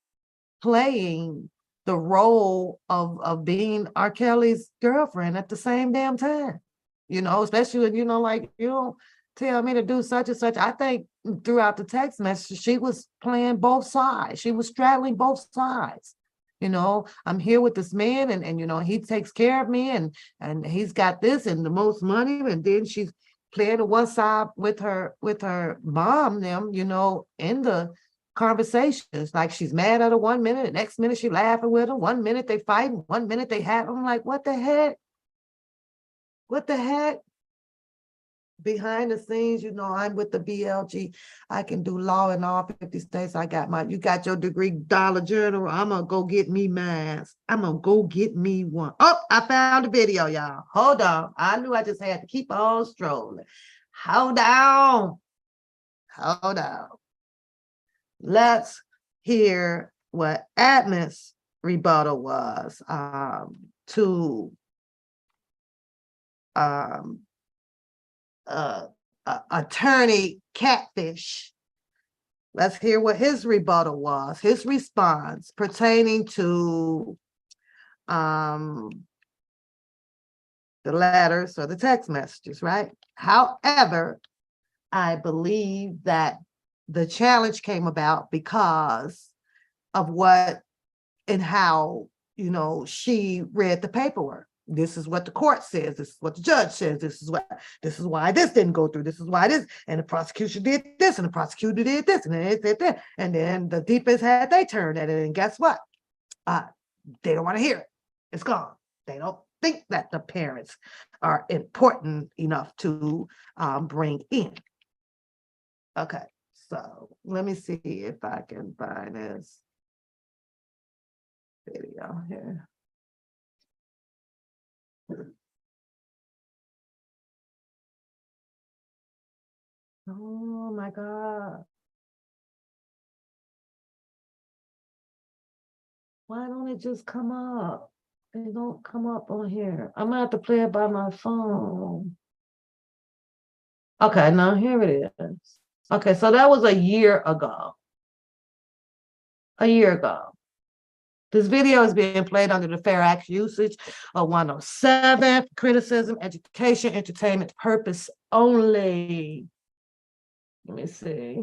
playing the role of being R. Kelly's girlfriend at the same damn time. You know, especially when, you know, like, you don't tell me to do such and such. I think throughout the text message, she was playing both sides. She was straddling both sides. You know, I'm here with this man, and you know, he takes care of me, and he's got this and the most money, and then she's playing the one side with her mom, them, you know, in the conversations. Like she's mad at her 1 minute, the next minute she laughing with her, 1 minute they fighting, 1 minute they have. I'm like, what the heck? What the heck? Behind the scenes, you know, I'm with the BLG. I can do law in all 50 states. I got you got your degree, Dollar Journal. I'm gonna go get me mine. I'm gonna go get me one. Oh, I found a video, y'all. Hold on. I knew I just had to keep on strolling. Hold on. Hold on. Let's hear what Adam's rebuttal was to um, attorney Catfish. Let's hear what his rebuttal was, his response pertaining to the letters or the text messages, right? However, I believe that the challenge came about because of what and how, you know, she read the paperwork. This is what the court says. This is what the judge says. This is why this didn't go through. This is why this, and the prosecution did this, and the prosecutor did this, and they did that. And then the defense had they turned at it, and guess what? They don't want to hear it. It's gone. They don't think that the parents are important enough to bring in. Okay, so let me see if I can find this video here. Oh my God. Why don't it just come up? It don't come up on here. I'm gonna have to play it by my phone. Okay, now here it is. Okay, so that was a year ago. A year ago. This video is being played under the Fair Act usage of 107, criticism, education, entertainment purpose only. Let me see.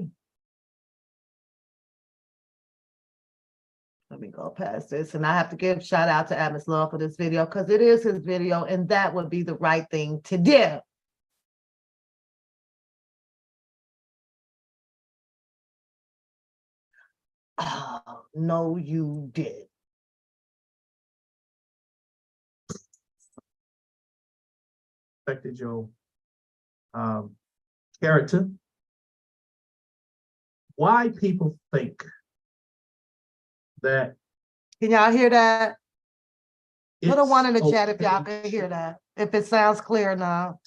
Let me go past this. And I have to give shout out to Adam's Love for this video because it is his video and that would be the right thing to do. Oh, no, you did. Affected your character. Why people think that. Can y'all hear that? Put a one in the chat if y'all okay can hear that. If it sounds clear now.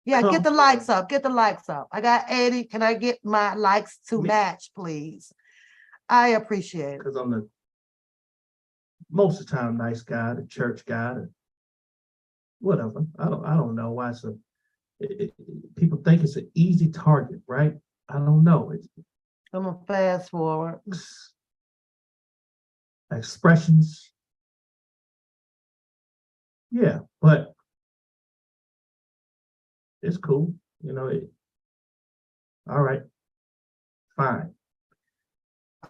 Yeah, get the likes up. Get the likes up. I got 80. Can I get my likes to match, please? I appreciate it. Because I'm the most of the time nice guy, the church guy, whatever. I don't know why people think it's an easy target, right? I don't know. I'm gonna fast forward. Expressions. Yeah, but it's cool. You know, all right, fine.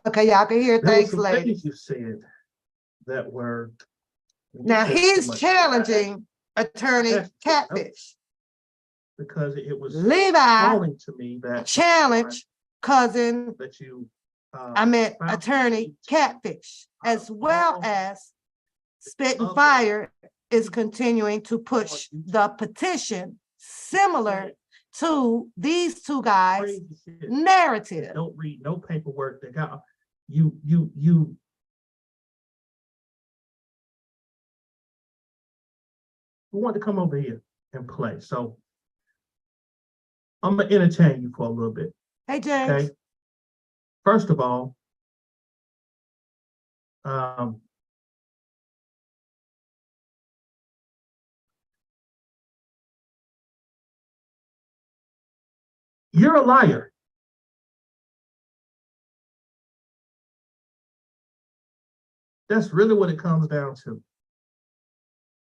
Okay, y'all can hear. Thanks, ladies. You said that were. Now he's challenging attorney Catfish. Because it was Levi calling to me that challenge cousin that you I meant attorney Catfish, as well as Spit and Fire is continuing to push the petition similar to these two guys' narrative. Don't read no paperwork. They got you who want to come over here and play? So I'm gonna entertain you for a little bit. Hey, James. Okay. First of all, um, you're a liar. That's really what it comes down to.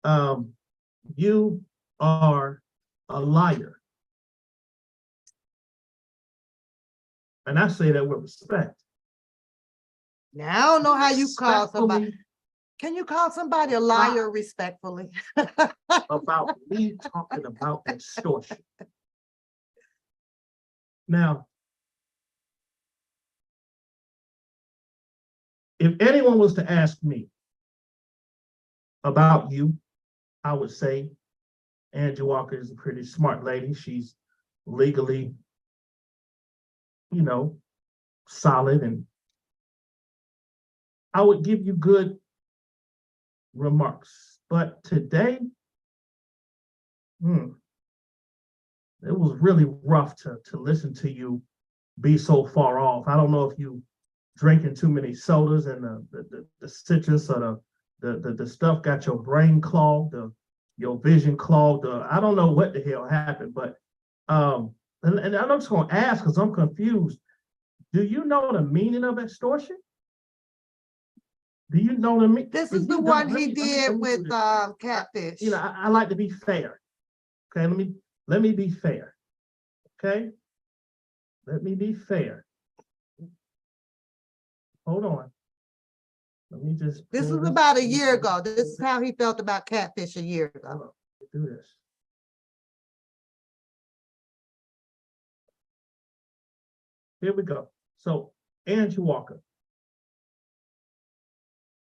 Um, you are a liar. And I say that with respect. Now, I don't know how you call somebody. Respectfully Can you call somebody a liar respectfully? about me talking about extortion. Now, if anyone was to ask me about you, I would say Angie Walker is a pretty smart lady. She's legally, solid, and I would give you good remarks. But today, it was really rough to listen to you be so far off. I don't know if you drinking too many sodas and the citrus or the stuff got your brain clogged, your vision clogged. I don't know what the hell happened, but and I'm just gonna ask because I'm confused. Do you know the meaning of extortion? Do you know the meaning? This is the one he did with Catfish. I like to be fair. Okay, let me be fair. Okay, let me be fair. Hold on. Let me just. This was about a year ago. This is how he felt about Catfish a year ago. Do this. Here we go. So, Angie Walker.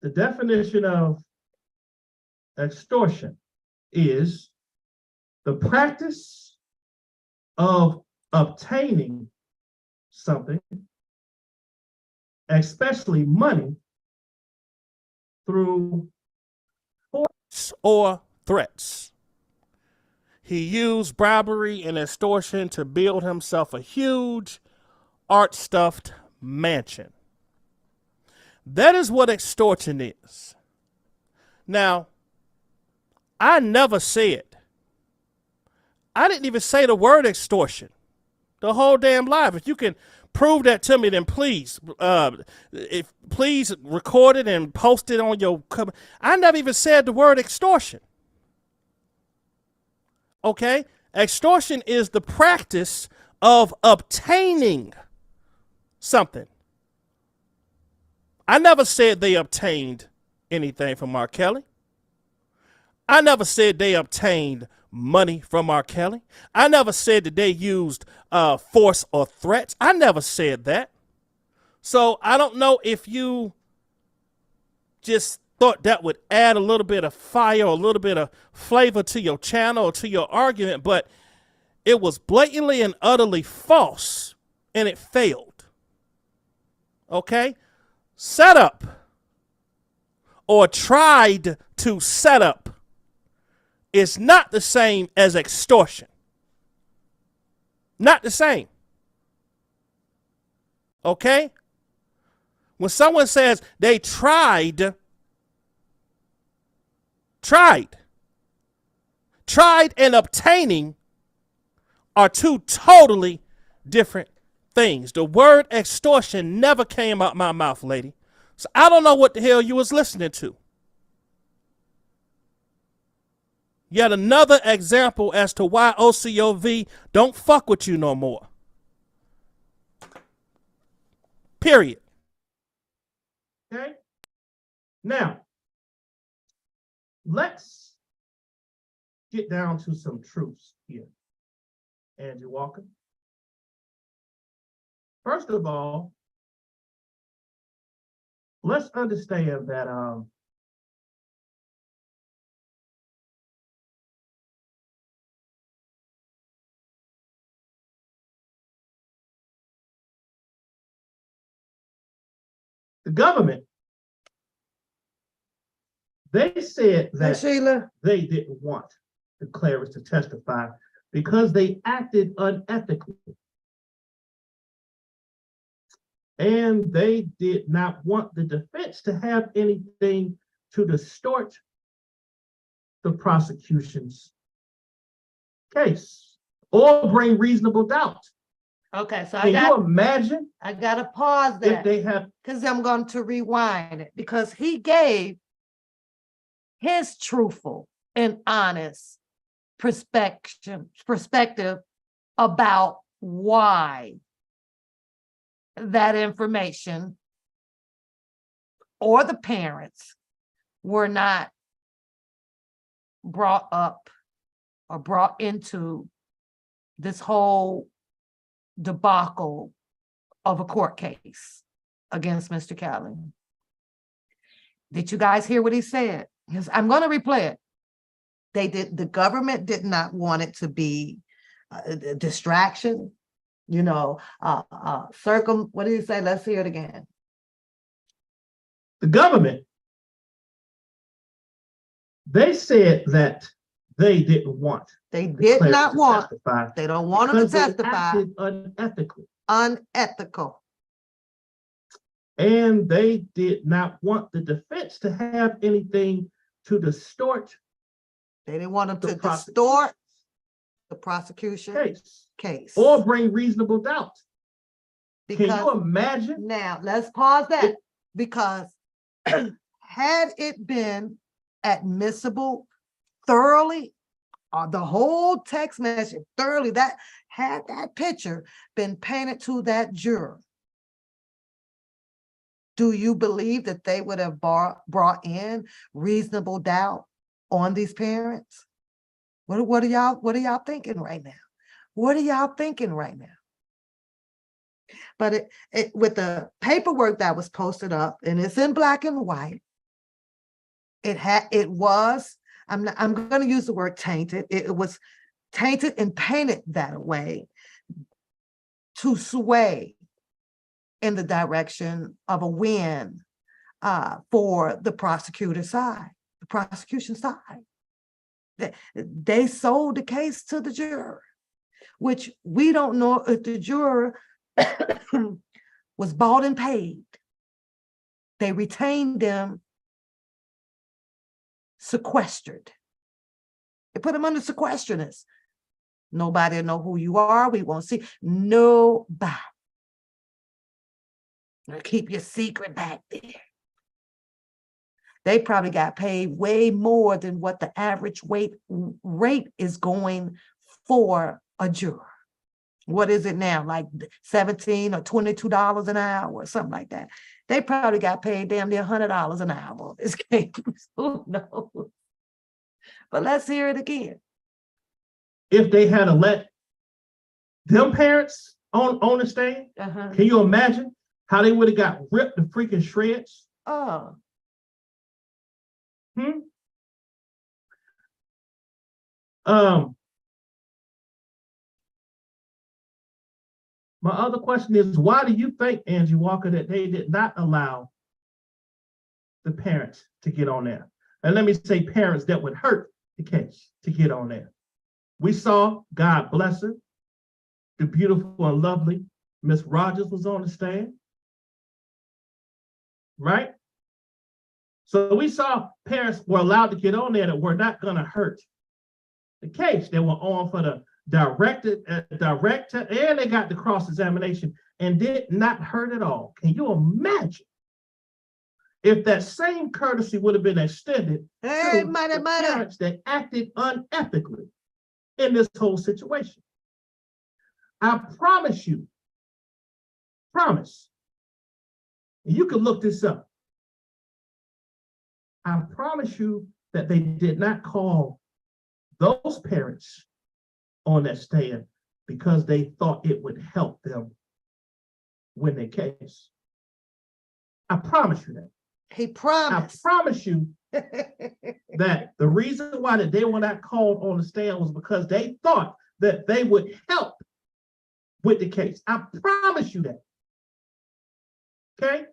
The definition of extortion is the practice of obtaining something, especially money, through force or threats. He used bribery and extortion to build himself a huge art-stuffed mansion. That is what extortion is. Now, I never said, I didn't even say the word extortion the whole damn live. If you can prove that to me, then please record it and post it on your. I never even said the word extortion. Okay? Extortion is the practice of obtaining something. I never said they obtained anything from R. Kelly. I never said they obtained money from R. Kelly. I never said that they used force or threats. I never said that. So I don't know if you just thought that would add a little bit of fire or a little bit of flavor to your channel or to your argument, but it was blatantly and utterly false, and it failed. Okay? Set up or tried to set up is not the same as extortion. Not the same. Okay? When someone says they tried and obtaining are two totally different things. The word extortion never came out my mouth, lady. So I don't know what the hell you was listening to. Yet another example as to why OCOV don't fuck with you no more. Period. Okay. Now, let's get down to some truths here, Angie Walker. First of all, let's understand that the government They said Hey, that Sheila. they didn't want the clerics to testify because they acted unethically. And they did not want the defense to have anything to distort the prosecution's case or bring reasonable doubt. Okay, so Can you imagine I gotta pause if that they have because I'm going to rewind it because he gave his truthful and honest perspective about why that information or the parents were not brought up or brought into this whole debacle of a court case against Mr. Kelly. Did you guys hear what he said? Because I'm going to replay it. The government did not want it to be a distraction, what did he say? Let's hear it again. the government, they said that they didn't want They the did clerics not to want, testify they don't want them to because they testify, acted unethically. unethical. And they did not want the defense to have anything to distort They didn't want them the to distort the prosecution case case. or bring reasonable doubt. Can you Because imagine? now let's pause that because had it been admissible thoroughly, or the whole text message thoroughly, that had that picture been painted to that juror, do you believe that they would have brought in reasonable doubt on these parents? What are y'all thinking right now? What are y'all thinking right now? But it with the paperwork that was posted up, and it's in black and white, it was, I'm going to use the word tainted. It was tainted and painted that way to sway in the direction of a win for the prosecution side. They sold the case to the juror, which we don't know if the juror was bought and paid. They retained them sequestered. They put them under sequesterness. Nobody will know who you are. We won't see. Nobody. Keep your secret back there. They probably got paid way more than what the average rate is going for a juror. What is it now? Like $17 or $22 an hour or something like that. They probably got paid damn near $100 an hour on this case. Who knows? But let's hear it again. If they had let them parents on the stand, can you imagine how they would have got ripped to freaking shreds? Oh. My other question is, why do you think, Angie Walker, that they did not allow the parents to get on there? And let me say parents that would hurt the case to get on there. We saw, God bless her, the beautiful and lovely Miss Rogers was on the stand, right? So we saw parents were allowed to get on there that were not going to hurt the case. They were on for the director, and they got the cross-examination and did not hurt at all. Can you imagine if that same courtesy would have been extended to the parents that acted unethically in this whole situation? I promise you, and you can look this up. I promise you that they did not call those parents on that stand because they thought it would help them win their case. I promise you that. He promised. I promise you that the reason why that they were not called on the stand was because they thought that they would help with the case. I promise you that. Okay?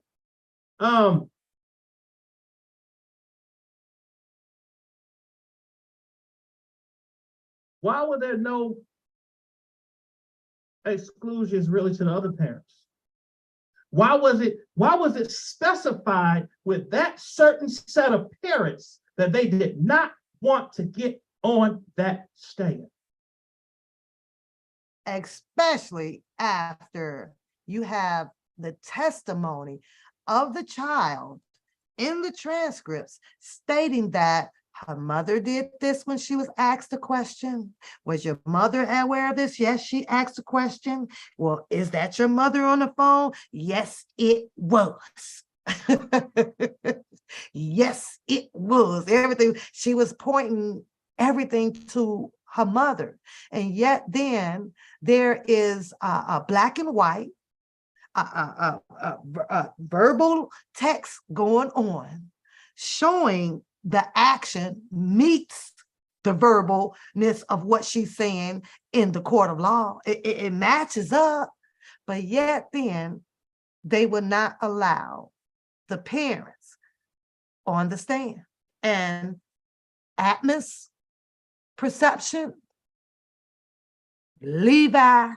Why were there no exclusions really to the other parents? Why was it specified with that certain set of parents that they did not want to get on that stand? Especially after you have the testimony of the child in the transcripts stating that her mother did this when she was asked a question. Was your mother aware of this? Yes, she asked a question. Well, is that your mother on the phone? Yes, it was. Yes, it was. Everything, she was pointing everything to her mother. And yet then there is a black and white verbal text going on showing the action meets the verbalness of what she's saying in the court of law. It matches up, but yet then they would not allow the parents on the stand. And Atmos perception, Levi,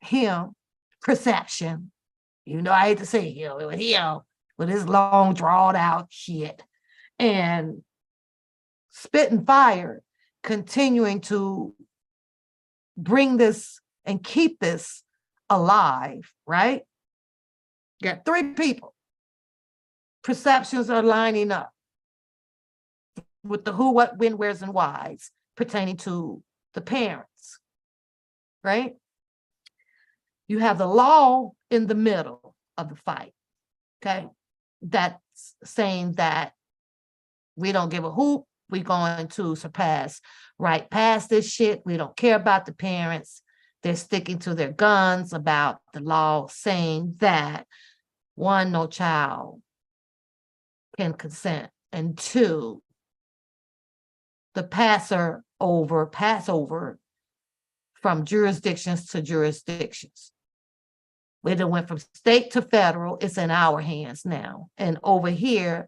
him perception. You know, I hate to say him, it was him with his long drawn out shit. And Spit and Fire continuing to bring this and keep this alive, right? You got three people. Perceptions are lining up with the who, what, when, where's, and whys pertaining to the parents, right? You have the law in the middle of the fight, okay? That's saying that we don't give a hoop, we're going to surpass right past this shit. We don't care about the parents. They're sticking to their guns about the law saying that one, no child can consent, and two, the Passover from jurisdictions to jurisdictions. We done went from state to federal. It's in our hands now. And over here,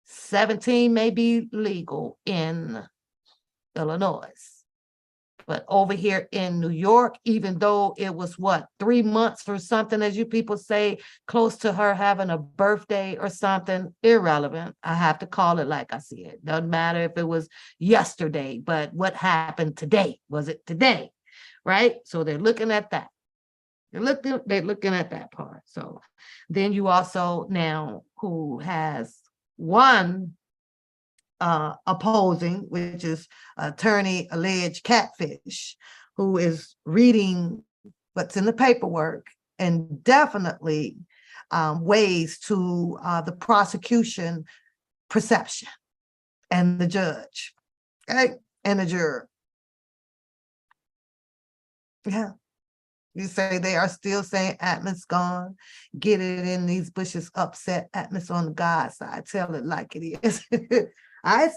17 may be legal in Illinois. But over here in New York, even though it was 3 months or something, as you people say, close to her having a birthday or something, irrelevant. I have to call it like I see it. Doesn't matter if it was yesterday, but what happened today? Was it today? Right? So they're looking at that. They're looking at that part. So then you also now who has one opposing, which is attorney alleged catfish, who is reading what's in the paperwork and definitely weighs to the prosecution perception and the judge, okay, and the juror. Yeah. You say they are still saying Atmos gone. Get it in these bushes, upset Atmos on the God side. Tell it like it is. I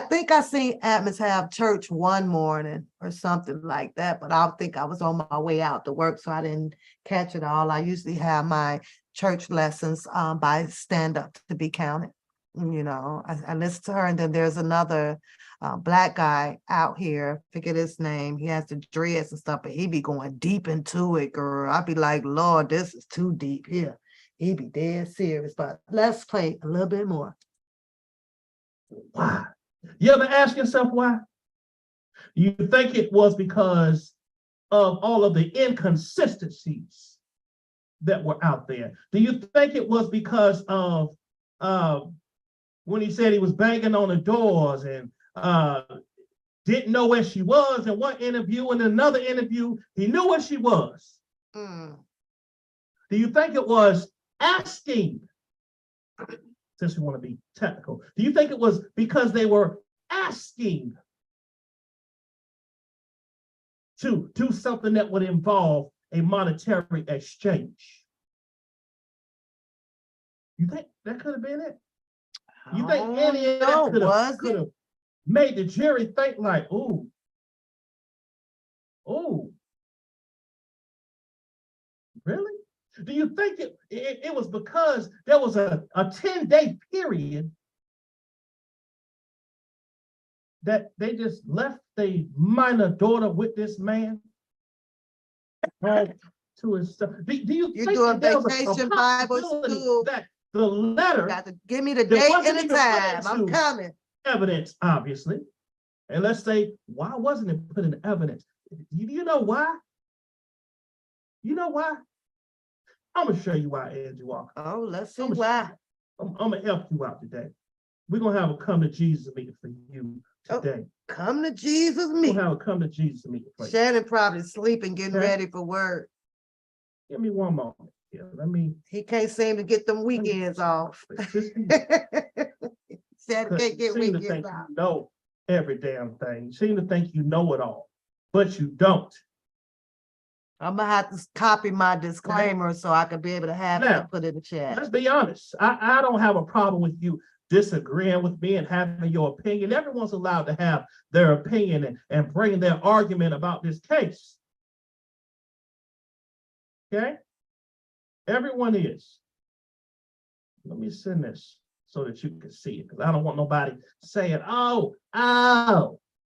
think I seen Atmos have church one morning or something like that, but I think I was on my way out to work, so I didn't catch it all. I usually have my church lessons by stand up to be counted. You know, I listen to her, and then there's another black guy out here, forget his name. He has the dreads and stuff, but he be going deep into it, girl. I'd be like, Lord, this is too deep here. He be dead serious, but let's play a little bit more. Why? You ever ask yourself why? You think it was because of all of the inconsistencies that were out there? Do you think it was because of when he said he was banging on the doors and didn't know where she was in one interview, and another interview, he knew where she was? Do you think it was asking, since we want to be technical, do you think it was because they were asking to do something that would involve a monetary exchange? You think that could have been it? You think any of that could have made the jury think like, ooh, really? Do you think it was because there was a 10-day period that they just left their minor daughter with this man to his son? Do you You're think doing that there was vacation a Bible possibility school. that the letter Got to give me the that date wasn't and the even put time. I'm into coming. evidence, obviously, and let's say, why wasn't it put in evidence? You know why? You know why? I'm gonna show you why, Angie Walker. Oh, let's see I'm why. gonna help you out today. We're gonna have a come to Jesus meeting for you today. Come to Jesus We're meeting. gonna have a come to Jesus meeting for you. Shannon probably sleeping, getting Okay. ready for work. Give me one moment here. Let me He can't seem to get them weekends off. just Shannon can't get seem to weekends think off. you know every damn thing. You seem to think you know it all, but you don't. I'm gonna have to copy my disclaimer so I can be able to have Now, that put in the chat. Let's be honest. I don't have a problem with you disagreeing with me and having your opinion. Everyone's allowed to have their opinion and bring their argument about this case. Okay? Everyone is. Let me send this so that you can see it, because I don't want nobody saying, oh,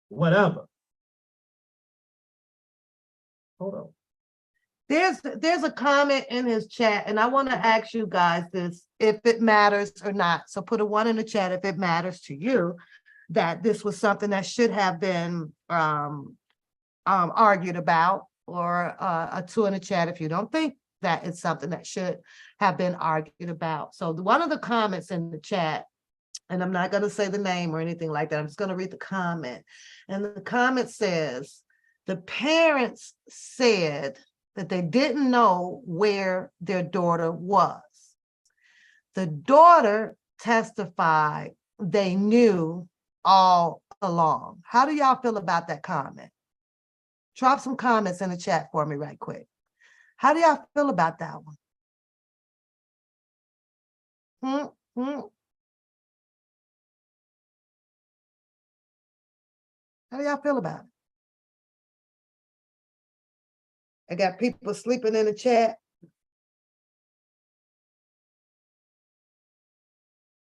whatever. Hold on. There's a comment in his chat, and I want to ask you guys this, if it matters or not. So put a 1 in the chat if it matters to you that this was something that should have been argued about, or a 2 in the chat if you don't think that it's something that should have been argued about. So one of the comments in the chat, and I'm not going to say the name or anything like that, I'm just going to read the comment. And the comment says, the parents said that they didn't know where their daughter was. The daughter testified they knew all along. How do y'all feel about that comment? Drop some comments in the chat for me right quick. How do y'all feel about that one? How do y'all feel about it? I got people sleeping in the chat.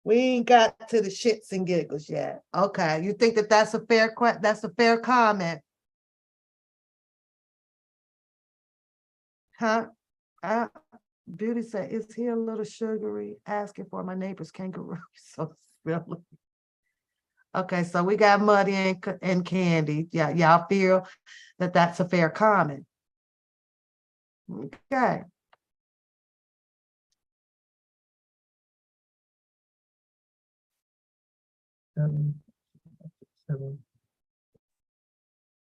We ain't got to the shits and giggles yet. Okay, you think that that's a fair comment? Huh? Beauty said, is he a little sugary? Asking for my neighbor's kangaroo. So silly. Okay, so we got Muddy and Candy. Yeah, y'all feel that that's a fair comment? Okay. Seven.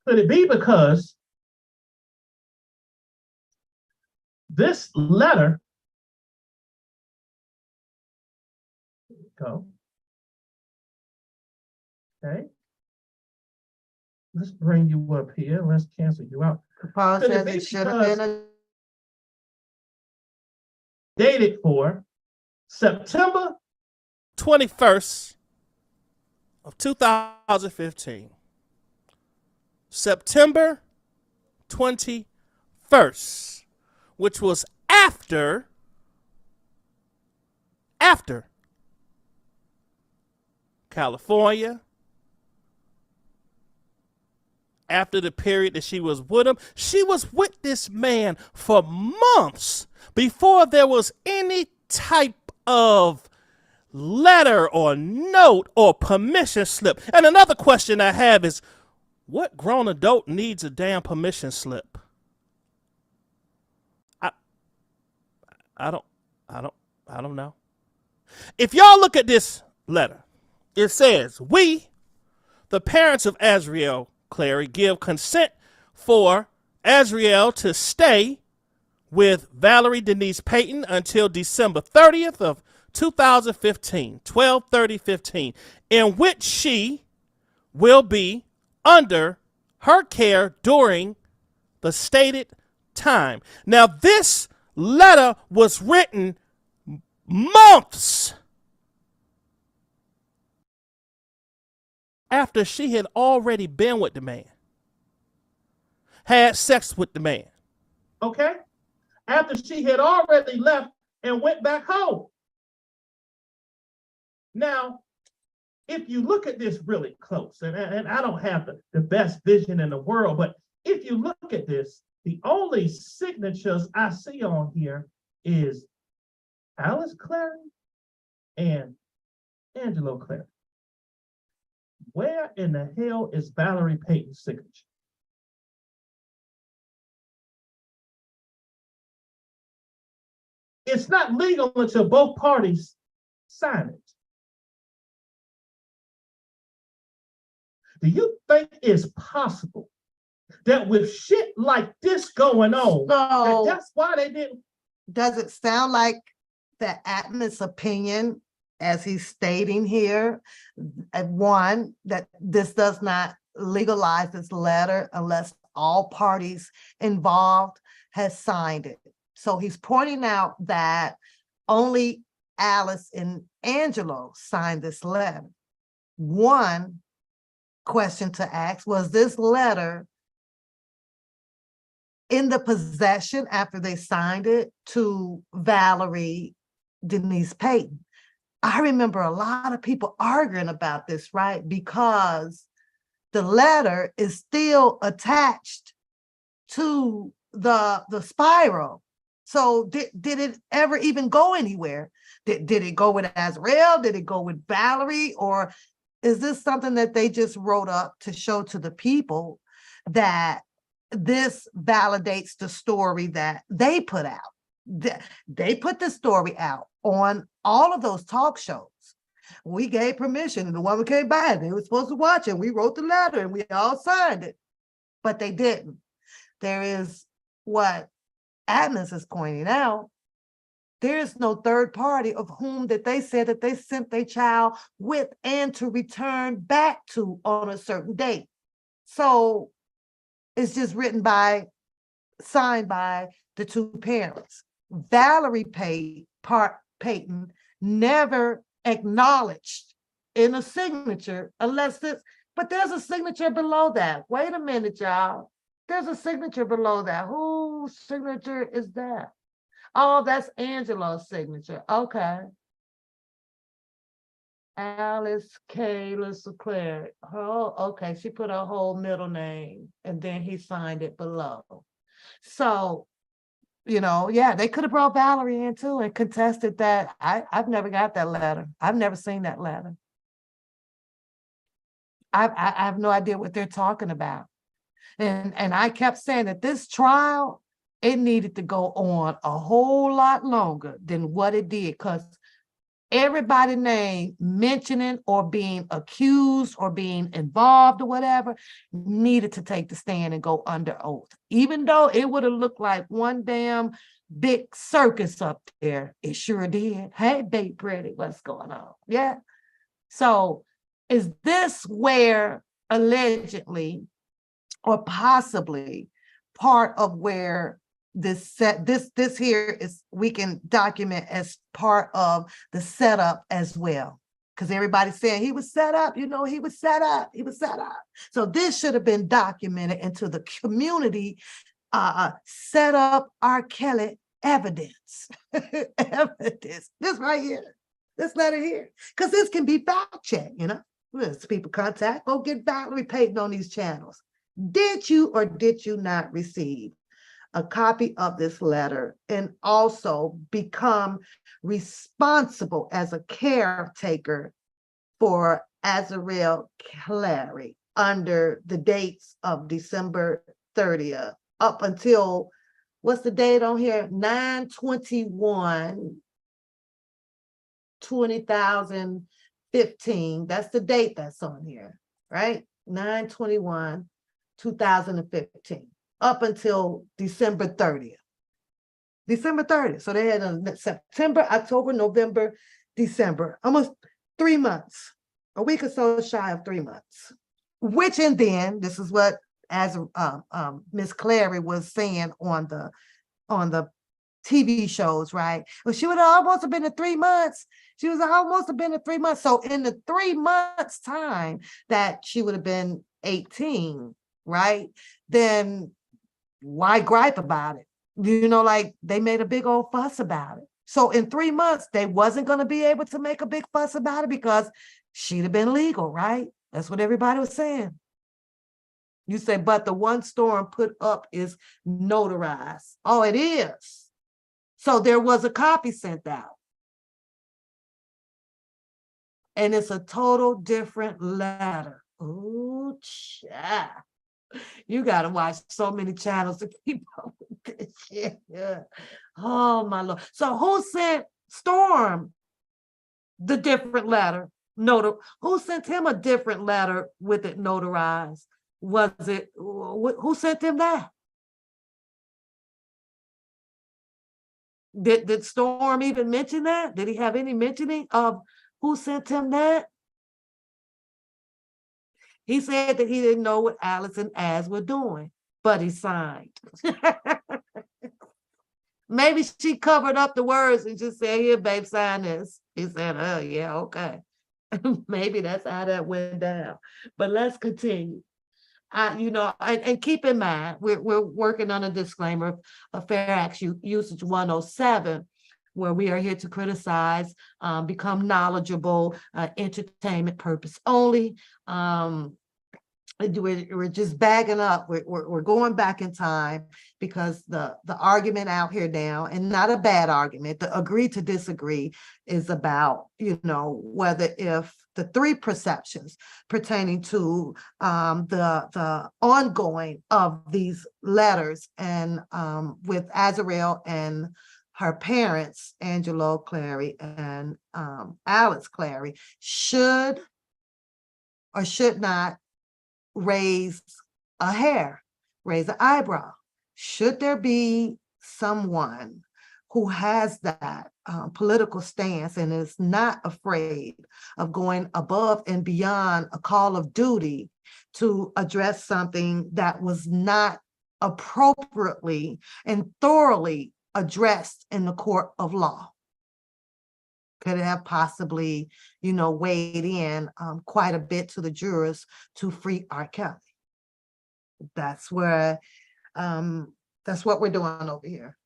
Could it be because this letter, go. Okay. Let's bring you up here. Let's cancel you out. Paul Could it says be it should have been a dated for September 21st of 2015. September 21st, which was after California, after the period that she was with him. She was with this man for months before there was any type of letter or note or permission slip. And another question I have is, what grown adult needs a damn permission slip? I don't know. If y'all look at this letter, it says, we, the parents of Azriel Clary, give consent for Azriel to stay with Valerie Denise Payton until December 30th of 2015, 12/30/15, in which she will be under her care during the stated time. Now, this letter was written months after she had already been with the man, had sex with the man. Okay. After she had already left and went back home. Now, if you look at this really close, and I don't have the best vision in the world, but if you look at this, the only signatures I see on here is Alice Clary and Angelo Clary. Where in the hell is Valerie Payton's signature? It's not legal until both parties sign it. Do you think it's possible that with shit like this going on, that's why they didn't? Does it sound like the Atlas opinion, as he's stating here, one, that this does not legalize this letter unless all parties involved has signed it? So he's pointing out that only Alice and Angelo signed this letter. One question to ask, was this letter in the possession after they signed it to Valerie Denise Payton? I remember a lot of people arguing about this, right? Because the letter is still attached to the spiral. So did it ever even go anywhere? Did it go with Azrael? Did it go with Valerie? Or is this something that they just wrote up to show to the people that this validates the story that they put out? They put the story out on all of those talk shows. We gave permission and the woman came by, they were supposed to watch it. We wrote the letter and we all signed it, but they didn't. There is what Agnes is pointing out. There is no third party of whom that they said that they sent their child with and to return back to on a certain date. So it's just written by, signed by the two parents. Valerie Payton never acknowledged in a signature unless this, but there's a signature below that. Wait a minute, y'all. There's a signature below that. Whose signature is that? Oh, that's Angelo's signature. Okay. Alice Kayla Claire. Oh, okay. She put her whole middle name and then he signed it below. So, you know, yeah, they could have brought Valerie in too and contested that. I've never got that letter. I've never seen that letter. I have no idea what they're talking about. And I kept saying that this trial, it needed to go on a whole lot longer than what it did, because everybody named mentioning or being accused or being involved or whatever needed to take the stand and go under oath. Even though it would have looked like one damn big circus up there, it sure did. Hey, Big Pretty, what's going on? Yeah. So is this where allegedly or possibly part of where this here is, we can document as part of the setup as well? Because everybody's saying he was set up, you know, he was set up. So this should have been documented into the community, set up R. Kelly evidence. Evidence, this right here, this letter here, because this can be fact checked, you know. There's people contact, go get Valerie Payton on these channels. Did you or did you not receive a copy of this letter and also become responsible as a caretaker for Azrael Clary under the dates of December 30th up until, what's the date on here? 9/21/2015. That's the date that's on here, right? 9/21/2015. Up until December 30th. December 30th. So they had a September, October, November, December, almost 3 months, a week or so shy of 3 months. Which, and then this is what, as Miss Clary was saying on the TV shows, right? Well, she would almost have been in 3 months. She was almost have been in 3 months. So in the 3 months time that she would have been 18, right? Then why gripe about it? You know, like they made a big old fuss about it. So in 3 months, they wasn't going to be able to make a big fuss about it because she'd have been legal, right? That's what everybody was saying. You say, but the one Storm put up is notarized. Oh, it is. So there was a copy sent out. And it's a total different letter. Ooh, child. You got to watch so many channels to keep up with this shit. Yeah. Oh, my Lord. So who sent Storm the different letter? Who sent him a different letter with it notarized? Was it, who sent him that? Did Storm even mention that? Did he have any mentioning of who sent him that? He said that he didn't know what Alice and Az were doing, but he signed. Maybe she covered up the words and just said, here, babe, sign this. He said, oh, yeah, okay. Maybe that's how that went down. But let's continue. And keep in mind, we're working on a disclaimer of Fair Acts Usage 107, where we are here to criticize, become knowledgeable, entertainment purpose only. We're just bagging up. We're going back in time because the argument out here now, and not a bad argument, the agree to disagree is about, whether if the three perceptions pertaining to the ongoing of these letters and with Azrael and her parents, Angelo Clary and Alex Clary, should or should not raise a hair, raise an eyebrow. Should there be someone who has that political stance and is not afraid of going above and beyond a call of duty to address something that was not appropriately and thoroughly addressed in the court of law? Could it have possibly, weighed in quite a bit to the jurors to free R. Kelly? That's what we're doing over here.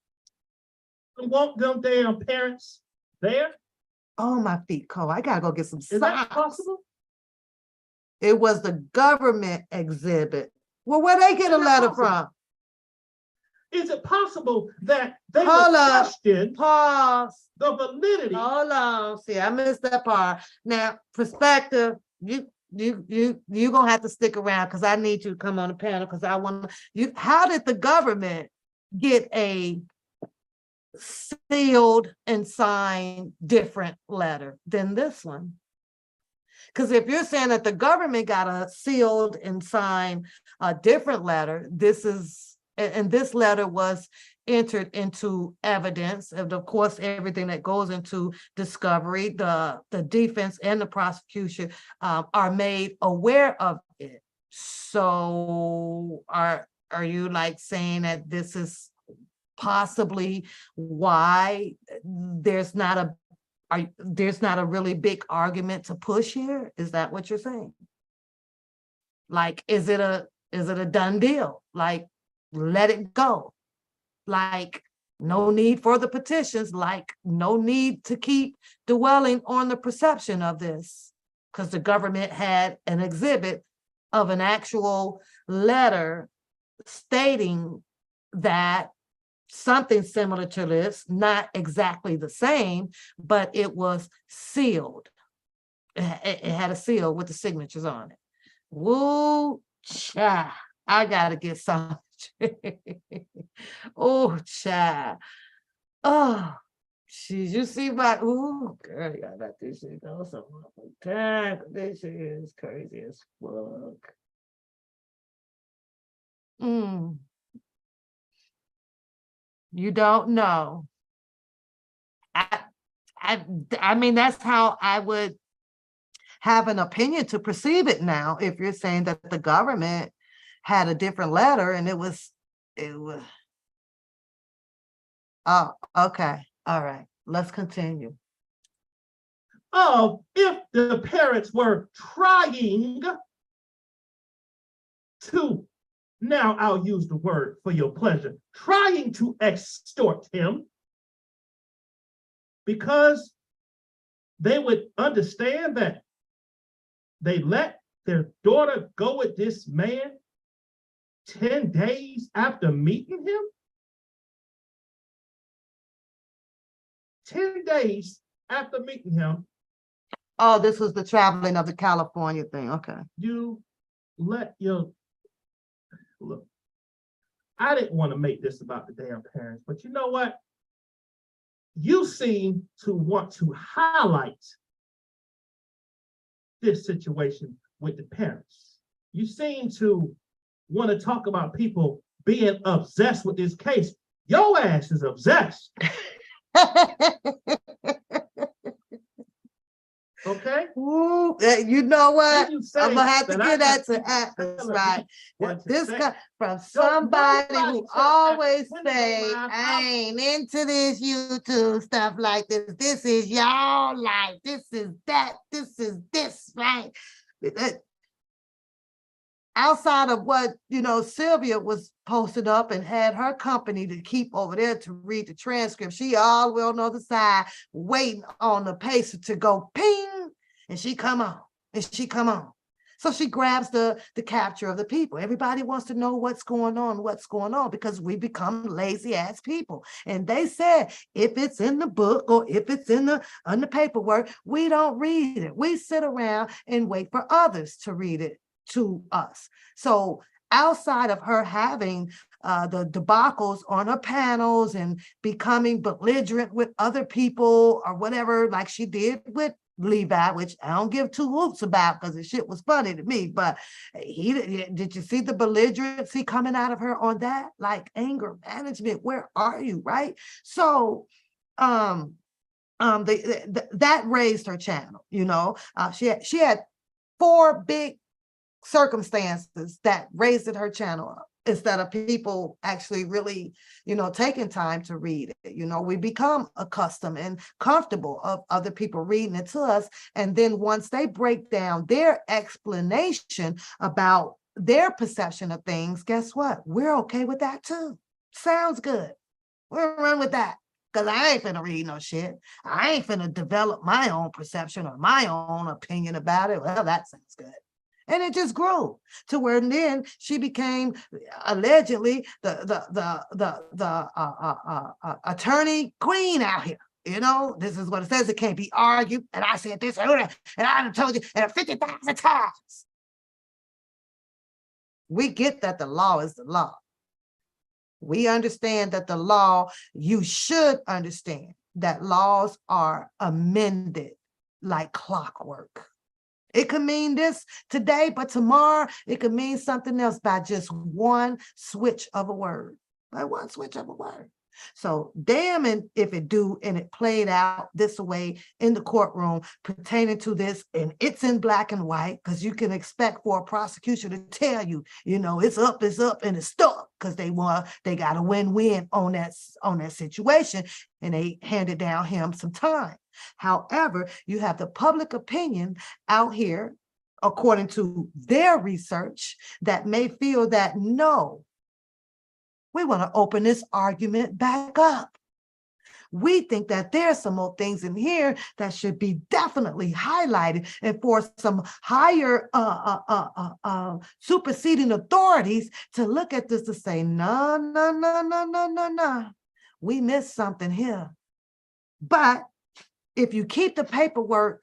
Won't them damn parents there? Oh, my feet cold. I gotta go get some Is that socks. possible? It was the government exhibit. Well, where they get a letter from? Is it possible that they Hold would up. question Pause. the validity? Hold on. See, I missed that part. Now, perspective, you gonna have to stick around because I need you to come on the panel because I want you. How did the government get a sealed and signed different letter than this one? Because if you're saying that the government got a sealed and signed a different letter, this letter was entered into evidence, and of course, everything that goes into discovery, the defense and the prosecution are made aware of it. So are you like saying that this is possibly why there's not a really big argument to push here? Is that what you're saying? Like, is it a done deal? Like, let it go. Like, no need for the petitions, like no need to keep dwelling on the perception of this, because the government had an exhibit of an actual letter stating that something similar to this, not exactly the same, but it was sealed. It had a seal with the signatures on it. Woo, cha! I gotta get some. Oh, child. Oh, geez, you see my, ooh, girl, y'all got this shit go some time. This shit is crazy as fuck. You don't know. I mean, that's how I would have an opinion to perceive it now. If you're saying that the government had a different letter and it was, oh, okay. All right. Let's continue. Oh, if the parents were trying to, now I'll use the word for your pleasure, trying to extort him, because they would understand that they let their daughter go with this man 10 days after meeting him? 10 days after meeting him, Oh, this was the traveling of the California thing. Okay. you let your look. I didn't want to make this about the damn parents, but you know what? You seem to want to highlight this situation with the parents. You seem to want to talk about people being obsessed with this case. Your ass is obsessed. Okay? Ooh, you know what? Then you I'm say gonna have to that I give that got to people Atlas, telling right? me what to This say. guy from Don't somebody nobody who tell always Atlas when to go say, live. I ain't into this YouTube stuff like this. This is y'all life. This is that. This is this, right? Outside of what, Sylvia was posted up and had her company to keep over there to read the transcript, she all the way on the other side waiting on the pacer to go ping, and she come on, and she come on. So she grabs the capture of the people. Everybody wants to know what's going on, because we become lazy ass people. And they said, if it's in the book or if it's in the paperwork, we don't read it. We sit around and wait for others to read it to us. So outside of her having the debacles on her panels and becoming belligerent with other people or whatever, like she did with Levi, which I don't give two hoots about because the shit was funny to me, but did you see the belligerency coming out of her on that? Like anger management, where are you, right? So that raised her channel, she had 4 big circumstances that raised her channel up instead of people actually really, taking time to read it. We become accustomed and comfortable of other people reading it to us. And then once they break down their explanation about their perception of things, guess what? We're okay with that too. Sounds good. We'll run with that. Because I ain't finna read no shit. I ain't finna develop my own perception or my own opinion about it. Well, that sounds good. And it just grew to where then she became allegedly the attorney queen out here. This is what it says. It can't be argued. And I said this and I told you 50,000 times. We get that the law is the law. We understand that the law, you should understand that laws are amended like clockwork. It could mean this today, but tomorrow it could mean something else by just one switch of a word, by one switch of a word. So damn it if it do, and it played out this way in the courtroom pertaining to this, and it's in black and white, because you can expect for a prosecution to tell you, it's up, and it's stuck, because they got a win-win on that situation, and they handed down him some time. However, you have the public opinion out here, according to their research, that may feel that no, we want to open this argument back up. We think that there's some more things in here that should be definitely highlighted, and for some higher superseding authorities to look at this to say, no, no, no, no, no, no, no. We missed something here. But if you keep the paperwork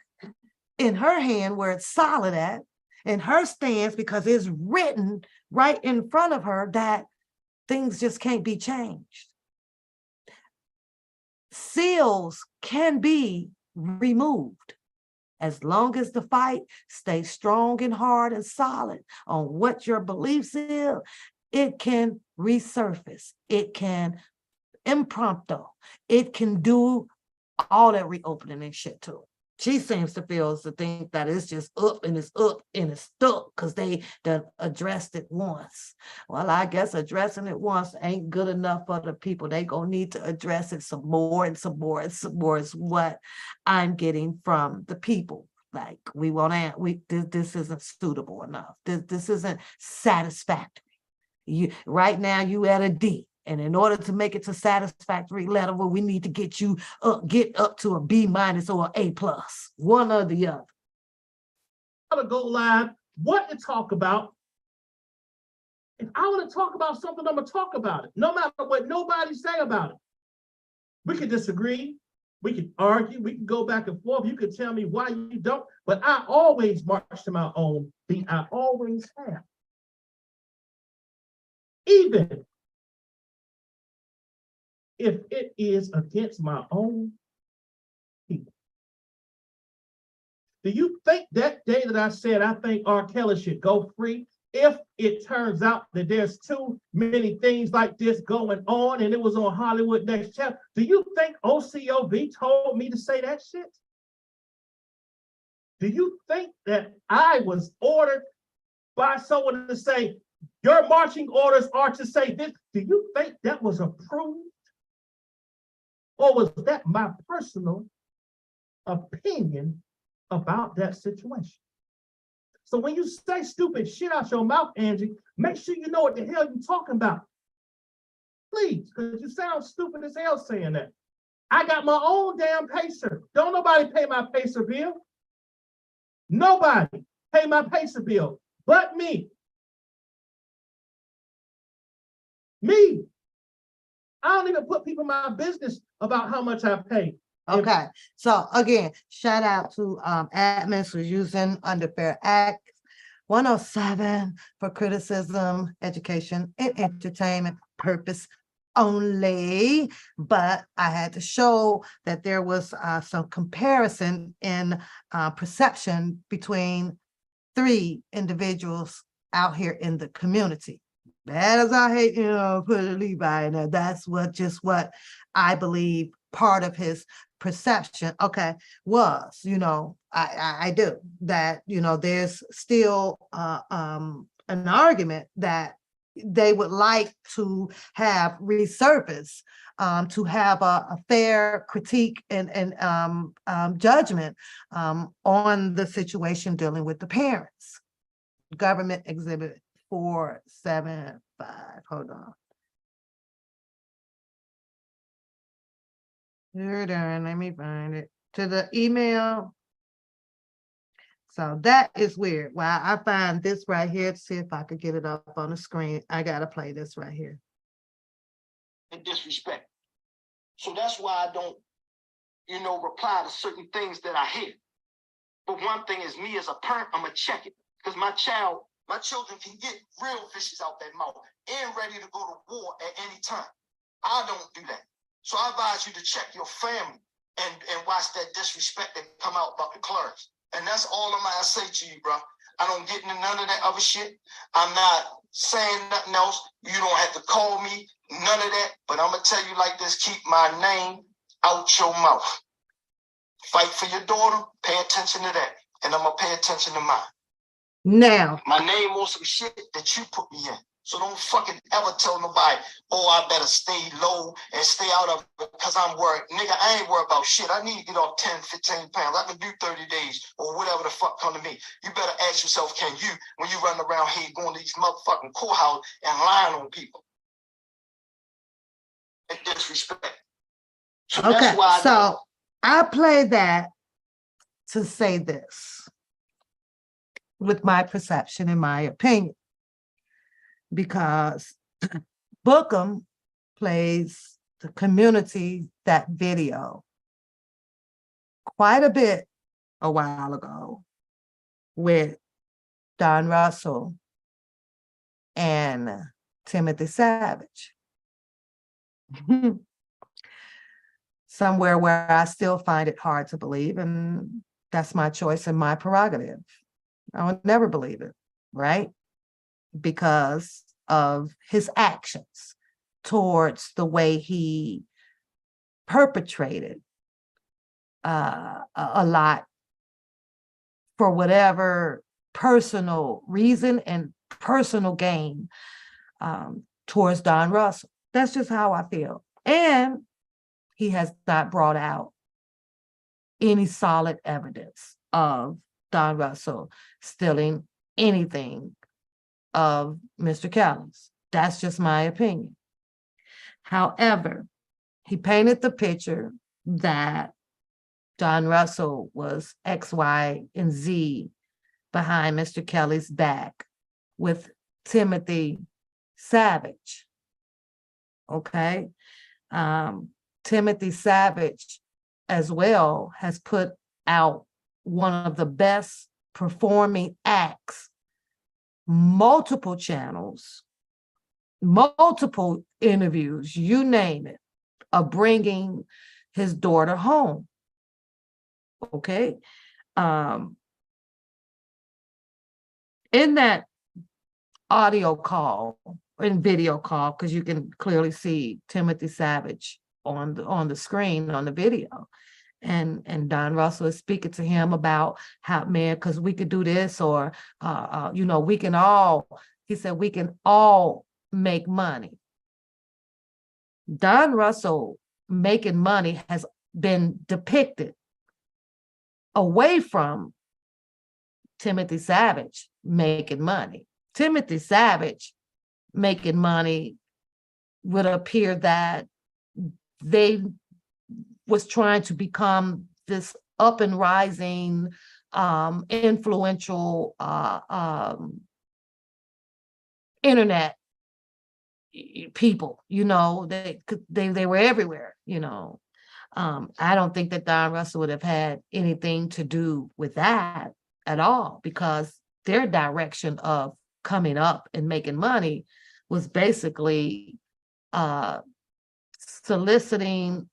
in her hand where it's solid at, in her stance, because it's written right in front of her that things just can't be changed. Seals can be removed as long as the fight stays strong and hard and solid on what your beliefs is. It can resurface. It can impromptu. It can do all that reopening and shit to it. She seems to think that it's just up and it's stuck because they done addressed it once. Well, I guess addressing it once ain't good enough for the people. They gonna need to address it some more and some more and some more is what I'm getting from the people. Like this isn't suitable enough. This isn't satisfactory. Right now you at a D. And in order to make it to satisfactory level, we need to get up to a B- or an A+, one or the other. to go live, what to talk about. If I want to talk about something, I'm going to talk about it, no matter what nobody say about it. We can disagree. We can argue. We can go back and forth. You can tell me why you don't, but I always march to my own beat. I always have. Even if it is against my own people. Do you think that day that I said I think R. Kelly should go free, if it turns out that there's too many things like this going on and it was on Hollywood Next Chapter, do you think OCOV told me to say that shit? Do you think that I was ordered by someone to say, your marching orders are to say this? Do you think that was approved? Or was that my personal opinion about that situation? So when you say stupid shit out your mouth, Angie, make sure you know what the hell you're talking about. Please, because you sound stupid as hell saying that. I got my own damn pacer. Don't nobody pay my pacer bill. Nobody pay my pacer bill but me. Me. I don't even put people in my business about how much I pay. Okay, so again, shout out to admins for using Under Fair Act 107 for criticism, education, and entertainment purpose only. But I had to show that there was some comparison in perception between 3 individuals out here in the community. Bad as I hate, put a Levi in there. That's what I believe part of his perception, was, I do that, there's still an argument that they would like to have resurface, to have a fair critique and judgment on the situation dealing with the parents. Government Exhibit 475. Hold on. Hold on, let me find it. To the email. So that is weird. Well, I find this right here to see if I could get it up on the screen. I gotta play this right here. And disrespect. So that's why I don't, reply to certain things that I hear. But one thing is, me as a parent, I'm gonna check it. Because my children can get real vicious out their mouth and ready to go to war at any time. I don't do that. So I advise you to check your family and watch that disrespect that come out about the clerks. And that's all I'm gonna say to you, bro. I don't get into none of that other shit. I'm not saying nothing else. You don't have to call me, none of that. But I'm gonna tell you like this, keep my name out your mouth. Fight for your daughter, pay attention to that. And I'm gonna pay attention to mine. Now, my name on some shit that you put me in. So don't fucking ever tell nobody, oh, I better stay low and stay out of it because I'm worried. Nigga, I ain't worried about shit. I need to get off 10, 15 pounds. I can do 30 days or whatever the fuck come to me. You better ask yourself, can you, when you run around here going to these motherfucking courthouses and lying on people? And disrespect. So okay, so I play that to say this with my perception and my opinion. Because Bookham plays the community that video quite a bit a while ago with Don Russell and Timothy Savage. Somewhere where I still find it hard to believe, and that's my choice and my prerogative. I would never believe it, right? Because of his actions towards the way he perpetrated a lot for whatever personal reason and personal gain towards Don Russell. That's just how I feel. And he has not brought out any solid evidence of Don Russell stealing anything of Mr. Kelly's. That's just my opinion. However, he painted the picture that Don Russell was X, Y, and Z behind Mr. Kelly's back with Timothy Savage. Okay. Timothy Savage as well has put out one of the best performing acts, multiple channels, multiple interviews, you name it, of bringing his daughter home. Okay. In that audio call and video call, because you can clearly see Timothy Savage on the screen on the video, and Don Russell is speaking to him about how, man, because we could do this, or you know, we can all, he said, we can all make money. Don Russell making money has been depicted away from Timothy Savage making money. Timothy Savage making money would appear that they was trying to become this up and rising, influential internet people. You know, they were everywhere. You know, I don't think that Don Russell would have had anything to do with that at all, because their direction of coming up and making money was basically soliciting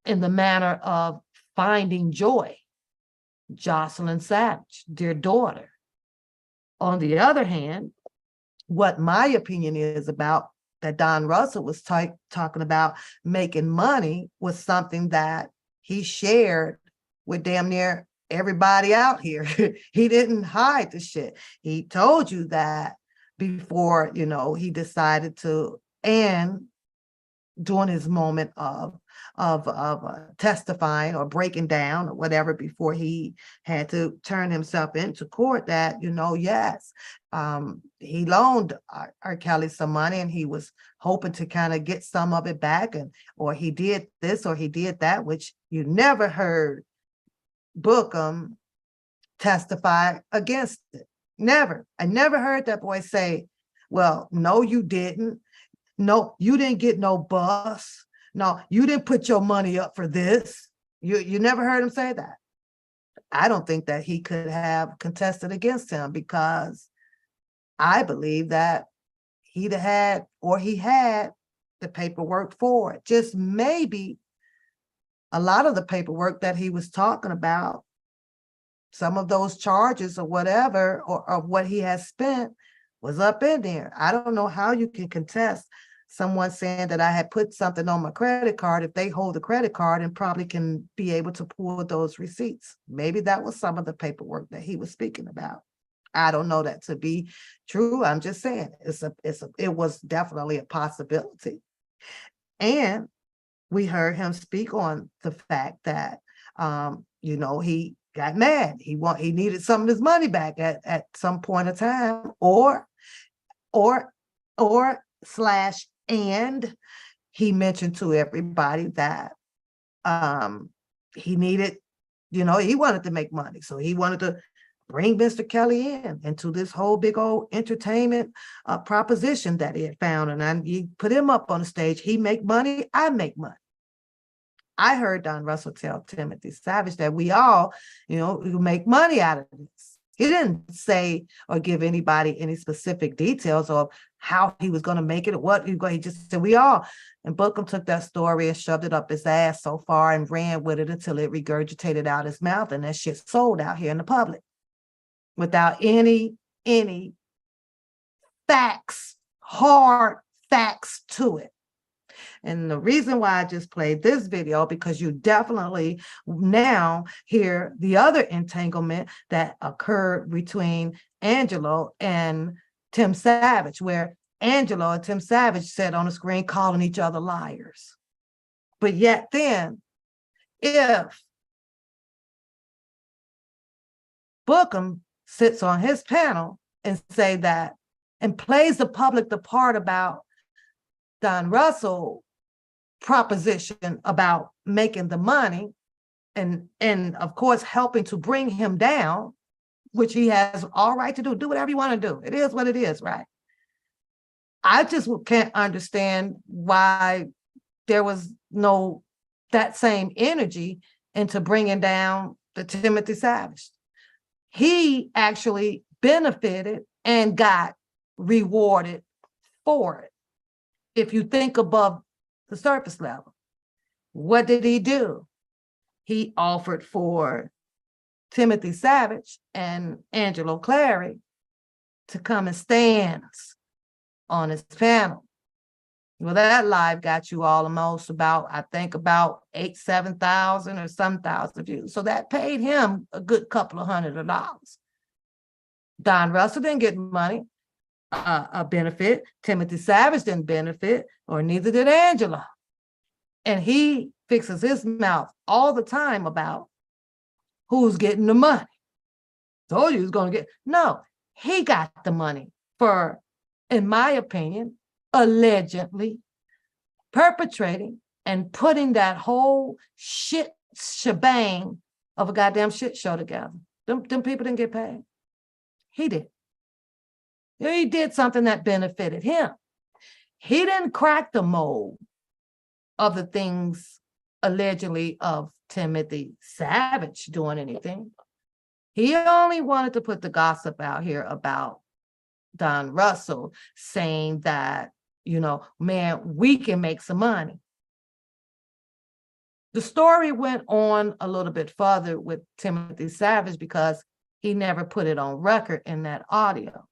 in the manner of finding joy. Jocelyn Savage, their daughter. On the other hand, what my opinion is about that Don Russell was talking about making money was something that he shared with damn near everybody out here. He didn't hide the shit. He told you that before, you know, he decided to, and during his moment of testifying or breaking down or whatever, before he had to turn himself into court, that, you know, yes, he loaned R. Kelly some money, and he was hoping to kind of get some of it back, and or he did this or he did that, which you never heard Bookham testify against it. Never. I never heard that boy say, well, no, you didn't. No, you didn't get no bus. No, you didn't put your money up for this. You never heard him say that. I don't think that he could have contested against him, because I believe that he'd have had, or he had, the paperwork for it. Just maybe a lot of the paperwork that he was talking about, some of those charges or whatever, or of what he has spent, was up in there. I don't know how you can contest someone saying that I had put something on my credit card if they hold the credit card and probably can be able to pull those receipts. Maybe that was some of the paperwork that he was speaking about. I don't know that to be true. I'm just saying it was definitely a possibility. And we heard him speak on the fact that, you know, he got mad. He needed some of his money back at some point in time, and he mentioned to everybody that he needed, you know, he wanted to make money. So he wanted to bring Mr. Kelly into this whole big old entertainment proposition that he had found. And he put him up on the stage. He make money, I make money. I heard Don Russell tell Timothy Savage that we all, you know, make money out of this. He didn't say or give anybody any specific details of how he was going to make it, or what he just said we all. And Bookham took that story and shoved it up his ass so far and ran with it until it regurgitated out his mouth, and that shit sold out here in the public without any facts, hard facts to it. And the reason why I just played this video, because you definitely now hear the other entanglement that occurred between Angelo and Tim Savage, where Angelo and Tim Savage sat on the screen calling each other liars. But yet then, if Bookham sits on his panel and say that, and plays the public the part about Don Russell proposition about making the money and of course helping to bring him down, which he has all right to do. Do whatever you want to do. It is what it is, right? I just can't understand why there was no that same energy into bringing down the Timothy Savage. He actually benefited and got rewarded for it. If you think above the surface level, what did he do? He offered for Timothy Savage and Angelo Clary to come and stand on his panel. Well, that live got you all almost about, I think about 7,000 or some thousand views. So that paid him a good couple of $100. Don Russell didn't get money, a benefit. Timothy Savage didn't benefit, or neither did Angela. And he fixes his mouth all the time about who's getting the money. Told you he was going to get, no, he got the money for, in my opinion, allegedly perpetrating and putting that whole shit shebang of a goddamn shit show together. Them people didn't get paid. He did. He did something that benefited him. He didn't crack the mold of the things allegedly of Timothy Savage doing anything. He only wanted to put the gossip out here about Don Russell saying that, you know, man, we can make some money. The story went on a little bit further with Timothy Savage because he never put it on record in that audio.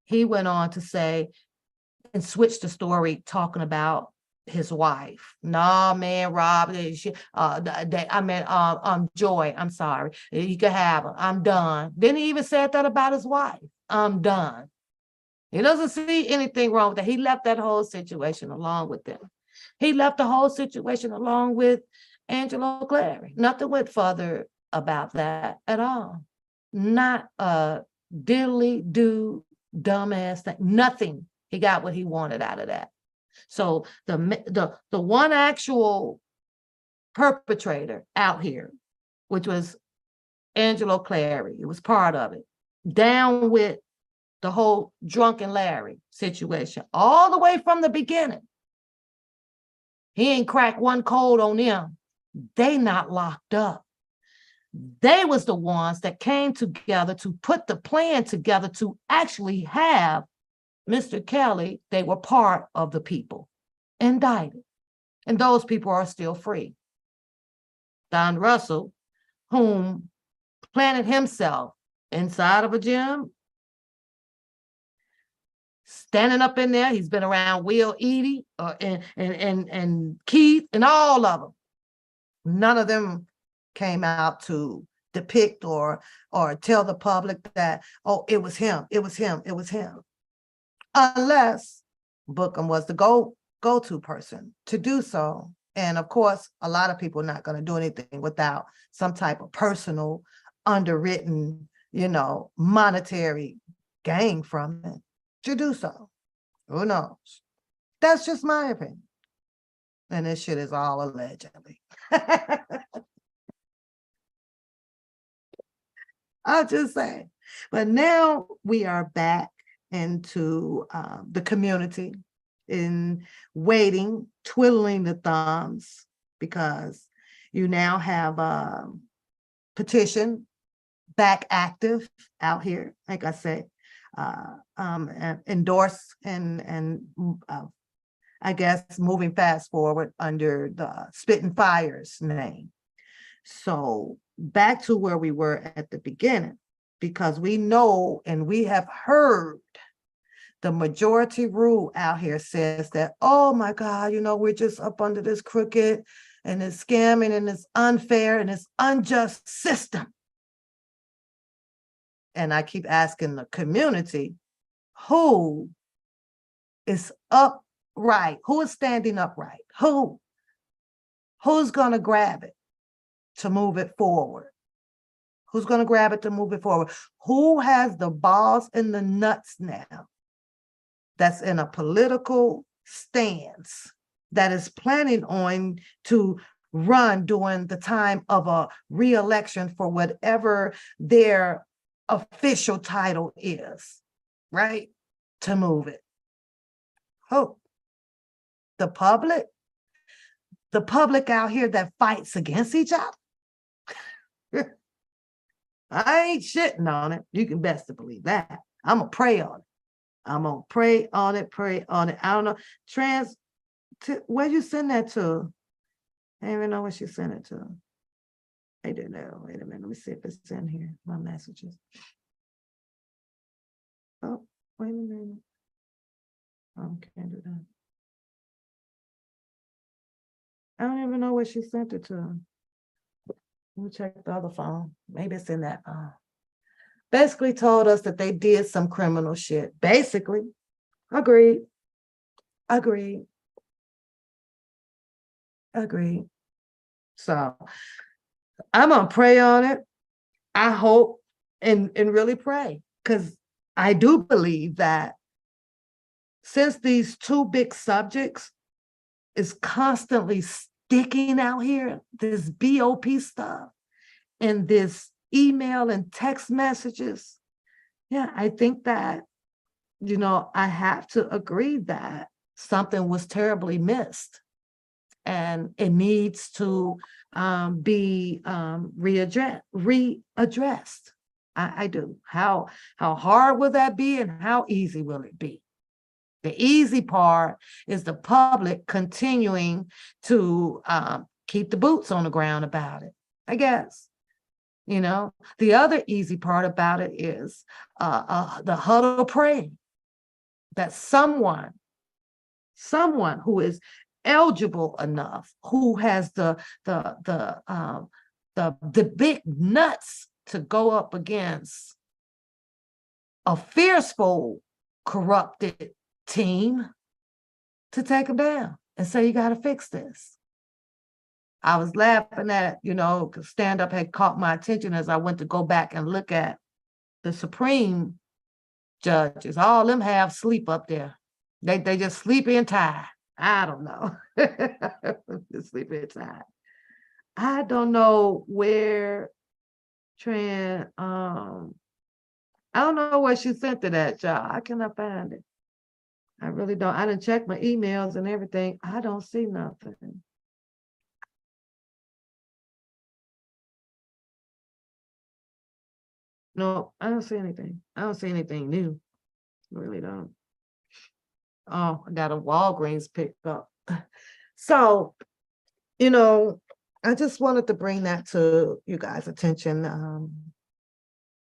He went on to say and switch the story talking about his wife. Nah, man, Rob, Joy, I'm sorry. You can have her. I'm done. Then he even said that about his wife. I'm done. He doesn't see anything wrong with that. He left that whole situation along with them. He left the whole situation along with Angelo Clary. Nothing went further about that at all. Not a diddly-do dumbass thing. Nothing. He got what he wanted out of that. So the one actual perpetrator out here, which was Angelo Clary, it was part of it, down with the whole Drunken Larry situation, all the way from the beginning. He ain't cracked one code on them. They not locked up. They was the ones that came together to put the plan together to actually have Mr. Kelly. They were part of the people indicted. And those people are still free. Don Russell, whom planted himself inside of a gym, standing up in there. He's been around Will Eady and Keith and all of them. None of them came out to depict or tell the public that, oh, it was him, it was him, it was him. Unless Bookham was the go-to person to do so. And of course, a lot of people are not going to do anything without some type of personal, underwritten, monetary gain from it to do so. Who knows? That's just my opinion. And this shit is all allegedly. I'll just say. But now we are back into the community in waiting, twiddling the thumbs, because you now have a petition back active out here, like I said, endorsed and I guess moving fast forward under the Spitting Fire's name. So back to where we were at the beginning, because we know and we have heard the majority rule out here says that, oh my God, we're just up under this crooked and this scamming and this unfair and this unjust system. And I keep asking the community, who is upright? Who is standing upright? Who's going to grab it to move it forward? Who's going to grab it to move it forward? Who has the balls and the nuts now that's in a political stance that is planning on to run during the time of a re-election for whatever their official title is, right? To move it. Oh, the public out here that fights against each other. I ain't shitting on it. You can best to believe that. I'm gonna pray on it. I'm gonna pray on it. I don't know. Where you send that to? I don't even know what you sent it to. I don't know. Wait a minute. Let me see if it's in here. My messages. Oh, wait a minute. Oh, can't do that. I don't even know what she sent it to. Let me check the other phone. Maybe it's in that phone. Basically told us that they did some criminal shit. Basically. Agreed. So I'm gonna pray on it. I hope and really pray, because I do believe that since these two big subjects is constantly sticking out here, this BOP stuff and this email and text messages, yeah, I think that, I have to agree that something was terribly missed and it needs to be readdressed. I do. How hard will that be and how easy will it be? The easy part is the public continuing to keep the boots on the ground about it, I guess. The other easy part about it is the huddle praying that someone who is eligible enough, who has the big nuts to go up against a fearful, corrupted team, to take them down and say, you got to fix this. I was laughing at, because stand-up had caught my attention as I went to go back and look at the Supreme judges. All them have sleep up there. They just sleepy and tired. I don't know. Just sleepy and tired. I don't know where I don't know where she sent it at, y'all. I cannot find it. I really don't. I didn't check my emails and everything. I don't see nothing. No, I don't see anything. I don't see anything new. I really don't. Oh, I got a Walgreens picked up. So, I just wanted to bring that to you guys' attention,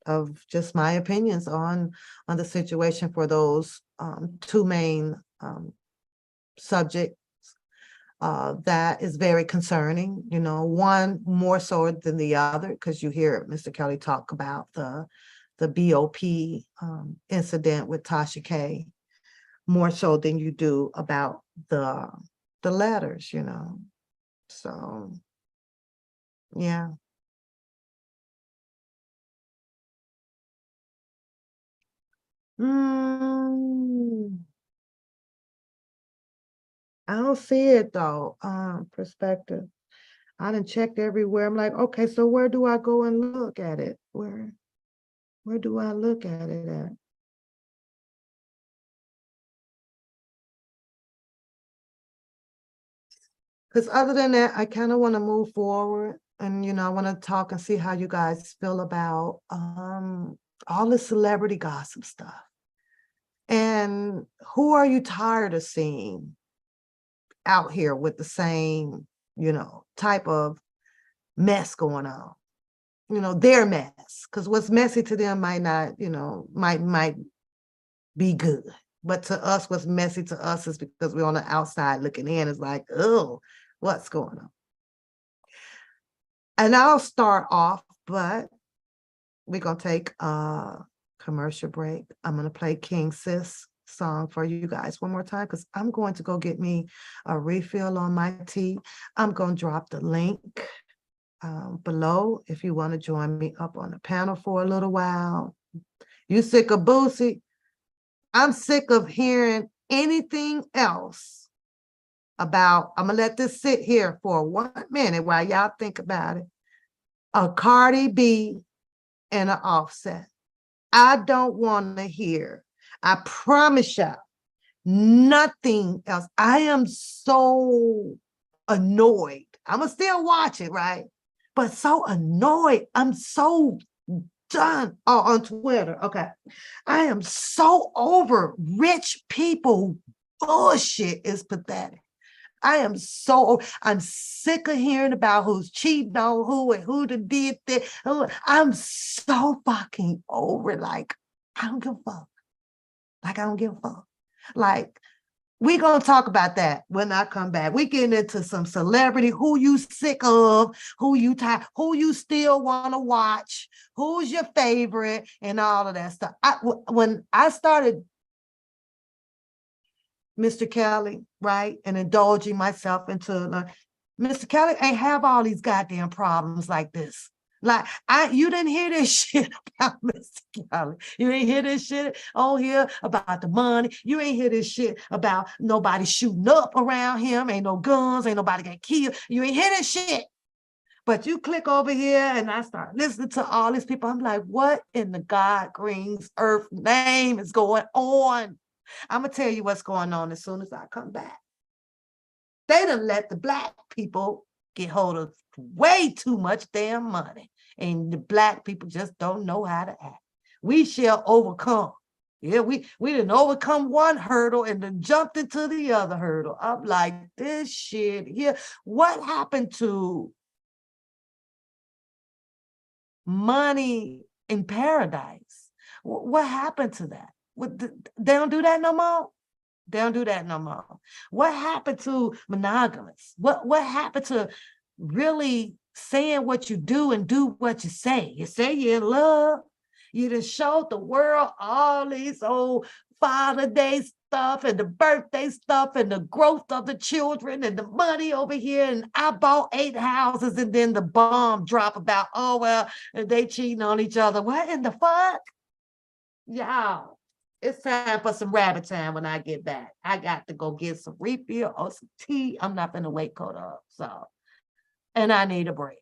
of just my opinions on the situation for those two main subjects that is very concerning. One more so than the other, because you hear Mr. Kelly talk about the BOP incident with Tasha K more so than you do about the letters, So, yeah. I don't see it though. Perspective. I done checked everywhere. I'm like, okay, so where do I go and look at it? Where do I look at it at? Because other than that, I kind of want to move forward, and I want to talk and see how you guys feel about all the celebrity gossip stuff. And who are you tired of seeing out here with the same, type of mess going on? Their mess, because what's messy to them might not, might be good. But to us, what's messy to us is because we're on the outside looking in. It's like, oh, what's going on? And I'll start off, but we're going to take a commercial break. I'm going to play King Sis song for you guys one more time, because I'm going to go get me a refill on my tea. I'm going to drop the link below if you want to join me up on the panel for a little while. You sick of Boosie? I'm sick of hearing anything else about, I'm gonna let this sit here for 1 minute while y'all think about it, a Cardi B and an Offset. I don't want to hear. I promise y'all, nothing else. I am so annoyed. I'm gonna still watch it, right? But so annoyed. I'm so done. Oh, on Twitter. Okay. I am so over rich people. Bullshit is pathetic. I'm sick of hearing about who's cheating on who and who done did this. I'm so fucking over it. Like, I don't give a fuck. Like, I don't give a fuck. Like, we gonna talk about that when I come back. We getting into some celebrity, who you sick of, who you tired, who you still want to watch, who's your favorite, and all of that stuff. When I started Mr. Kelly, right, and indulging myself into Mr. Kelly ain't have all these goddamn problems like this. Like, you didn't hear this shit about Mr. Kelly. You ain't hear this shit on here about the money. You ain't hear this shit about nobody shooting up around him. Ain't no guns, ain't nobody got killed. You ain't hear this shit. But you click over here and I start listening to all these people. I'm like, what in the God Green's earth name is going on? I'm gonna tell you what's going on as soon as I come back. They done let the Black people get hold of way too much damn money. And the Black people just don't know how to act. We shall overcome. Yeah, we didn't overcome one hurdle and then jumped into the other hurdle. I'm like, this shit here. What happened to money in paradise? What happened to that? They don't do that no more. They don't do that no more. What happened to monogamous? What happened to really saying what you do and do what you say? You say you're in love. You just showed the world all these old Father Day stuff and the birthday stuff and the growth of the children and the money over here. And I bought 8 houses and then the bomb drop about, oh, well, they cheating on each other. What in the fuck? Y'all, it's time for some rabbit time when I get back. I got to go get some refill or some tea. I'm not gonna wake Coda up. So, and I need a break.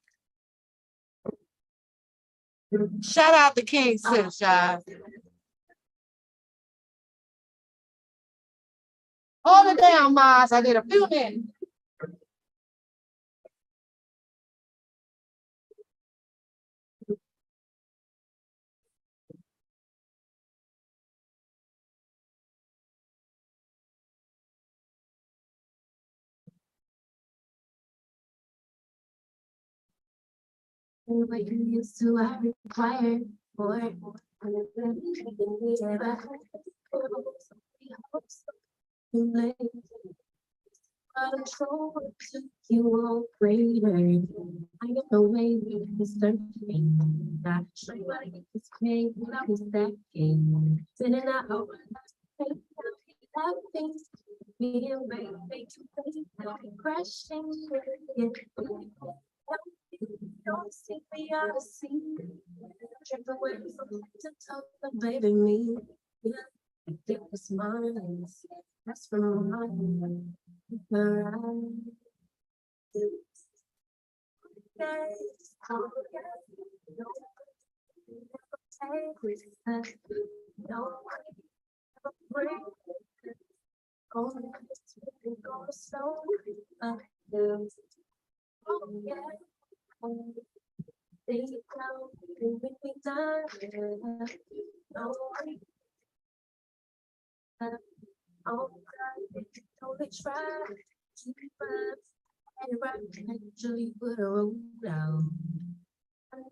Shout out to King Sis, y'all. Hold it down, Mars. I need a few minutes. What you used to, I require more. Control took you all greater. I got no way you can search me. Not sure what I get this pain when I was that game. Sitting out that things being ready to face crashing. Don't see me out of sea. Drift away from to talk the baby me. Yeah, I think it's mine. That's from mine. Where I do. No, break. Go slow. Oh, yeah. They come with me down. No, oh, don't try. Keep up. And right, actually put a roll down. I'm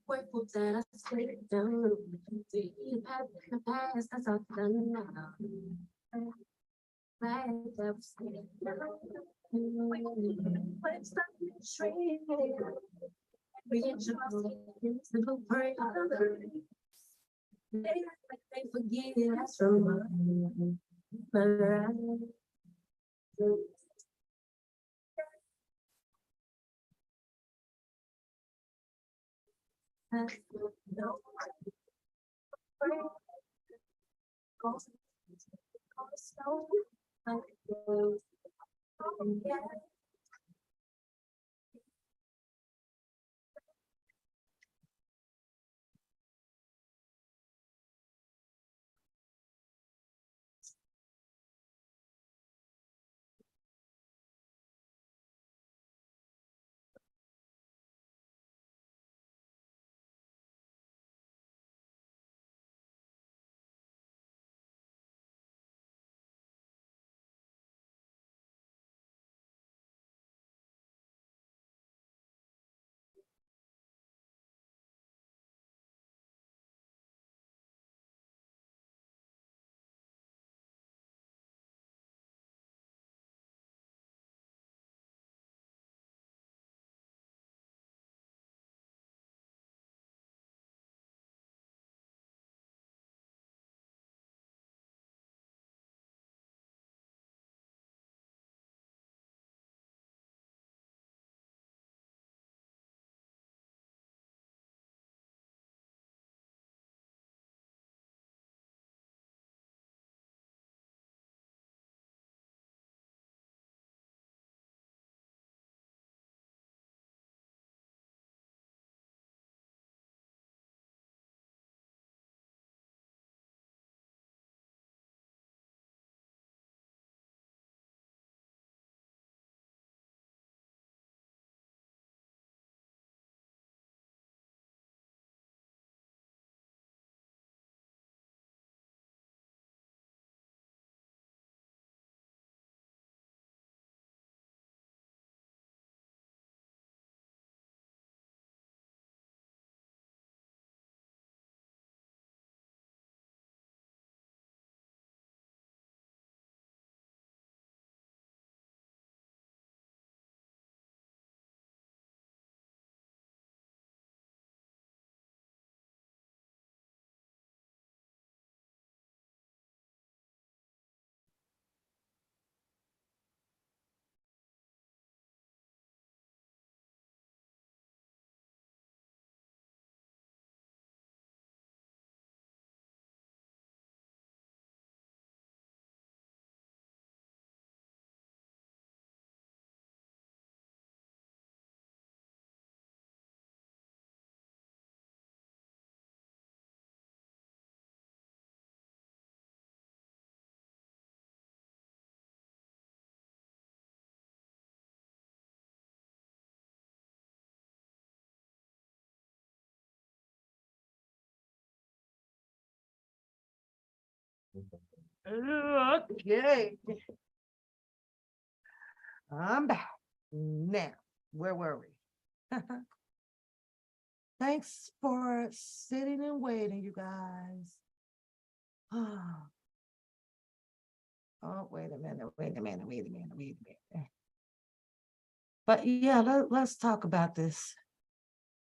grateful that I stayed down. The past, that's all done now. Glad that we stayed down. But it's not shrinking. It's the blueprint. They act like they forget it. That's from mine. No. Yeah. Okay. I'm back. Now, where were we? Thanks for sitting and waiting, you guys. Oh, wait a minute, wait a minute, wait a minute, wait a minute. But yeah, let's talk about this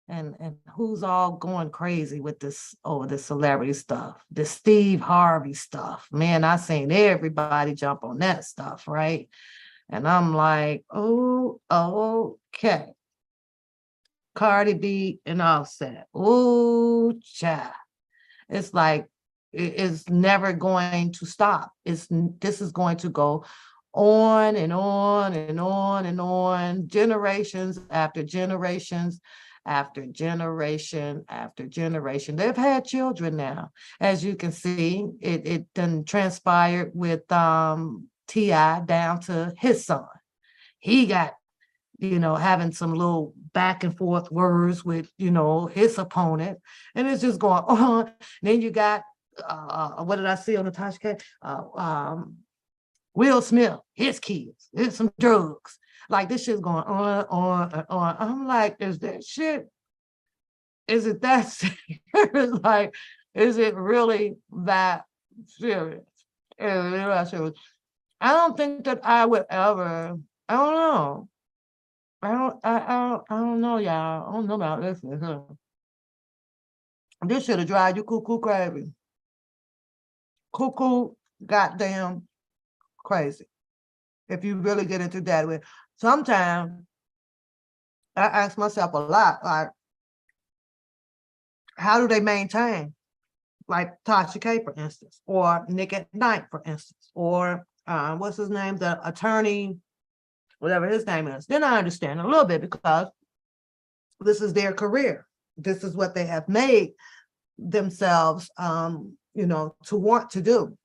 and who's all going crazy with this the celebrity stuff, the Steve Harvey stuff. Man, I seen everybody jump on that stuff, right? And I'm like, oh, okay. Cardi B and Offset. Oh, child. It's like it's never going to stop. This is going to go on and on and on and on, generations after generations after generation after generation. They've had children now. As you can see, it done transpired with T.I. down to his son. He got having some little back and forth words with, his opponent. And it's just going on. And then you got, what did I see on the Tasha K? Will Smith, his kids, there's some drugs. Like this shit's going on and on. I'm like, is that shit? Is it that serious? Like, is it really that serious? I don't think that I would ever, I don't know. I don't know, y'all. I don't know about this. This should have drive you cuckoo crazy. Cuckoo goddamn crazy. If you really get into that with sometimes I ask myself a lot, like, how do they maintain? Like Tasha K, for instance, or Nick at Night, for instance, or what's his name? The attorney, whatever his name is. Then I understand a little bit because this is their career. This is what they have made themselves, to want to do,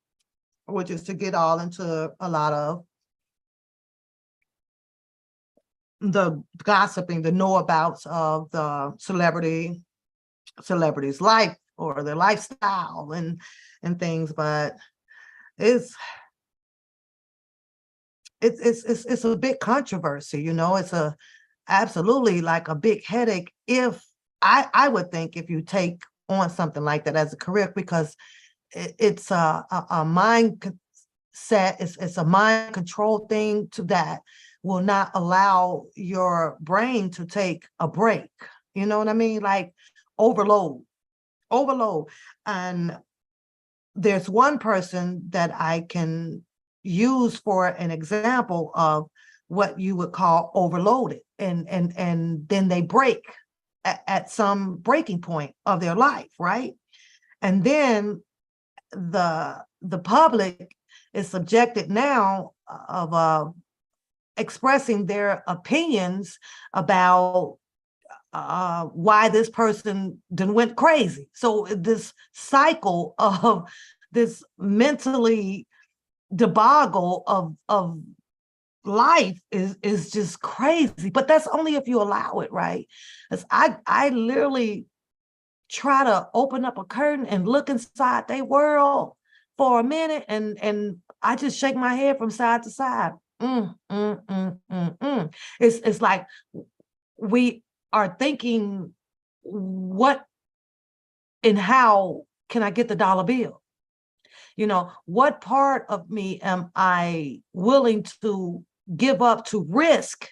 which is to get all into a lot of the gossiping, the know-abouts of the celebrity's life or their lifestyle and things. But it's a big controversy, it's absolutely like a big headache if I would think if you take on something like that as a career, because it's a mind set, it's a mind control thing that will not allow your brain to take a break. You know what I mean? Like overload. And there's one person that I can use for an example of what you would call overloaded, and then they break at some breaking point of their life, right? And then the public is subjected now of expressing their opinions about why this person then went crazy. So this cycle of this mentally debacle of life is just crazy. But that's only if you allow it, right? Because I literally try to open up a curtain and look inside their world for a minute, and I just shake my head from side to side. It's like we are thinking, what and how can I get the dollar bill? What part of me am I willing to give up to risk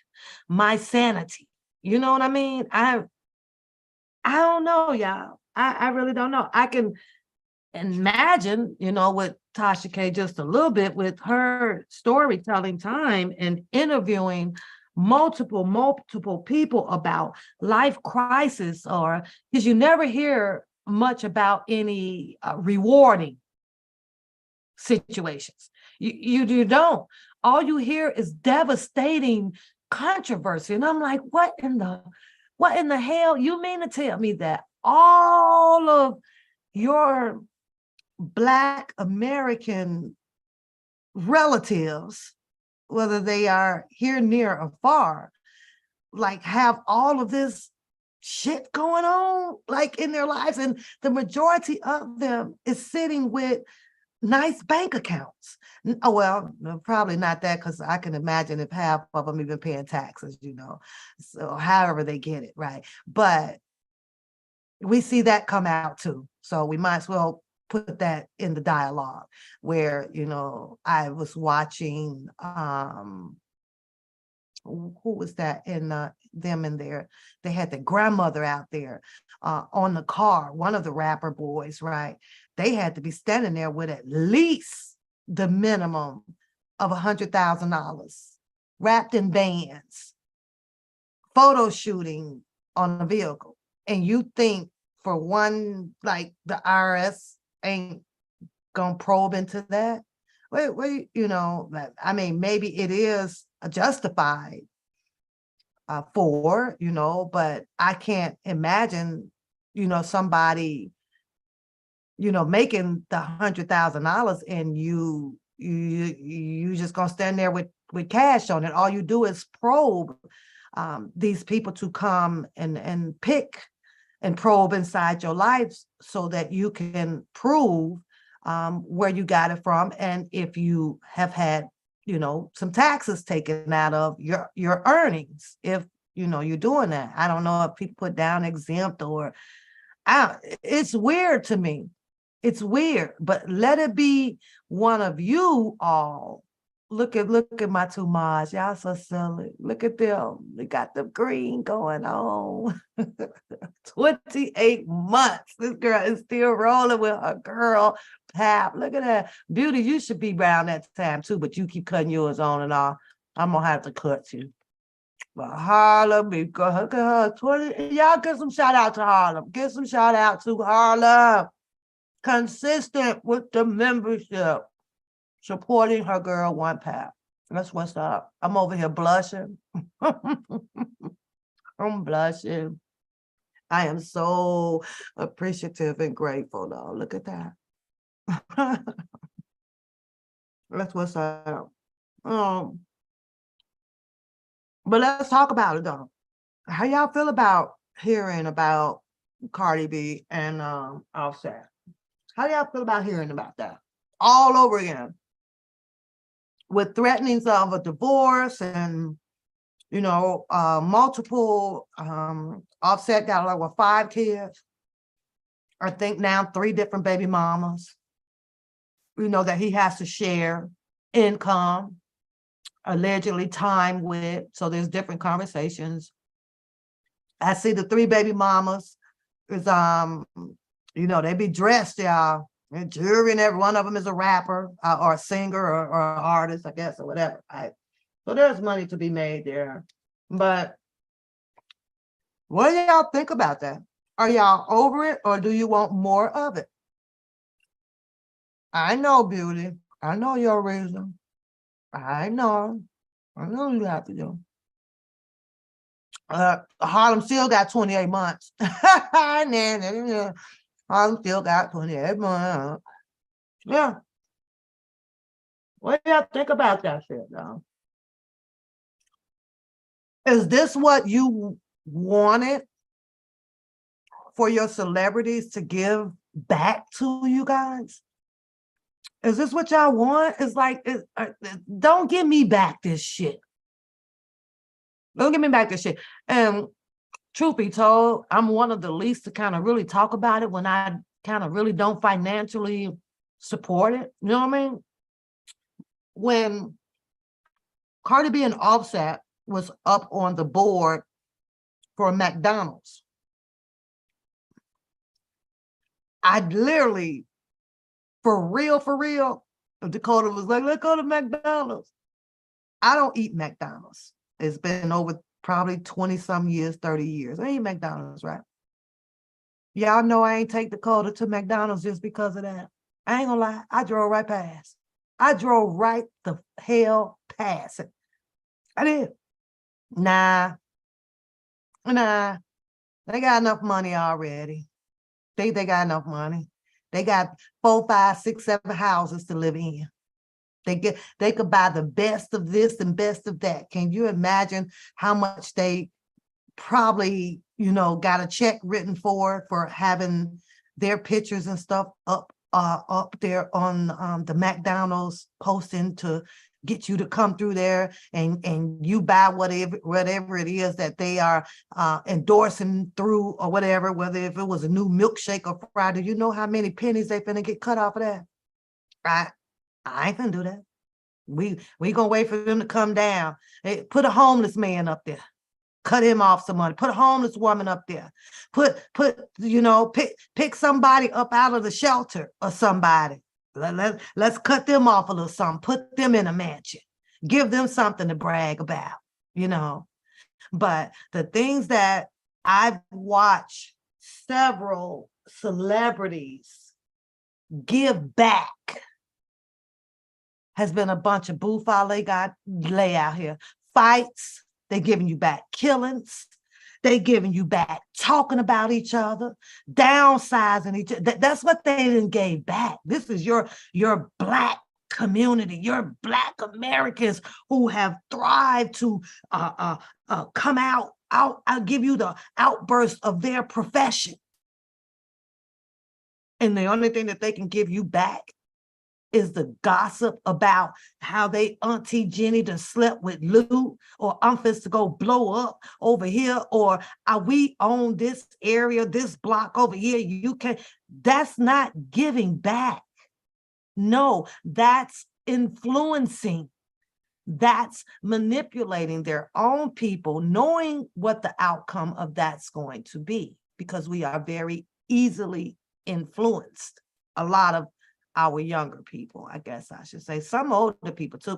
my sanity? You know what I mean? I don't know, y'all. I really don't know. I can imagine, with Tasha K just a little bit with her storytelling time and interviewing multiple people about life crisis, or because you never hear much about any rewarding situations. You don't. All you hear is devastating controversy. And I'm like, what in the hell? You mean to tell me that all of your Black American relatives, whether they are here, near, or far, like have all of this shit going on like in their lives, and the majority of them is sitting with nice bank accounts. Oh, well, no, probably not that, because I can imagine if half of them even paying taxes, so however they get it, right? But we see that come out too. So we might as well put that in the dialogue where, I was watching, who was that in them in there? They had the grandmother out there on the car, one of the rapper boys, right? They had to be standing there with at least the minimum of $100,000 wrapped in bands, photo shooting on a vehicle. And you think for one, like the IRS ain't gonna probe into that? Wait, I mean, maybe it is justified but I can't imagine, somebody, making the $100,000 and you just gonna stand there with cash on it. All you do is probe these people to come and pick and probe inside your life so that you can prove where you got it from, and if you have had some taxes taken out of your earnings, if you're doing that. I don't know if people put down exempt or it's weird to me. It's weird, but let it be one of you all. Look at my two Mars. Y'all so silly. Look at them. They got the green going on. 28 months. This girl is still rolling with her girl pap. Look at that. Beauty, you should be around that time too, but you keep cutting yours on and off. I'm gonna have to cut you. But Harlem, because look at her. 20. Y'all give some shout out to Harlem. Give some shout out to Harlem. Consistent with the membership. Supporting her girl one pap. That's what's up. I'm over here blushing. I'm blushing. I am so appreciative and grateful though. Look at that. That's what's up. But let's talk about it though. How y'all feel about hearing about Cardi B and Offset? How y'all feel about hearing about that all over again? With threatenings of a divorce and, multiple, Offset got like 5 kids. I think now 3 different baby mamas, that he has to share income, allegedly time with. So there's different conversations. I see the 3 baby mamas is, they be dressed, y'all. And jewelry, and every one of them is a rapper or a singer or an artist, I guess, or whatever. Right? So there's money to be made there. But what do y'all think about that? Are y'all over it, or do you want more of it? I know, Beauty. I know your reason. I know you have to do. Harlem still got 28 months. Harlem still got 28 months. Yeah. What do y'all think about that shit, though? Is this what you wanted for your celebrities to give back to you guys? Is this what y'all want? It's like, don't give me back this shit. Don't give me back this shit. And truth be told, I'm one of the least to kind of really talk about it when I kind of really don't financially support it. You know what I mean? When Cardi B and Offset was up on the board for McDonald's, I literally, for real, Dakota was like, let's go to McDonald's. I don't eat McDonald's. It's been over probably 20 some years, 30 years. I eat McDonald's, right? Y'all know I ain't take Dakota to McDonald's just because of that. I ain't gonna lie, I drove right past. I drove right the hell past it. I did. Nah. They got enough money already. They got enough money. They got 4, 5, 6, 7 houses to live in. They could buy the best of this and best of that. Can you imagine how much they probably, got a check written for having their pictures and stuff up up there on the McDonald's posting to get you to come through there and you buy whatever it is that they are endorsing through or whatever, whether if it was a new milkshake or Friday, you know how many pennies they finna get cut off of that? I ain't finna do that. We gonna wait for them to come down. Hey, put a homeless man up there. Cut him off some money. Put a homeless woman up there. Pick somebody up out of the shelter or somebody. Let's cut them off a little something. Put them in a mansion. Give them something to brag about, you know. But the things that I've watched several celebrities give back has been a bunch of bullfowl they got lay out here. Fights, they giving you back killings. They giving you back talking about each other, downsizing each other. That's what they didn't gave back. This is your Black community, your Black Americans who have thrived to come out. I'll give you the outburst of their profession. And the only thing that they can give you back is the gossip about how they Auntie Jenny done slept with Lou, or I'm to go blow up over here, or we own this area, this block over here. You can. That's not giving back. No, that's influencing. That's manipulating their own people, knowing what the outcome of that's going to be, because we are very easily influenced. A lot of our younger people, I guess I should say. Some older people too.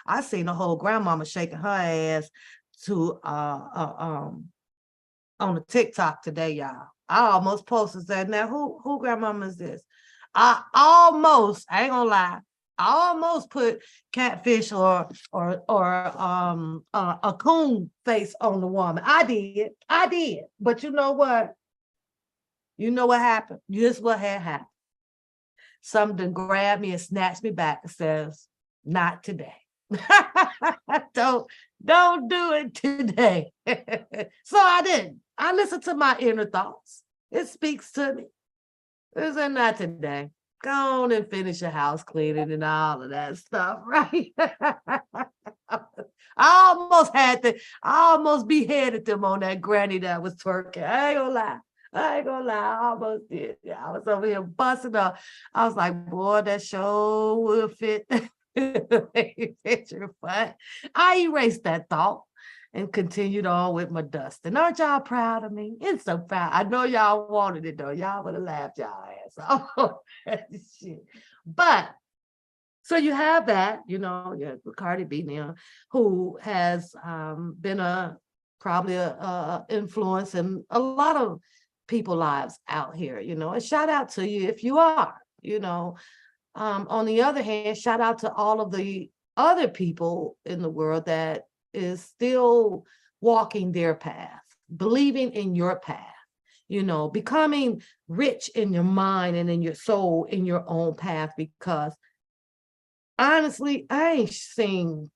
I seen a whole grandmama shaking her ass to on the TikTok today, y'all. I almost posted that. Now, who grandmama is this? I ain't gonna lie, I almost put catfish or a coon face on the woman. I did. But you know what? You know what happened? This is what had happened. Something grabbed me and snatched me back and says, not today. Don't do it today. So I didn't. I listened to my inner thoughts. It speaks to me. It said, not today. Go on and finish your house cleaning and all of that stuff, right? I almost beheaded them on that granny that was twerking. I ain't gonna lie. I almost did. Yeah, I was over here busting up. I was like, boy, that show will fit. Fit your butt. I erased that thought and continued on with my dusting. Aren't y'all proud of me? It's so proud. I know y'all wanted it though. Y'all would have laughed y'all ass off. Shit. But so you have that, Cardi B now, who has been probably a influence in a lot of people's lives out here, and shout out to you if you are, on the other hand, shout out to all of the other people in the world that is still walking their path, believing in your path, becoming rich in your mind and in your soul, in your own path, because honestly, I ain't seen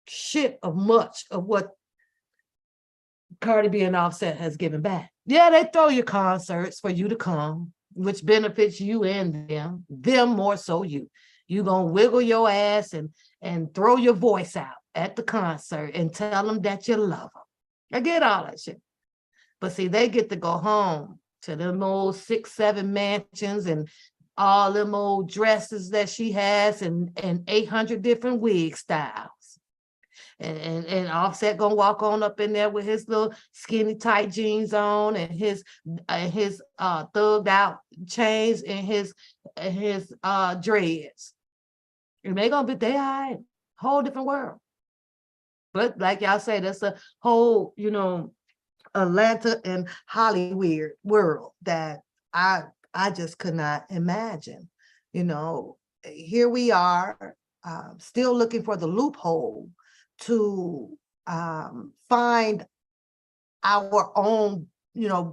shit of much of what Cardi B and Offset has given back. Yeah, they throw you concerts for you to come, which benefits you and them more so you. You gonna wiggle your ass and throw your voice out at the concert and tell them that you love them. I get all that shit. But see, they get to go home to them old 6-7 mansions and all them old dresses that she has and 800 different wig styles. And Offset gonna walk on up in there with his little skinny tight jeans on and his thugged out chains and his dreads. And they gonna be they all right, whole different world. But like y'all say, that's a whole, Atlanta and Hollywood world that I just could not imagine. Here we are, still looking for the loophole to find our own,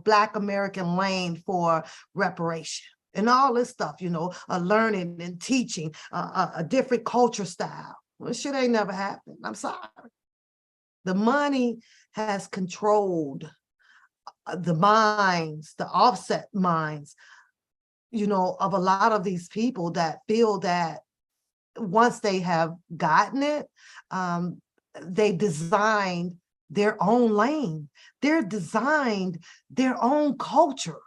Black American lane for reparation and all this stuff, learning and teaching a different culture style. Well, shit ain't never happened. I'm sorry. The money has controlled the minds, the Offset minds, of a lot of these people that feel that once they have gotten it, they designed their own lane. They're designed their own culture.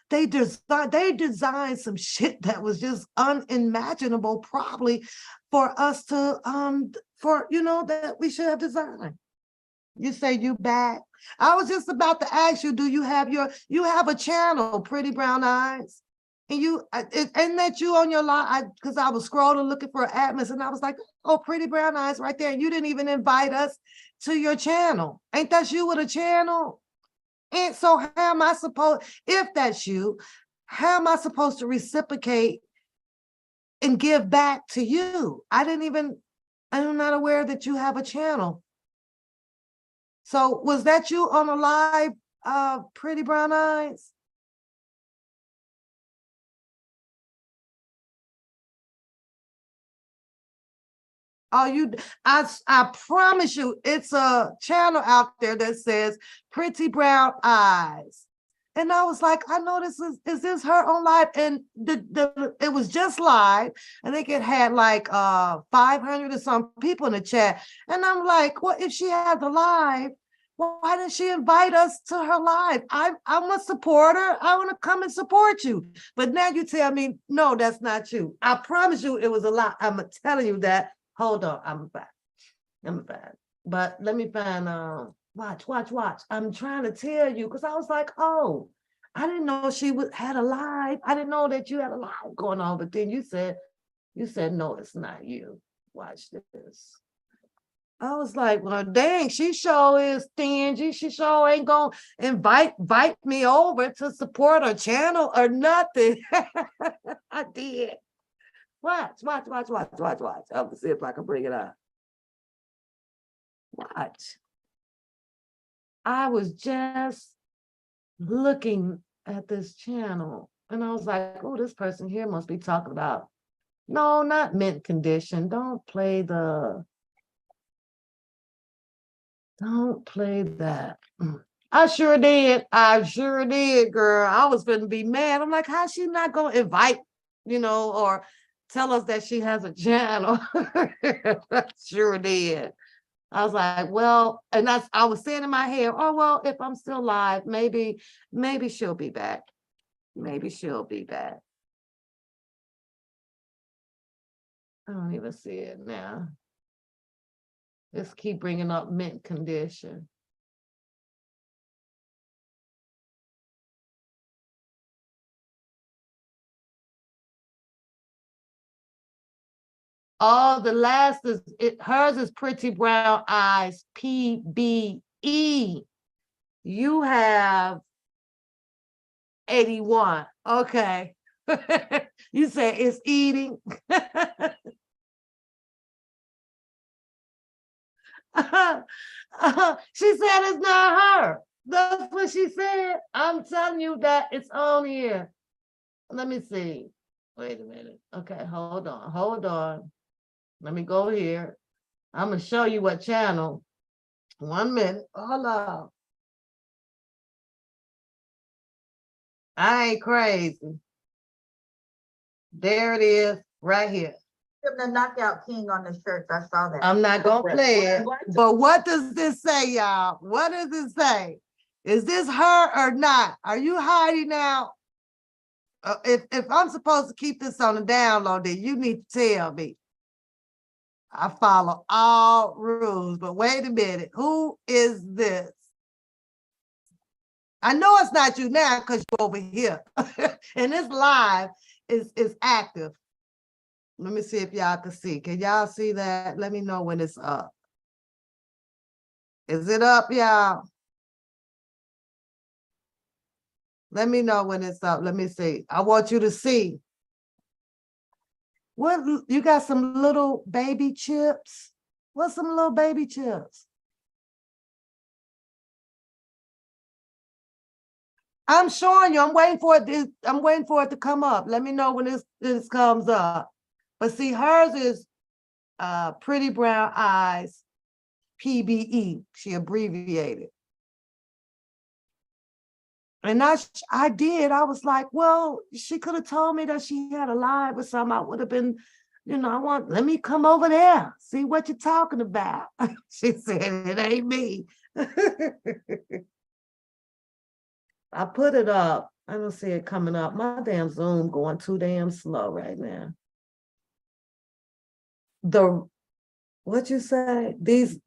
They designed some shit that was just unimaginable, probably for us to that we should have designed. You say you back. I was just about to ask you, do you have a channel, Pretty Brown Eyes? And isn't that you on your line? Because I was scrolling looking for Atmos and I was like, oh, Pretty Brown Eyes right there. And you didn't even invite us to your channel. Ain't that you with a channel? And so how am I supposed, if that's you, how am I supposed to reciprocate and give back to you? I'm not aware that you have a channel. So was that you on a live, Pretty Brown Eyes? Oh, I promise you, it's a channel out there that says Pretty Brown Eyes. And I was like, I know is this her on live? And it was just live. I think it had like 500 or some people in the chat. And I'm like, well, if she has a live, why didn't she invite us to her live? I'm a supporter. I want to come and support you. But now you tell me, no, that's not you. I promise you it was a lot. I'm telling you that. Hold on, I'm back. But let me find watch. I'm trying to tell you because I was like, oh, I didn't know she had a live. I didn't know that you had a live going on. But then you said no, it's not you. Watch this. I was like, well, dang, she sure is stingy. She sure ain't gonna invite me over to support her channel or nothing. I did. Watch. I'm gonna see if I can bring it up. Watch. I was just looking at this channel and I was like, oh, this person here must be talking about, no, not mint condition. Don't play that. I sure did, girl. I was gonna be mad. I'm like, how's she not gonna invite, or tell us that she has a channel? Sure did. I was like, well, and I was saying in my head, oh, well, if I'm still live, maybe she'll be back. Maybe she'll be back. I don't even see it now. Let's keep bringing up mint condition. Oh, the last hers is Pretty Brown Eyes, PBE. You have 81. Okay. You say it's eating. She said it's not her. That's what she said. I'm telling you that it's on here. Let me see. Wait a minute. Okay, hold on. Let me go here. I'm gonna show you what channel. 1 minute. Hold on. I ain't crazy. There it is, right here. The knockout king on the shirt. I saw that. I'm not gonna play it. But what does this say, y'all? What does it say? Is this her or not? Are you hiding now? If I'm supposed to keep this on the download, then you need to tell me. I follow all rules, but wait a minute. Who is this? I know it's not you now because you're over here. And this live is active. Let me see if y'all can see. Can y'all see that? Let me know when it's up. Is it up, y'all? Let me know when it's up. Let me see. I want you to see. What, you got some little baby chips? What's some little baby chips? I'm showing you. I'm waiting for it to come up. Let me know when this comes up. But see, hers is Pretty Brown Eyes, PBE. She abbreviated. And I did. I was like, well, she could have told me that she had a live or something. I would have been, let me come over there, see what you're talking about. She said, it ain't me. I put it up. I don't see it coming up. My damn Zoom going too damn slow right now. What you say? That's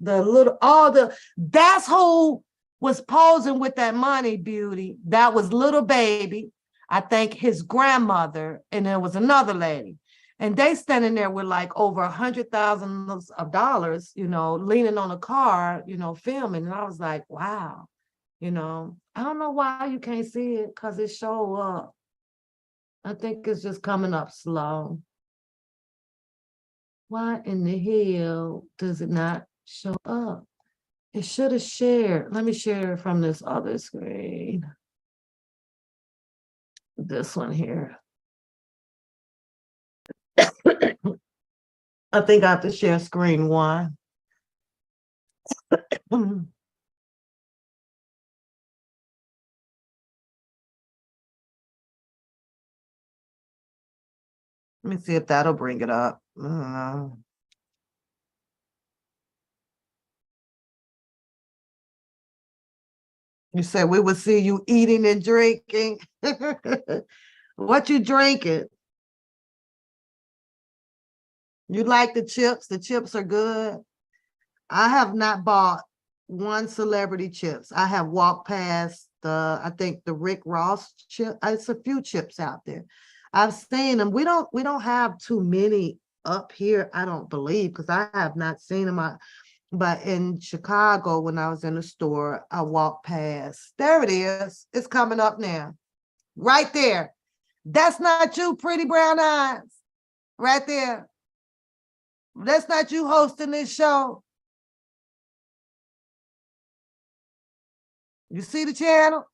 who was posing with that money, Beauty. That was little baby. I think his grandmother, and there was another lady. And they standing there with like over $100,000, leaning on a car, filming. And I was like, wow, I don't know why you can't see it because it show up. I think it's just coming up slow. Why in the hell does it not show up? It should have shared. Let me share it from this other screen. This one here. I think I have to share screen one. Let me see if that'll bring it up. You said we would see you eating and drinking. What you drinking? You like the chips? The chips are good. I have not bought one celebrity chips. I have walked past I think the Rick Ross chip. It's a few chips out there. I've seen them. We don't have too many up here, I don't believe, because I have not seen them. But in Chicago, when I was in the store, I walked past. There it is. It's coming up now. Right there. That's not you, pretty brown eyes. Right there. That's not you hosting this show. You see the channel?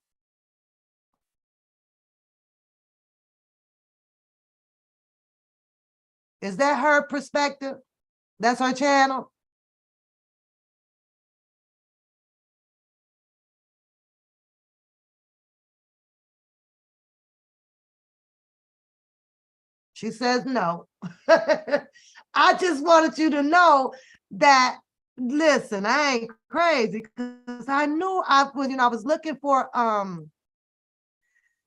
Is that her perspective? That's her channel? She says no. I just wanted you to know that, listen, I ain't crazy because I knew I was looking for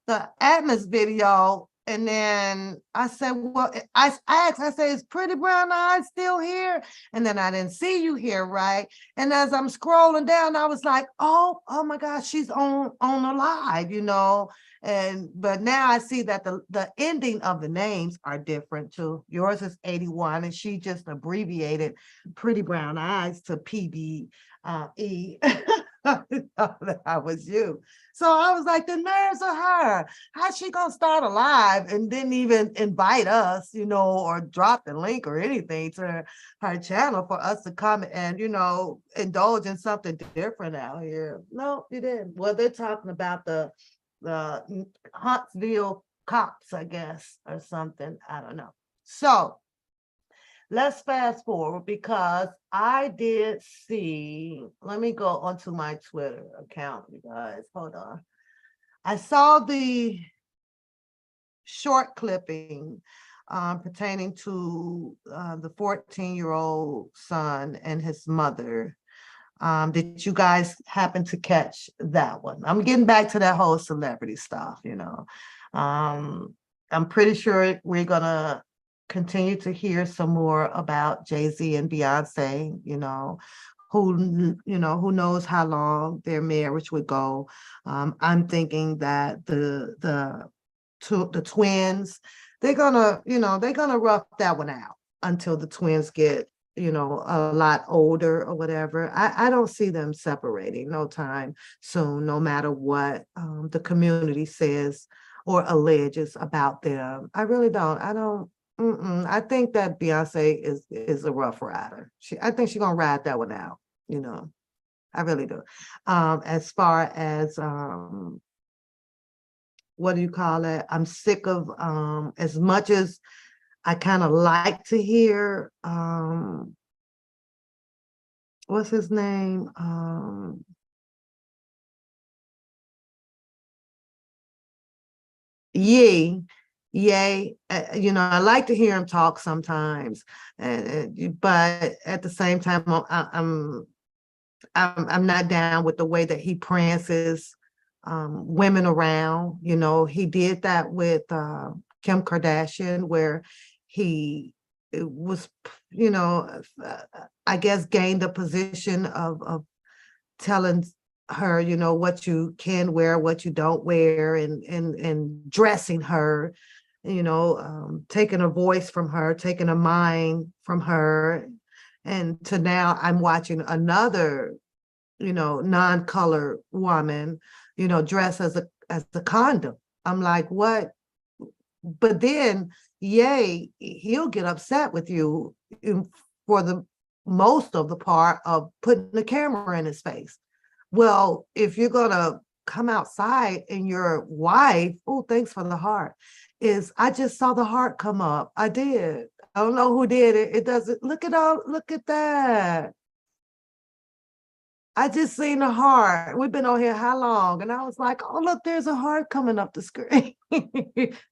the Atmos video. And then I said, well, I asked, I said, is Pretty Brown Eyes still here? And then I didn't see you here, right? And as I'm scrolling down, I was like, oh my gosh, she's on a live, but now I see that the ending of the names are different too. Yours is 81, and she just abbreviated Pretty Brown Eyes to PBE. That was you. So I was like, the nerves of her. How's she gonna start a live and didn't even invite us, or drop the link or anything to her channel for us to come and, indulge in something different out here? No, you didn't. Well, they're talking about the Huntsville cops, I guess, or something. I don't know. So let's fast forward because I did see, let me go onto my Twitter account, you guys. Hold on. I saw the short clipping pertaining to the 14-year-old son and his mother. Did you guys happen to catch that one? I'm getting back to that whole celebrity stuff, I'm pretty sure we're gonna continue to hear some more about Jay-Z and Beyonce, who knows how long their marriage would go. I'm thinking that the twins, they're gonna rough that one out until the twins get, a lot older or whatever. I don't see them separating no time soon, no matter what the community says or alleges about them. I really don't. I think that Beyonce is a rough rider. I think she's gonna ride that one out, I really do. As far as what do you call it? I'm sick of as much as I kind of like to hear what's his name? Yay, you know, I like to hear him talk sometimes, but at the same time, I'm not down with the way that he prances women around. You know, he did that with Kim Kardashian, where he was, you know, I guess gained a position of telling her, you know, what you can wear, what you don't wear, and dressing her, you know, taking a voice from her, taking a mind from her. And to now I'm watching another, you know, non-colored woman, you know, dressed as a condom. I'm like, what? But then, yay, he'll get upset with you for the most of the part of putting the camera in his face. Well, if you're gonna come outside and your wife, oh, thanks for the heart, is I just saw the heart come up. I did. I don't know who did it. It doesn't look at that. I just seen the heart. We've been on here how long? And I was like, oh, look, there's a heart coming up the screen.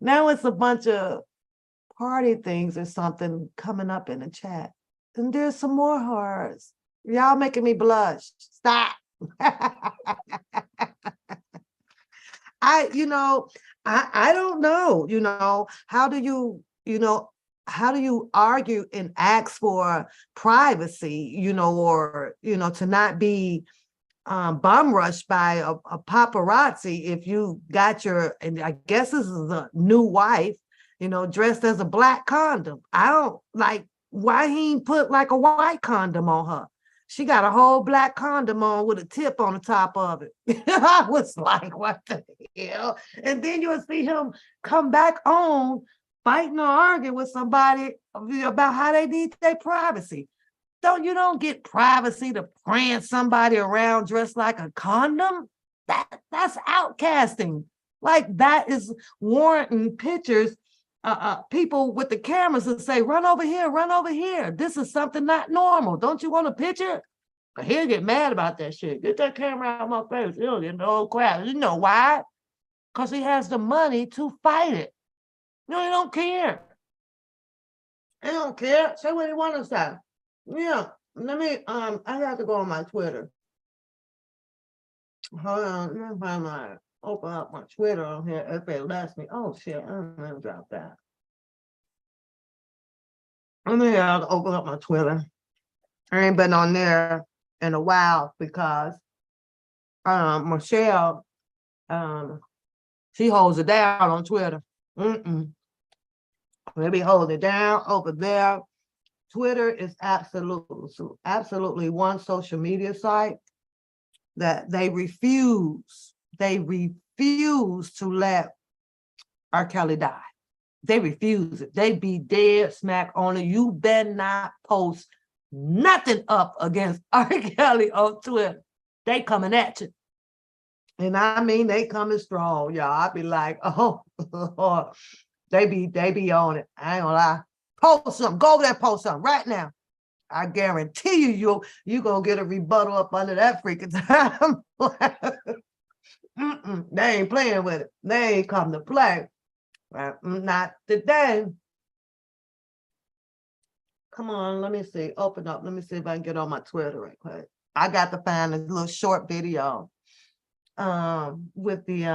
Now it's a bunch of party things or something coming up in the chat. And there's some more hearts. Y'all making me blush. Stop. You know, I don't know, you know, how do you, you know, how do you argue and ask for privacy, you know, or, you know, to not be bum rushed by a paparazzi if you got your, and I guess this is a new wife, you know, dressed as a black condom. I don't like, why he ain't put like a white condom on her? She got a whole black condom on with a tip on the top of it. I was like, what the hell? And then you'll see him come back on fighting or arguing with somebody about how they need their privacy. You don't get privacy to prance somebody around dressed like a condom? That's outcasting. Like that is warranting pictures, people with the cameras that say, run over here, run over here. This is something not normal. Don't you want a picture? But he'll get mad about that shit. Get that camera out of my face. He'll get no crap. You know why? Because he has the money to fight it. No, he don't care. He don't care. Say what he want to say. Yeah. Let me, I have to go on my Twitter. Hold on, let me find my, open up my Twitter on here if it lets me. Oh shit, I'm gonna drop that. Let me open up my Twitter. I ain't been on there in a while because Michelle, she holds it down on Twitter. Maybe hold it down over there. Twitter is absolutely one social media site that they refuse to let R. Kelly die. They refuse it. They be dead smack on it. You better not post nothing up against R. Kelly on Twitter. They coming at you. And I mean, they coming strong, y'all. I be like, oh, they be on it. I ain't gonna lie. Post something. Go over there, post something right now. I guarantee you gonna get a rebuttal up under that freaking time. They ain't playing with it. They ain't come to play. Not today. Come on, let me see. Open up. Let me see if I can get on my Twitter right quick. I got to find a little short video with the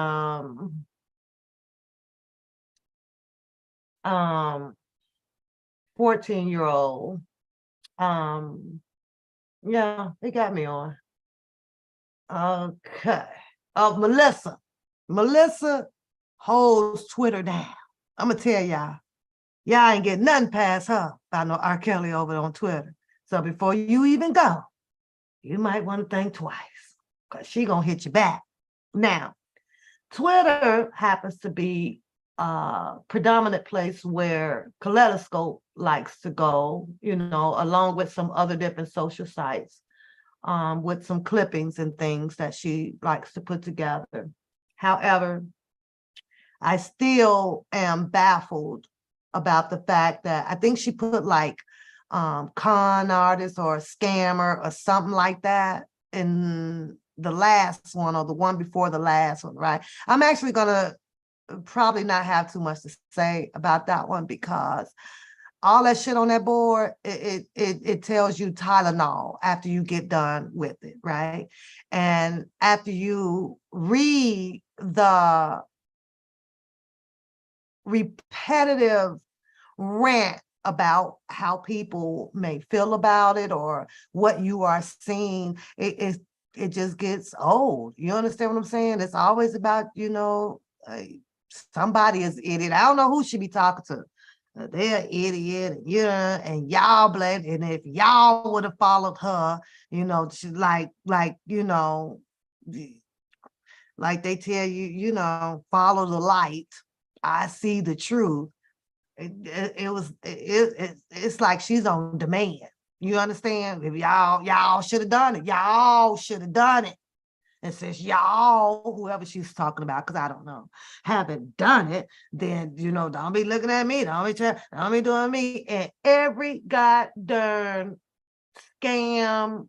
14-year-old. Yeah, they got me on. Okay. Melissa. Melissa holds Twitter down. I'm gonna tell y'all ain't getting nothing past her about no R. Kelly over on Twitter. So before you even go, you might want to think twice, because she gonna hit you back. Now, Twitter happens to be a predominant place where Kaleidoscope likes to go, you know, along with some other different social sites, with some clippings and things that she likes to put together. However, I still am baffled about the fact that I think she put like con artist or a scammer or something like that in the last one or the one before the last one, right? I'm actually gonna probably not have too much to say about that one because all that shit on that board, it tells you Tylenol after you get done with it, right? And after you read the repetitive rant about how people may feel about it or what you are seeing, it just gets old. You understand what I'm saying? It's always about, somebody is idiot. I don't know who should be talking to. They're an idiot, and y'all blame. And if y'all would have followed her, like like they tell you, follow the light. I see the truth. It's like she's on demand. You understand? If y'all should have done it. Y'all should have done it. And since y'all, whoever she's talking about, because I don't know, haven't done it, then don't be looking at me. Don't be doing me. And every goddamn scam,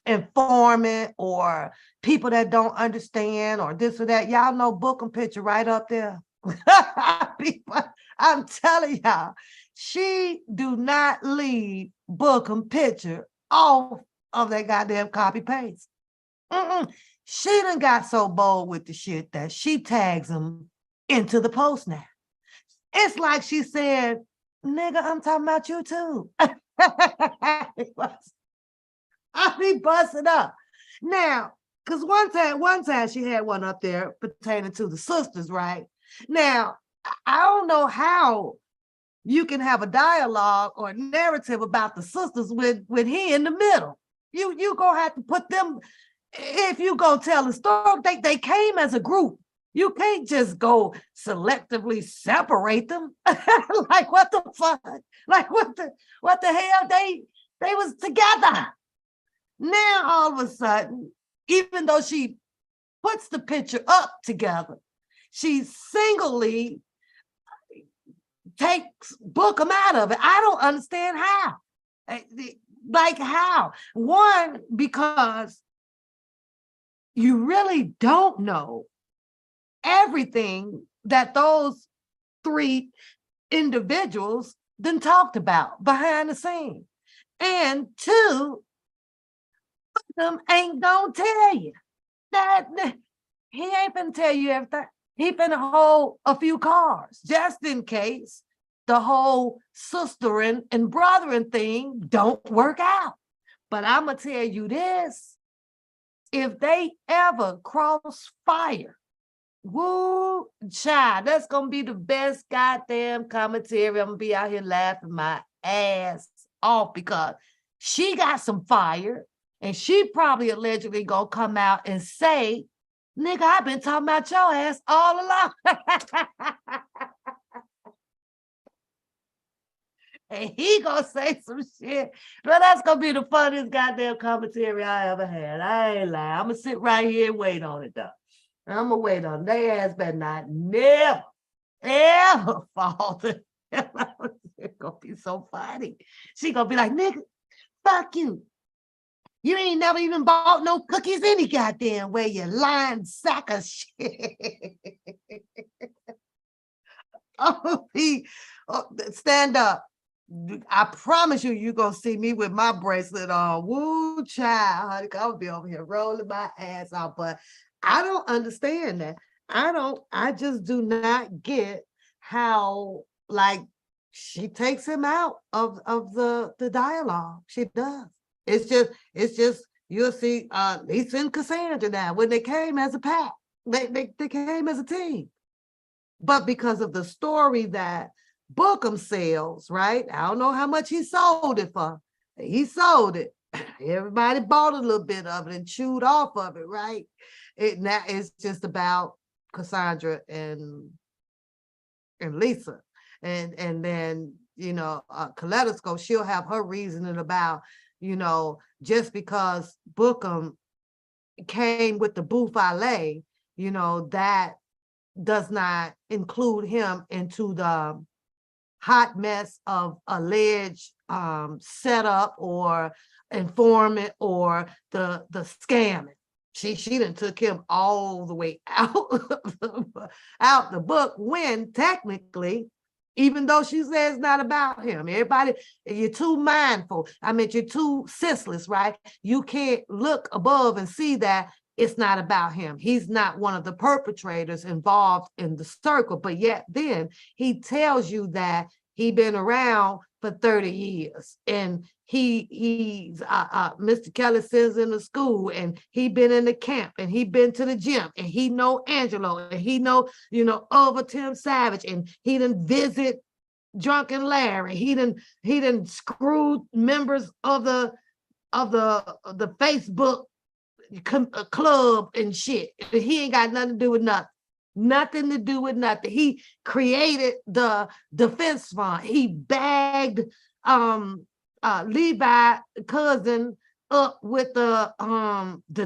informant or people that don't understand or this or that, y'all know book and picture right up there. People, I'm telling y'all, she do not leave book and picture off of that goddamn copy paste. She done got so bold with the shit that she tags them into the post now. It's like she said, nigga, I'm talking about you too. I be busting up. Now, because one time she had one up there pertaining to the sisters, right? Now, I don't know how you can have a dialogue or narrative about the sisters with he in the middle. You gonna have to put them, if you go tell the story, they came as a group. You can't just go selectively separate them. Like what the fuck? Like what the hell? They was together. Now all of a sudden, even though she puts the picture up together, she singly book them out of it. I don't understand how. Like how? One, because you really don't know everything that those three individuals then talked about behind the scene. And two, them ain't gonna tell you that he ain't gonna tell you everything. He finna hold a few cards just in case the whole sistering and brothering thing don't work out. But I'm gonna tell you this: if they ever cross fire, woo, child, that's gonna be the best goddamn commentary. I'm gonna be out here laughing my ass off because she got some fire. And she probably allegedly gonna come out and say, nigga, I've been talking about your ass all along. And he gonna say some shit. But that's gonna be the funniest goddamn commentary I ever had. I ain't lying. I'm gonna sit right here and wait on it though. I'm gonna wait on it. They ass better not never, ever fall to it's gonna be so funny. She gonna be like, nigga, fuck you. You ain't never even bought no cookies any goddamn way, you lying sack of shit. Stand up. I promise you, you're going to see me with my bracelet on. Woo, child, honey, I'll be over here rolling my ass off. But I don't understand that. I just do not get how, like, she takes him out of the dialogue. She does. It's just you'll see Lisa and Cassandra now when they came as a pack, they came as a team. But because of the story that Bookham sells, right? I don't know how much he sold it for. He sold it. Everybody bought a little bit of it and chewed off of it, right? Now it's just about Cassandra and Lisa. And then, Kaleidoscope, she'll have her reasoning about, just because Bookham came with the Buffale, that does not include him into the hot mess of alleged setup or informant or the scamming. She done took him all the way out, out the book when technically, even though she says it's not about him, everybody, you're too mindful. I mean, you're too senseless, right? You can't look above and see that it's not about him. He's not one of the perpetrators involved in the circle, but yet then he tells you that he been around for 30 years and he's Mr. Kelly sends him to school and he been in the camp and he been to the gym and he know Angelo and he know, over Tim Savage and he done visit Drunken Larry. He done screwed members of the Facebook club and shit. He ain't got nothing to do with nothing. Nothing to do with nothing. He created the defense fund. He bagged Levi cousin up with the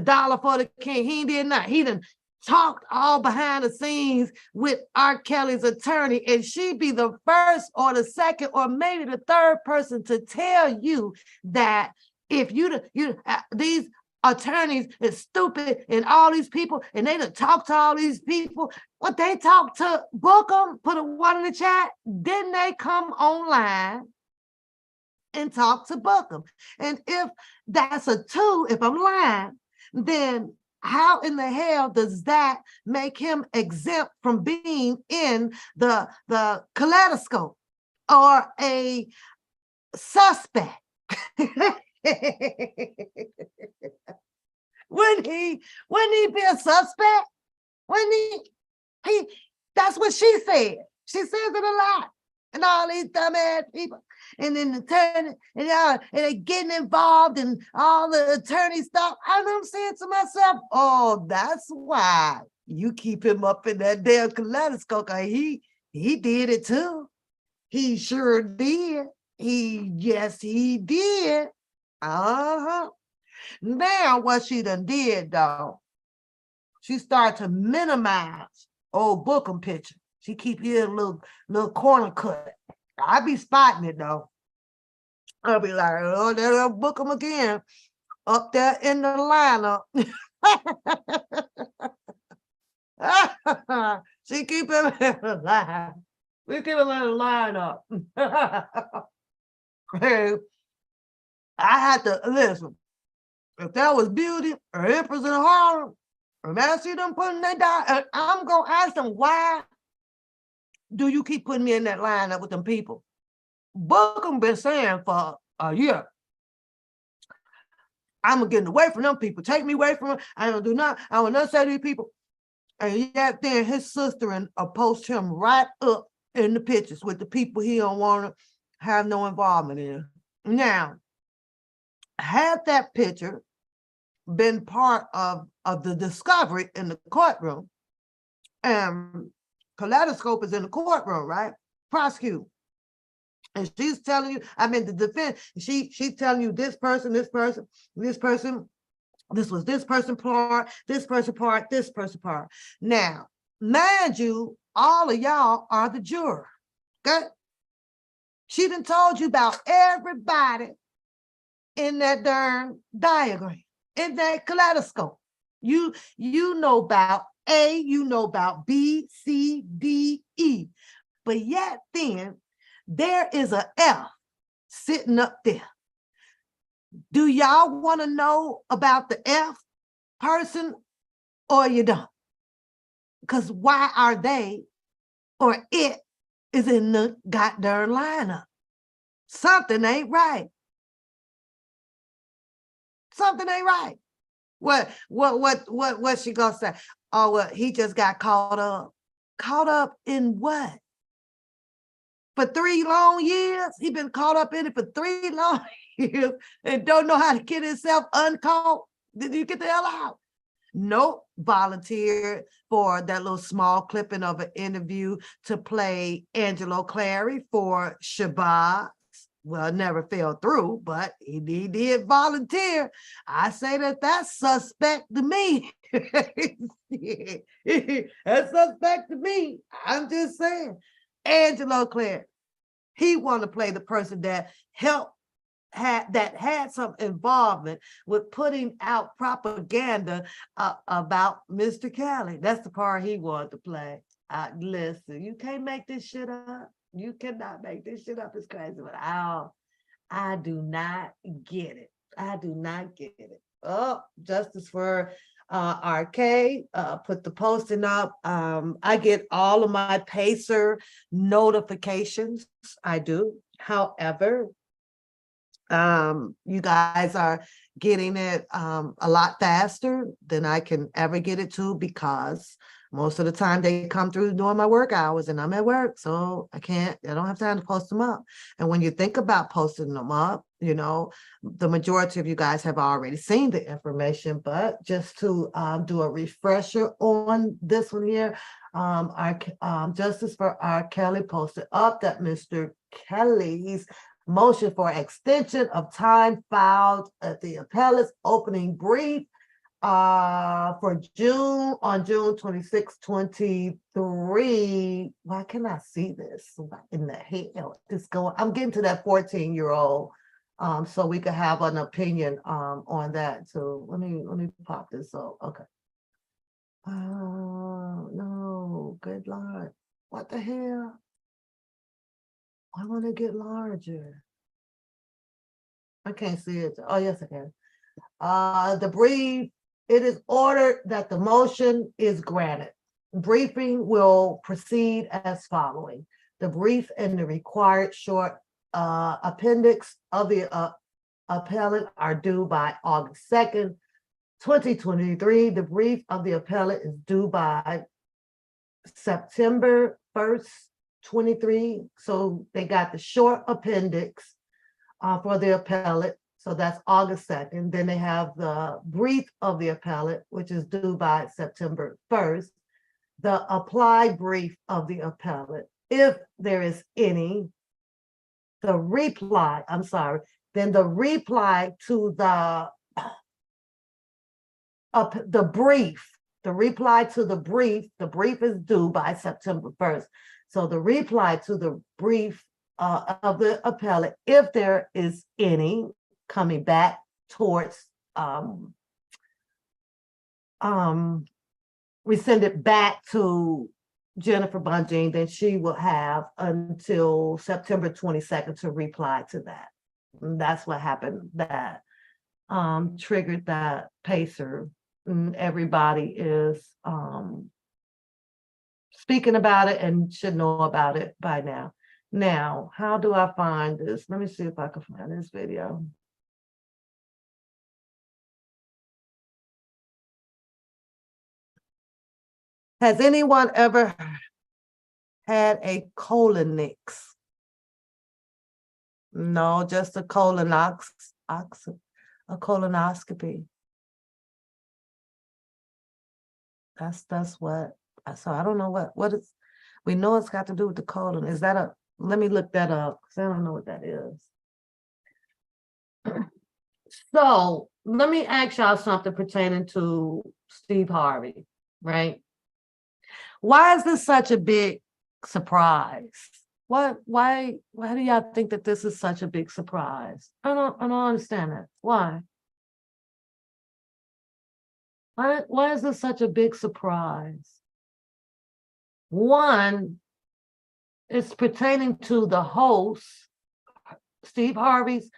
dollar for the king. He did not. He done talked all behind the scenes with R. Kelly's attorney, and she'd be the first or the second or maybe the third person to tell you that if these attorneys is stupid and all these people, and they done talk to all these people. What they talk to Bookham, put a one in the chat, then they come online and talk to Bookham. And if that's a two, if I'm lying, then how in the hell does that make him exempt from being in the kaleidoscope or a suspect? Wouldn't he be a suspect? Wouldn't he that's what she said. She says it a lot. And all these dumbass people. And then the attorney, and they getting involved in all the attorney stuff. And I'm saying to myself, oh, that's why you keep him up in that damn kaleidoscope. He did it too. He sure did. Yes, he did. Uh-huh. Now what she done did though, she started to minimize old Bookham picture. She keep here a little corner cut. I be spotting it though. I'll be like, oh, there'll Bookham again up there in the lineup. She keep him in the line. We keep him in the lineup. Hey, I had to listen. If that was Beauty or Empress in Harlem, and I see them putting that down, I'm gonna ask them, why do you keep putting me in that lineup with them people? Bookham been saying for a year, I'm getting away from them people. Take me away from them. I will not say to these people. And yet then his sister and post him right up in the pictures with the people he don't want to have no involvement in. Now, had that picture been part of the discovery in the courtroom, and Kaleidoscope is in the courtroom, right? Prosecute. And she's telling you, the defense, she's telling you this person, this was this person part, this person part, this person part. Now, mind you, all of y'all are the juror, okay? She done told you about everybody in that darn diagram, in that kaleidoscope. You know about A, you know about B, C, D, E. But yet then, there is a F sitting up there. Do y'all want to know about the F person or you don't? Because why are they or it is in the goddamn lineup? Something ain't right. Something ain't right. What she gonna say? Oh, well, he just got caught up. Caught up in what? For 3 long years? He been caught up in it for 3 long years and don't know how to get himself uncaught. Did you get the hell out? Nope. Volunteered for that little small clipping of an interview to play Angelo Clary for Shabazz. Well, never fell through, but he did volunteer. I say that's suspect to me. That's suspect to me. I'm just saying. Angelo Clary, he want to play the person that helped had some involvement with putting out propaganda about Mr. Kelly. That's the part he wanted to play. Listen, you can't make this shit up. You cannot make this shit up. It's crazy, but I do not get it. I do not get it. Oh, justice for RK, put the posting up. I get all of my Pacer notifications. I do. However, you guys are getting it a lot faster than I can ever get it to, because most of the time they come through during my work hours and I'm at work, so I don't have time to post them up. And when you think about posting them up, you know, the majority of you guys have already seen the information, but just to do a refresher on this one here, our Justice for R. Kelly posted up that Mr. Kelly's motion for extension of time filed at the appellate's opening brief for on June 26, 23. Why can I see this? What in the hell is going? I'm getting to that 14-year-old, so we could have an opinion on that. So let me pop this up. Okay. Oh no, good Lord. What the hell? I want to get larger. I can't see it. Oh, yes, I can. The brief, it is ordered that the motion is granted. Briefing will proceed as following. The brief and the required short appendix of the appellate are due by August 2nd, 2023. The brief of the appellate is due by September 1st, 23. So they got the short appendix for the appellate. So that's August 2nd. Then they have the brief of the appellate, which is due by September 1st. The applied brief of the appellate, if there is any. The reply, I'm sorry, then the reply to the brief, the reply to the brief is due by September 1st. So the reply to the brief of the appellate, if there is any, coming back towards we send it back to Jennifer Bunting, then she will have until September 22nd to reply to that. And that's what happened that triggered that Pacer. And everybody is speaking about it and should know about it by now. Now, how do I find this? Let me see if I can find this video. Has anyone ever had a colonix? No, just a colonoscopy. That's what. So I don't know what is. We know it's got to do with the colon. Is that a? Let me look that up because I don't know what that is. So let me ask y'all something pertaining to Steve Harvey, right? Why is this such a big surprise? Why do y'all think that this is such a big surprise? I don't understand that. Why? Why is this such a big surprise? One, it's pertaining to the host, Steve Harvey's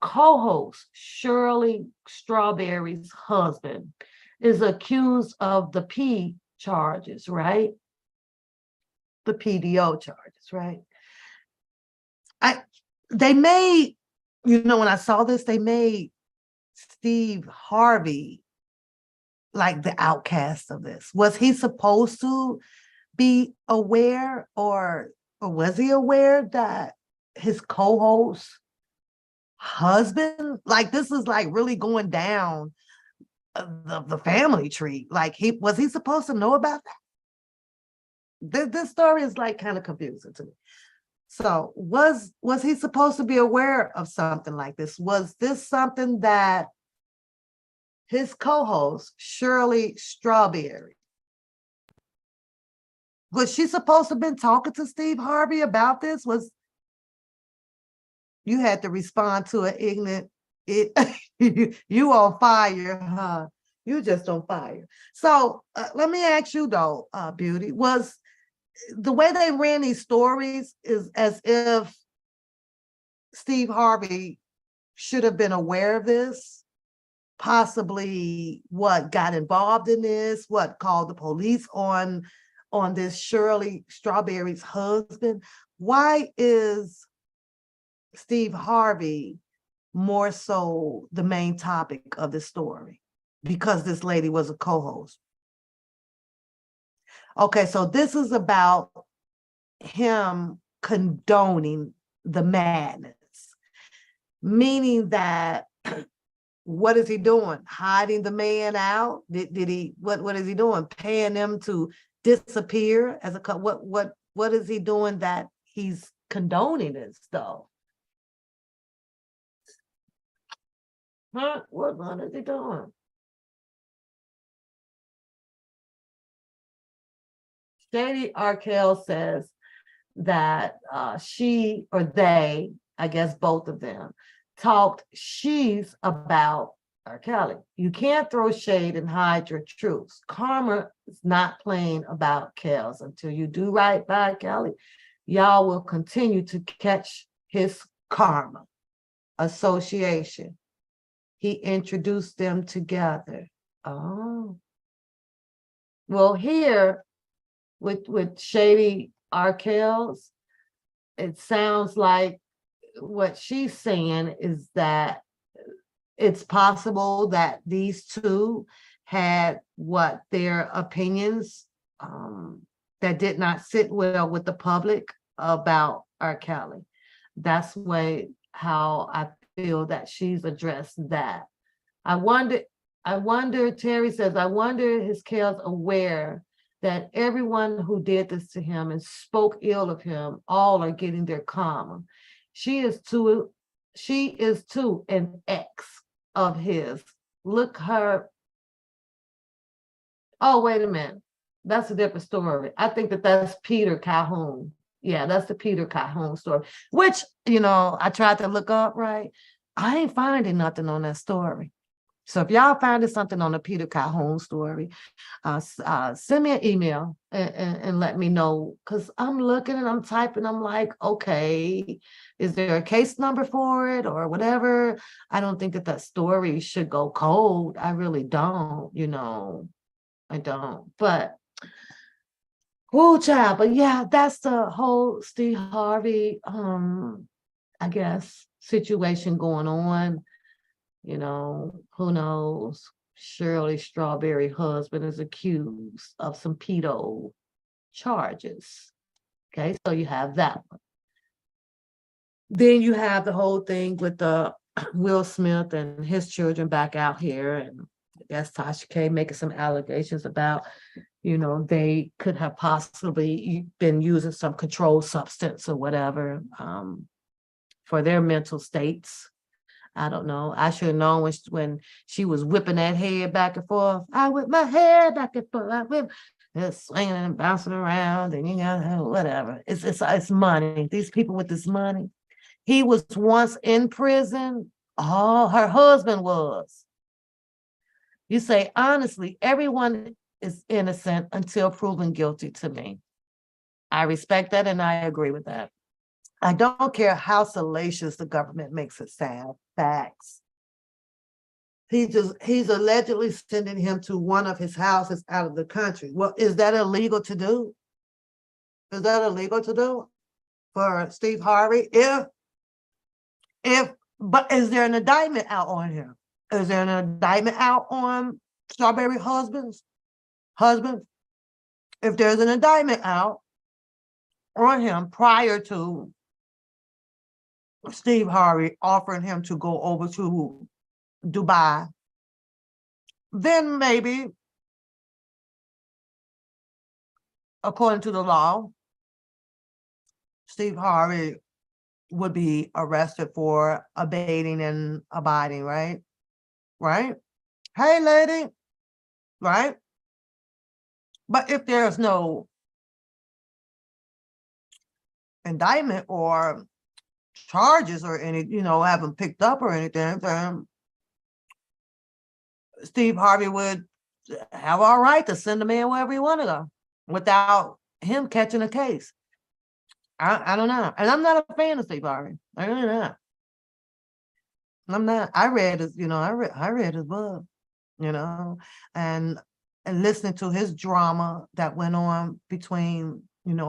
co-host, Shirley Strawberry's husband, is accused of the P charges, right? The PDO charges, right? They made, you know, when I saw this, they made Steve Harvey like the outcast of this. Was he supposed to be aware, or was he aware that his co-host husband, like this is like really going down the family tree? Like was he supposed to know about that? This story is like kind of confusing to me. So was he supposed to be aware of something like this? Was this something that his co-host, Shirley Strawberry, was she supposed to have been talking to Steve Harvey about this? You had to respond to an ignorant, it, you on fire, huh? You just on fire. So let me ask you though, Beauty, was the way they ran these stories is as if Steve Harvey should have been aware of this, possibly what got involved in this, what called the police on this Shirley Strawberry's husband. Why is Steve Harvey more so the main topic of the story? Because this lady was a co-host. Okay, so this is about him condoning the madness, meaning that what is he doing? Hiding the man out? Did he, what is he doing? Paying them to disappear as a, what is he doing that he's condoning this though? Huh? What is he doing? Shady Arkell says that she or they, I guess both of them, talked she's about R. Kelly. You can't throw shade and hide your truths. Karma is not playing about Kells. Until you do right by Kelly, y'all will continue to catch his karma. Association. He introduced them together. Oh. Well, here with Shady Arkell's, it sounds like what she's saying is that it's possible that these two had what their opinions that did not sit well with the public about R. Kelly. That's way how I feel that she's addressed that. I wonder, Terry says, I wonder is Kells aware that everyone who did this to him and spoke ill of him, all are getting their karma. She is too an ex of his. Look her. Oh, wait a minute. That's a different story. I think that's Peter Calhoun. Yeah, that's the Peter Calhoun story, which, I tried to look up, right? I ain't finding nothing on that story. So if y'all finding something on the Peter Calhoun story, send me an email and let me know, because I'm looking and I'm typing, I'm like, okay, is there a case number for it or whatever? I don't think that story should go cold. I really don't, I don't. But, oh, child, but yeah, that's the whole Steve Harvey, I guess, situation going on. Who knows? Shirley Strawberry husband is accused of some pedo charges. Okay, so you have that one. Then you have the whole thing with the Will Smith and his children back out here, and I guess Tasha K making some allegations about, they could have possibly been using some controlled substance or whatever for their mental states. I don't know. I should have known when she was whipping that head back and forth. I whip my head back and forth. I whip, just swinging and bouncing around, and whatever. It's money. These people with this money. He was once in prison. Oh, her husband was. You say honestly, everyone is innocent until proven guilty to me. I respect that and I agree with that. I don't care how salacious the government makes it sound. Facts. He's allegedly sending him to one of his houses out of the country. Well, is that illegal to do? Is that illegal to do for Steve Harvey? But is there an indictment out on him? Is there an indictment out on Strawberry husband? If there's an indictment out on him prior to Steve Harvey offering him to go over to Dubai, then maybe, according to the law, Steve Harvey would be arrested for abating and abiding, right? Right? Hey, lady, right? But if there's no indictment or charges or any, have him picked up or anything, then Steve Harvey would have all right to send him in wherever he wanted to go without him catching a case. I don't know. And I'm not a fan of Steve Harvey. I really not. I'm not. I read his, I read his book, you know, and and listening to his drama that went on between,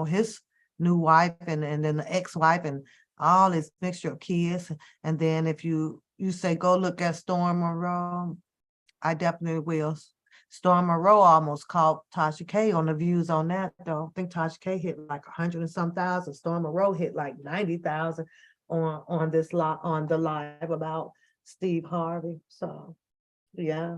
his new wife and then the ex-wife and all his mixture of kids. And then if you say go look at Storm Monroe, I definitely will. Storm Monroe almost caught Tasha K on the views on that though. I think Tasha K hit like 100 and some thousand. Storm Monroe hit like 90,000 on this lot on the live about Steve Harvey. So yeah.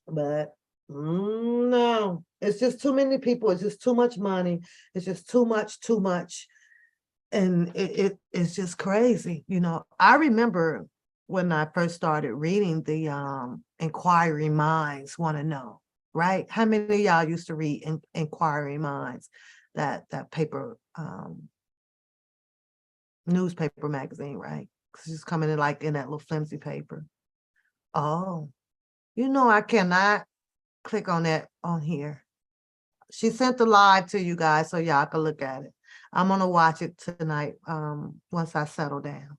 But no, it's just too many people. It's just too much money. It's just too much. And it's just crazy. I remember when I first started reading the Inquiring Minds Want to Know, right? How many of y'all used to read Inquiring Minds, that paper, newspaper magazine, right? Because it's coming in like in that little flimsy paper. Oh, I cannot click on that on here. She sent the live to you guys so y'all can look at it. I'm gonna watch it tonight once I settle down.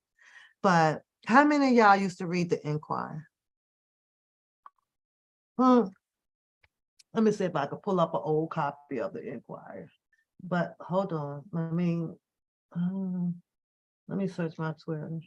But how many of y'all used to read the Inquirer? Let me see if I can pull up an old copy of the Inquirer. But hold on, let me search my Twitter.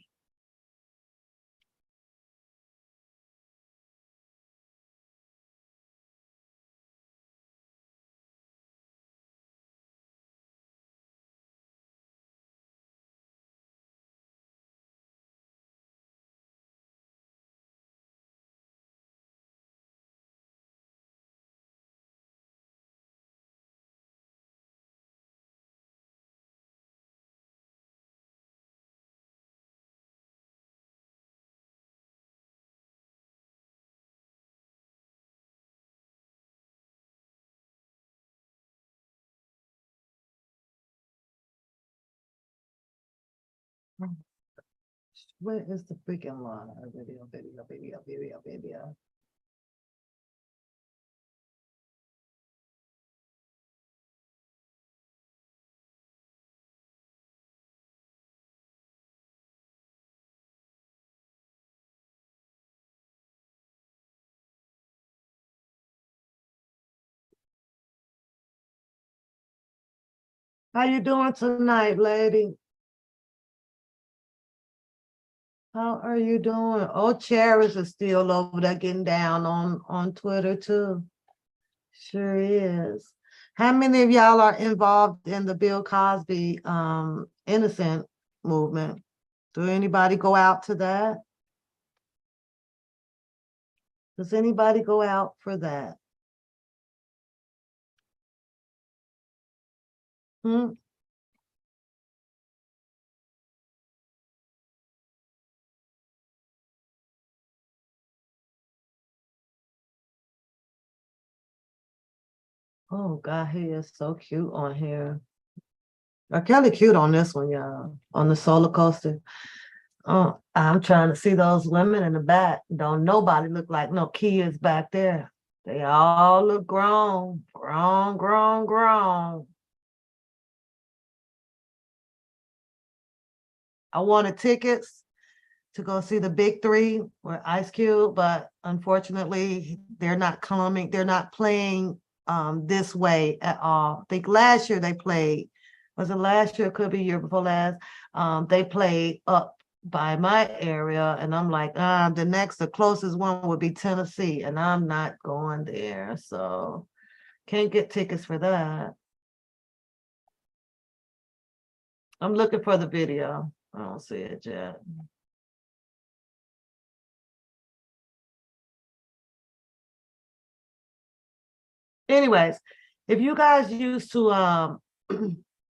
Where is the freaking line? Video. How you doing tonight, lady? How are you doing? Oh, Cherish is still over there getting down on Twitter too. Sure is. How many of y'all are involved in the Bill Cosby innocent movement? Do anybody go out to that? Does anybody go out for that? Hmm? Oh God, he is so cute on here. Kelly cute on this one, y'all. On the solar coaster. Oh, I'm trying to see those women in the back. Don't nobody look like no kids back there. They all look grown. I wanted tickets to go see the big three with Ice Cube, but unfortunately they're not coming. They're not playing this way at all. I think last year they played. Was it last year? Could be year before last. They played up by my area, and I'm like, the closest one would be Tennessee, and I'm not going there, so can't get tickets for that. I'm looking for the video. I don't see it yet. Anyways, if you guys used to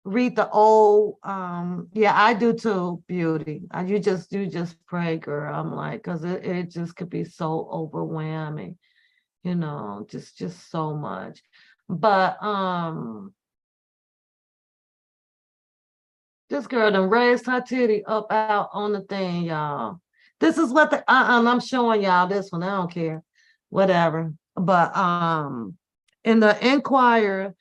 read the old yeah, I do too, Beauty. You just pray, girl. I'm like, because it just could be so overwhelming, just so much. But This girl done raised her titty up out on the thing, y'all. This is what the I'm showing y'all this one. I don't care. Whatever. But in the Enquirer,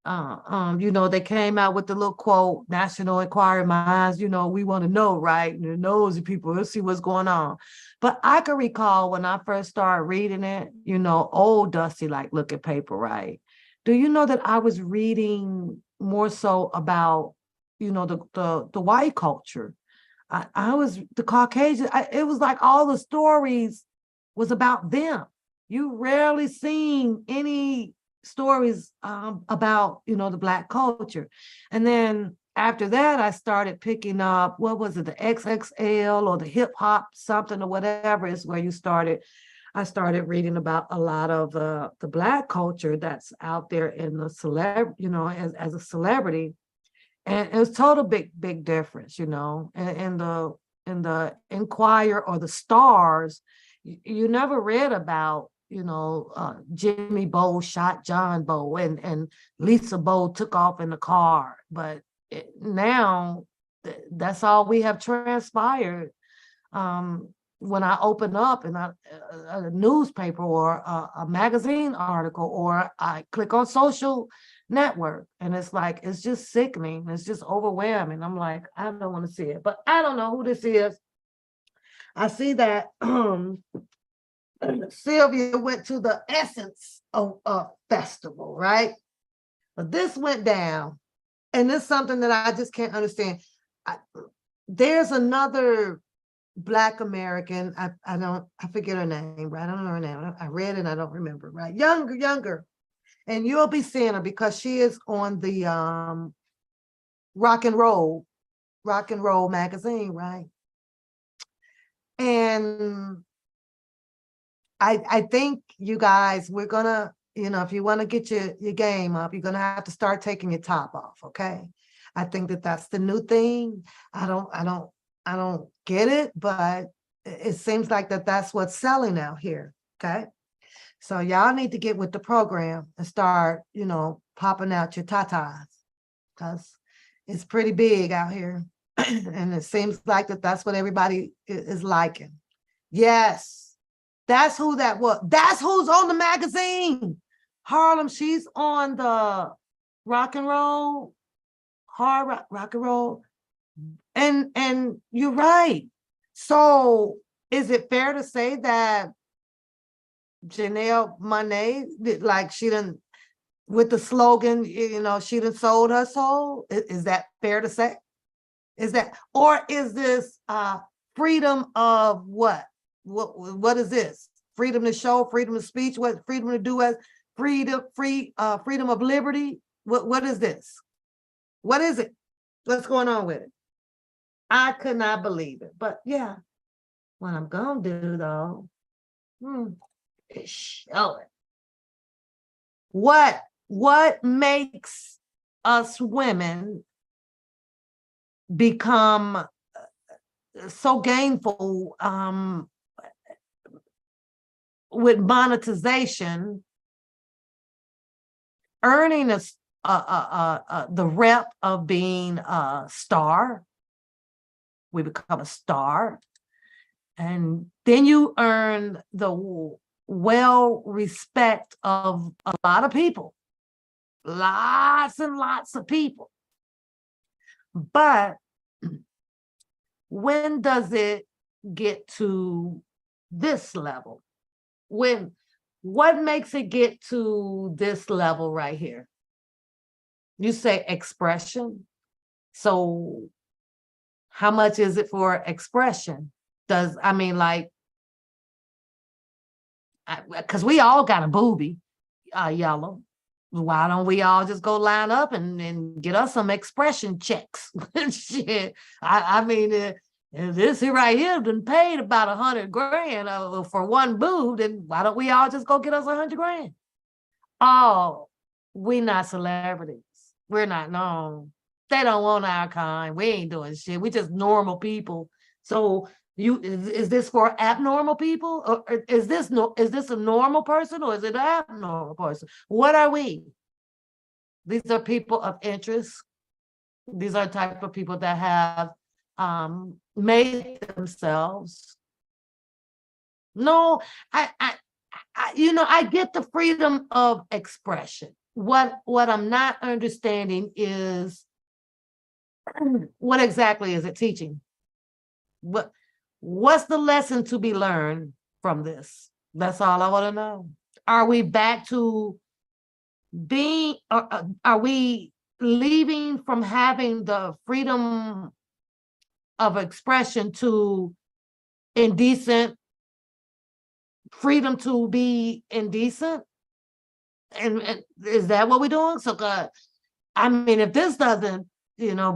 they came out with the little quote, National Enquirer minds, we want to know, right? And the nosy people, let's see what's going on. But I can recall when I first started reading it, old Dusty like look at paper, right? Do you know that I was reading more so about, the white culture? I was the Caucasian. It was like all the stories was about them. You rarely seen any stories about the Black culture. And then after that, I started picking up, what was it, the XXL or the hip hop something or whatever is where I started reading about a lot of the Black culture that's out there in the as a celebrity. And it was total big difference, and in the Enquirer or the Stars, you never read about Jimmy Bowe shot John Bowe and Lisa Bowe took off in the car. But now that's all we have transpired. When I open up and a newspaper or a magazine article, or I click on social network, and it's just sickening. It's just overwhelming. I'm like, I don't want to see it, but I don't know who this is. I see that Sylvia went to the Essence festival, right? But this went down, and it's something that I just can't understand. There's another Black American. I forget her name, right? I don't know her name. I read it, I don't remember, right? Younger. And you'll be seeing her because she is on the rock and roll magazine, right? And I think you guys, we're gonna, if you want to get your game up, you're gonna have to start taking your top off, okay? I think that's the new thing. I don't get it, but it seems like that's what's selling out here, okay? So y'all need to get with the program and start, popping out your tatas, because it's pretty big out here. And it seems like that's what everybody is liking. Yes, that's who that was. That's who's on the magazine. Harlem, she's on the rock and roll, rock and roll. And you're right. So is it fair to say that Janelle Monáe, like she done, with the slogan, she done sold her soul? Is that fair to say? Is that, or is this freedom of what? What is this? Freedom to show, freedom of speech, what freedom to do as freedom of liberty? What is this? What is it? What's going on with it? I could not believe it. But yeah, what I'm gonna do though, is show it. What makes us women become so gainful with monetization, earning the rep of being a star? We become a star, and then you earn the respect of a lot of people, lots and lots of people. But when does it get to this level? What makes it get to this level right here? You say expression. So how much is it for expression? Because we all got a boobie, yellow. Why don't we all just go line up and get us some expression checks? Shit. If this here right here been paid about 100 grand for one boob, then why don't we all just go get us 100 grand? Oh, we not celebrities. We're not known. They don't want our kind. We ain't doing shit. We just normal people. So is this for abnormal people? Or is this a normal person, or is it an abnormal person? What are we? These are people of interest. These are the type of people that have made themselves. No, I get the freedom of expression. What I'm not understanding is what exactly is it teaching? What's the lesson to be learned from this? That's all I want to know. Are we back to being, are we leaving from having the freedom of expression to indecent, freedom to be indecent? And is that what we're doing? So, I mean, if this doesn't,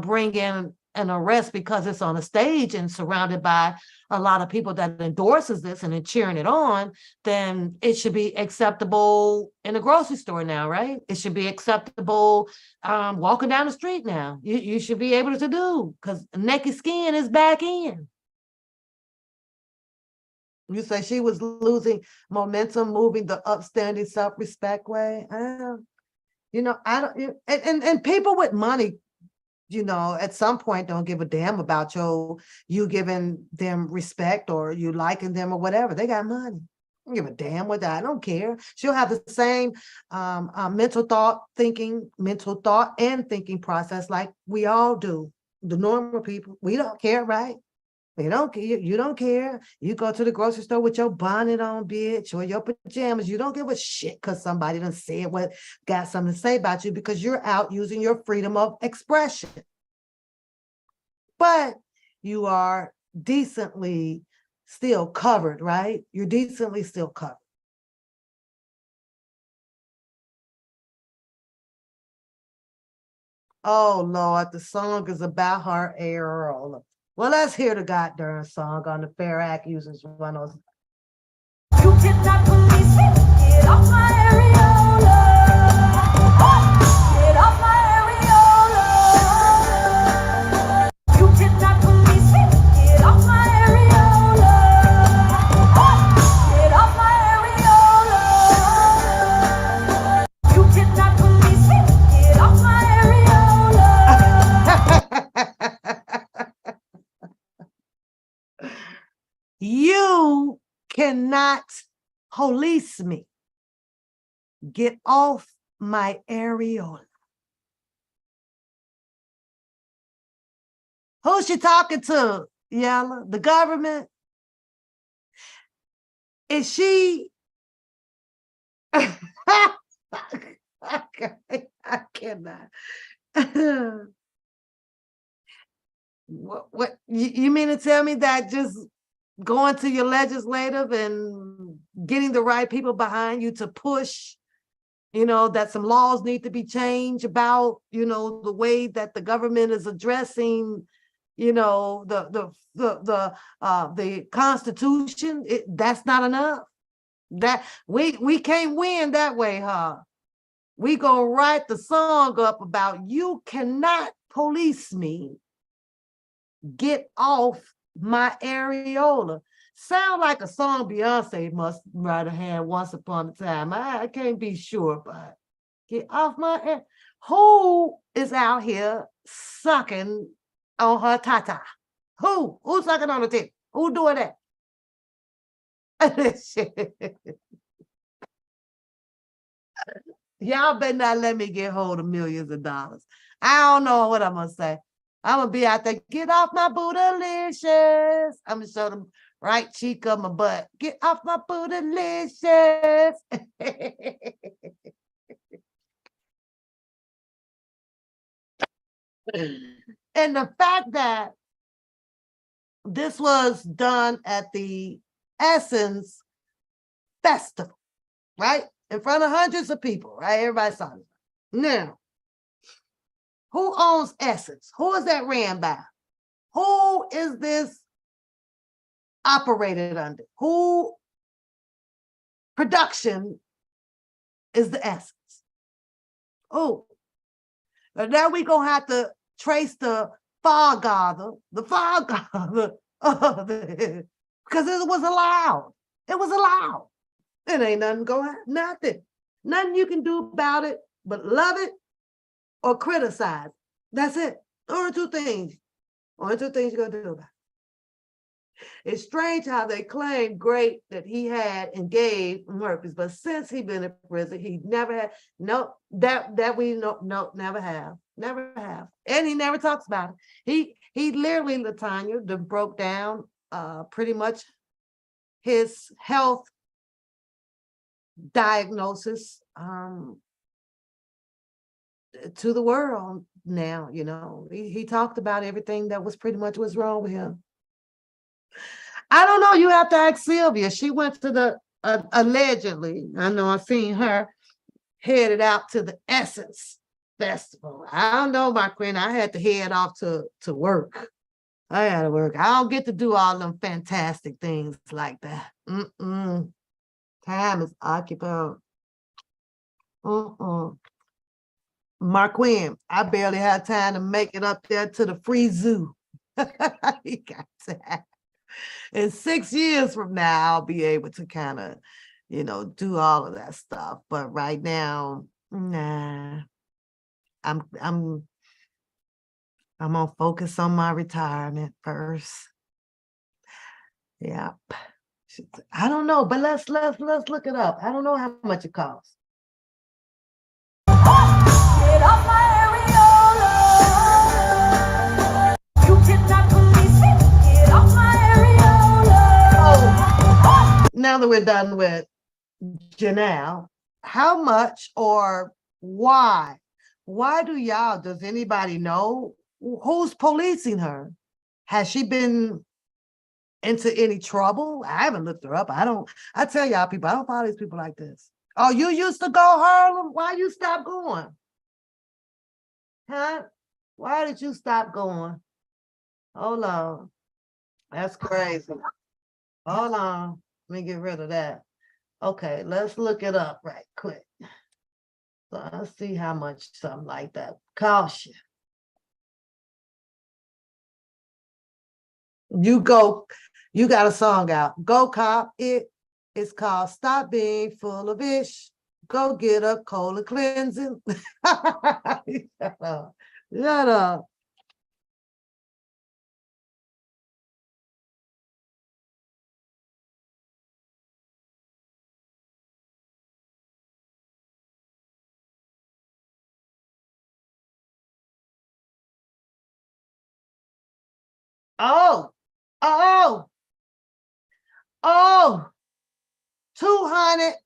bring in an arrest because it's on a stage and surrounded by a lot of people that endorses this and then cheering it on, then it should be acceptable in a grocery store now, right? It should be acceptable walking down the street now. You should be able to do, because naked skin is back in. You say she was losing momentum, moving the upstanding self-respect way. I don't, and people with money, at some point don't give a damn about you giving them respect or you liking them or whatever. They got money. I don't give a damn with that. I don't care. She'll have the same mental thought and thinking process like we all do. The normal people, we don't care, right? You don't care. You don't care. You go to the grocery store with your bonnet on, bitch, or your pajamas. You don't give a shit because somebody done said what got something to say about you, because you're out using your freedom of expression. But you are decently still covered, right? You're decently still covered. Oh Lord, the song is about her areola. Well, let's hear the goddamn song on the Fair Act Users 107. You cannot police me. Get off my areola. Get off my areola. You cannot police me. Get off my areola. Get off my areola. You cannot police me. Get off my areola. You cannot police me. Get off my areola. Who's she talking to, Yella? The government? Is she? I cannot. What you mean to tell me that just going to your legislative and getting the right people behind you to push, that some laws need to be changed about, the way that the government is addressing, the Constitution, that's not enough. That we can't win that way, huh? We gonna write the song up about you cannot police me. Get off my areola. Sound like a song Beyonce must write have had once upon a time. I can't be sure, but get off my air. Who is out here sucking on her tata? Who's sucking on the tip? Who doing that? Y'all better not let me get hold of millions of dollars. I don't know what I'm gonna say. I'm gonna be out there, get off my bootylicious. I'm gonna show them right cheek of my butt. Get off my bootylicious. And the fact that this was done at the Essence Festival, right? In front of hundreds of people, right? Everybody saw it. Now, who owns Essence? Who is that ran by? Who is this operated under? Who production is the Essence? Oh, but now we're gonna have to trace the father, because it was allowed. It was allowed. It ain't nothing going, nothing you can do about it but love it or criticize. That's it. Only two things. Only two things you're gonna do about it. It's strange how they claim great that he had and gave Murphys, but since he been in prison, he never had that we know never have. Never have. And he never talks about it. He literally, Latanya, broke down pretty much his health diagnosis to the world now, you know. He talked about everything that was pretty much what's wrong with him. I don't know. You have to ask Sylvia. She went to the allegedly. I know I've seen her headed out to the Essence Festival. I don't know, my queen. I had to head off to work. I had to work. I don't get to do all them fantastic things like that. Time is occupied. Marquin, I barely had time to make it up there to the free zoo. He got time. In 6 years from now, I'll be able to kind of, you know, do all of that stuff. But right now, nah. I'm gonna focus on my retirement first. Yeah. I don't know, but let's look it up. I don't know how much it costs. Get off my areola. You cannot police me. Get off my areola. Now that we're done with Janelle, how much or why? Why does anybody know who's policing her? Has she been into any trouble? I haven't looked her up. I tell y'all people, I don't follow these people like this. Oh, you used to go Harlem? Why you stop going? Huh? Why did you stop going? Hold on. That's crazy. Hold on. Let me get rid of that. Okay, let's look it up right quick. So let's see how much something like that costs you. You got a song out. Go cop it. It's called Stop Being Full of Ish. Go get a colon cleansing. Shut up. Shut up. Oh, oh, oh, 230.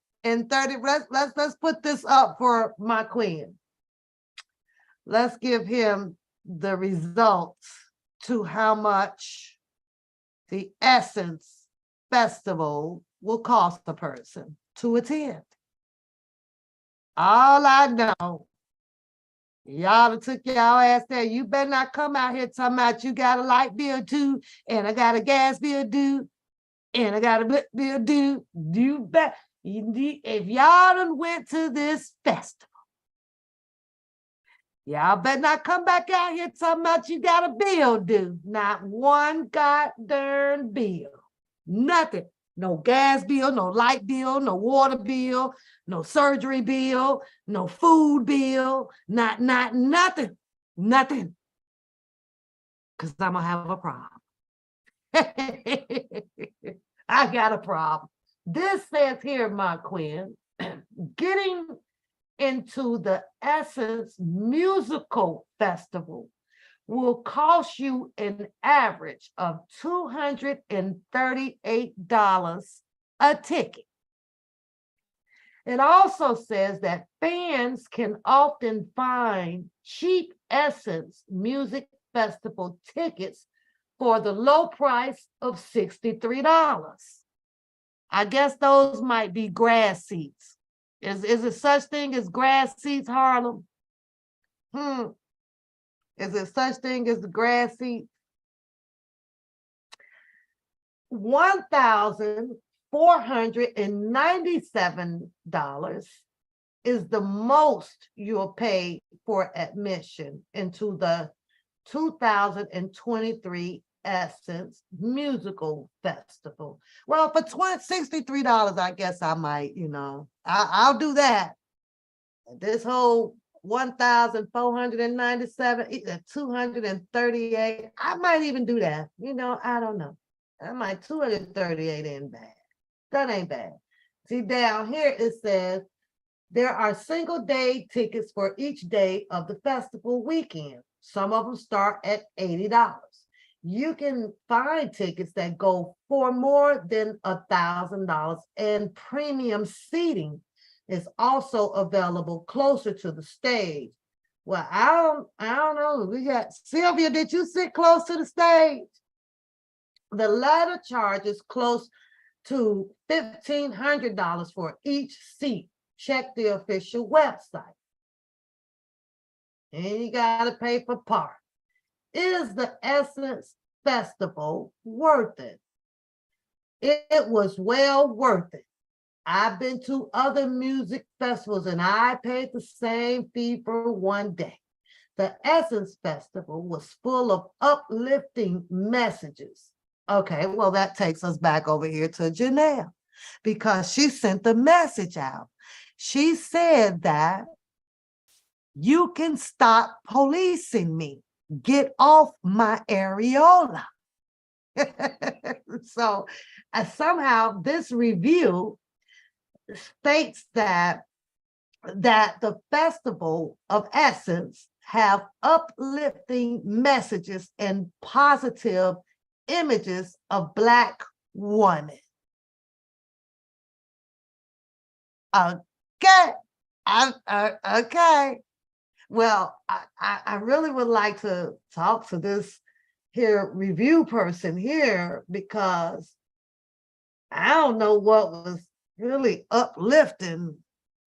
Let's put this up for my queen. Let's give him the results to how much the Essence Festival will cost a person to attend. All I know, y'all done took y'all ass there. You better not come out here talking about you got a light bill due, and I got a gas bill due, and I got a bill due. You bet. If y'all done went to this festival, y'all better not come back out here talking about you got a bill due. Not one goddamn bill. Nothing. No gas bill, no light bill, no water bill, no surgery bill, no food bill, nothing. Nothing. Because I'm gonna have a problem. I got a problem. This says here, my queen, getting into the Essence Musical Festival will cost you an average of $238 a ticket. It also says that fans can often find cheap Essence Music Festival tickets for the low price of $63. I guess those might be grass seats. Is it such thing as grass seats, Harlem? Is there such thing as the grass seat? $1,497 is the most you'll pay for admission into the 2023 Essence Musical Festival. Well, for $63, I guess I might, I'll do that. This whole 1,497, either 238. I might even do that. I don't know. I might 238 ain't bad. That ain't bad. See, down here it says there are single day tickets for each day of the festival weekend. Some of them start at $80. You can find tickets that go for more than $1,000, and premium seating is also available closer to the stage. Well, I don't know. We got Sylvia. Did you sit close to the stage? The latter charges close to $1,500 for each seat. Check the official website. And you got to pay for park. Is the Essence Festival worth it? It was well worth it. I've been to other music festivals and I paid the same fee for one day. The Essence Festival was full of uplifting messages. Okay, well, that takes us back over here to Janelle because she sent the message out. She said that you can stop policing me. Get off my areola. So somehow this review states that the Festival of Essence have uplifting messages and positive images of Black women. Okay, okay. Well, I really would like to talk to this here review person here because I don't know what was really uplifting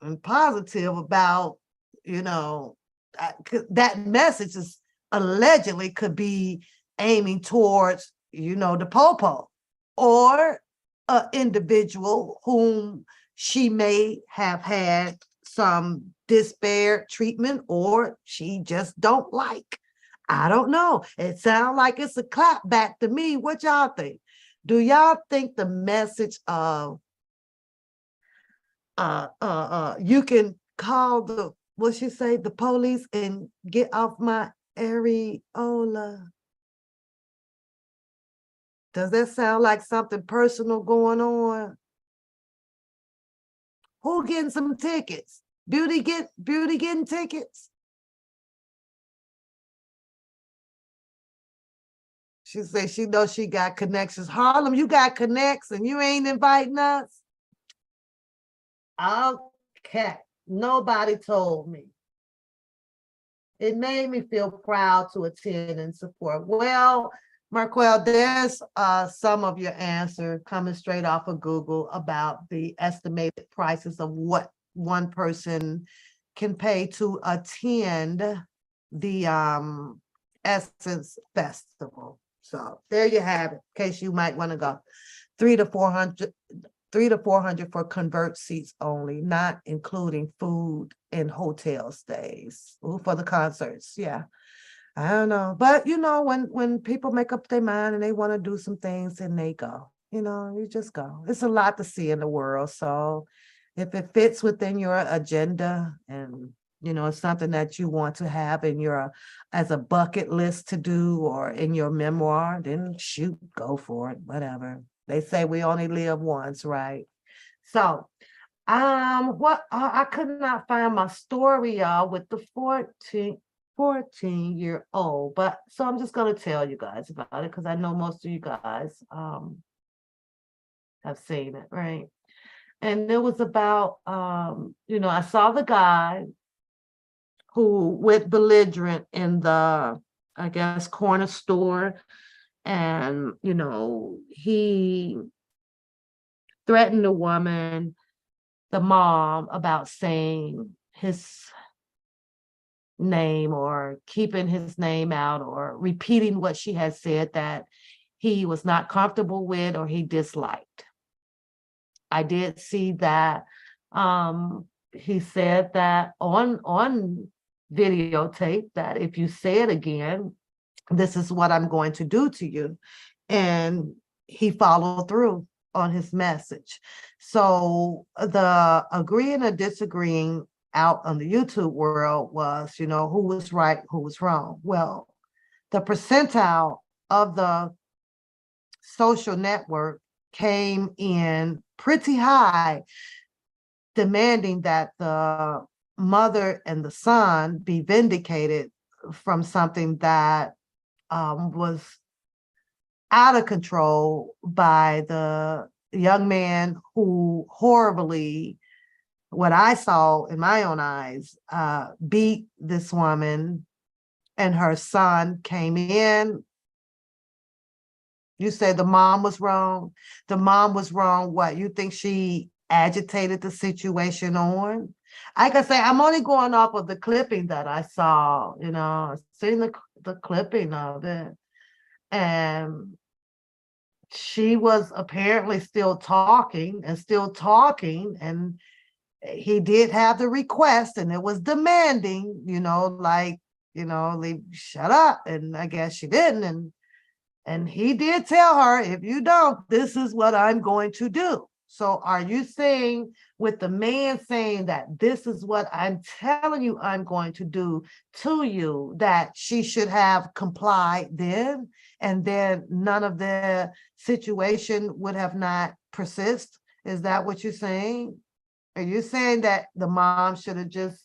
and positive about, that message is allegedly could be aiming towards, the popo or an individual whom she may have had some disparate treatment or she just don't like. I don't know. It sounds like it's a clap back to me. What y'all think? Do y'all think the message of you can call what she say, the police and get off my areola? Does that sound like something personal going on? Who getting some tickets? Beauty getting tickets? She says she knows she got connections. Harlem, you got connects and you ain't inviting us? Okay, nobody told me. It made me feel proud to attend and support. Well, Marquel, there's some of your answer coming straight off of Google about the estimated prices of what one person can pay to attend the Essence Festival. So there you have it, in case you might want to go. 300 to 400 for convert seats only, not including food and hotel stays. Ooh, for the concerts, yeah. I don't know, but when people make up their mind and they want to do some things, and they go. You just go. It's a lot to see in the world, so if it fits within your agenda and it's something that you want to have in your as a bucket list to do or in your memoir, then shoot, go for it. Whatever. They say we only live once, right? So, what I could not find my story, y'all, with the 14-year-old, but so I'm just gonna tell you guys about it because I know most of you guys have seen it, right? And it was about I saw the guy who went belligerent in the, I guess, corner store, and he threatened the woman, the mom, about saying his name or keeping his name out or repeating what she had said that he was not comfortable with or he disliked. I did see that he said that on videotape that if you say it again, this is what I'm going to do to you. And he followed through on his message. So the agreeing or disagreeing out on the YouTube world was, who was right, who was wrong. Well, the percentile of the social network came in pretty high, demanding that the mother and the son be vindicated from something that was out of control by the young man who horribly, what I saw in my own eyes, beat this woman, and her son came in. You said the mom was wrong. The mom was wrong. What, you think she agitated the situation on? Like I say, I'm only going off of the clipping that I saw, seen the clipping of it. And she was apparently still talking, and he did have the request, and it was demanding, leave, shut up. And I guess she didn't. And he did tell her, if you don't, this is what I'm going to do. So are you saying, with the man saying that this is what I'm telling you I'm going to do to you, that she should have complied then, and then none of the situation would have not persist? Is that what you're saying? Are you saying that the mom should have just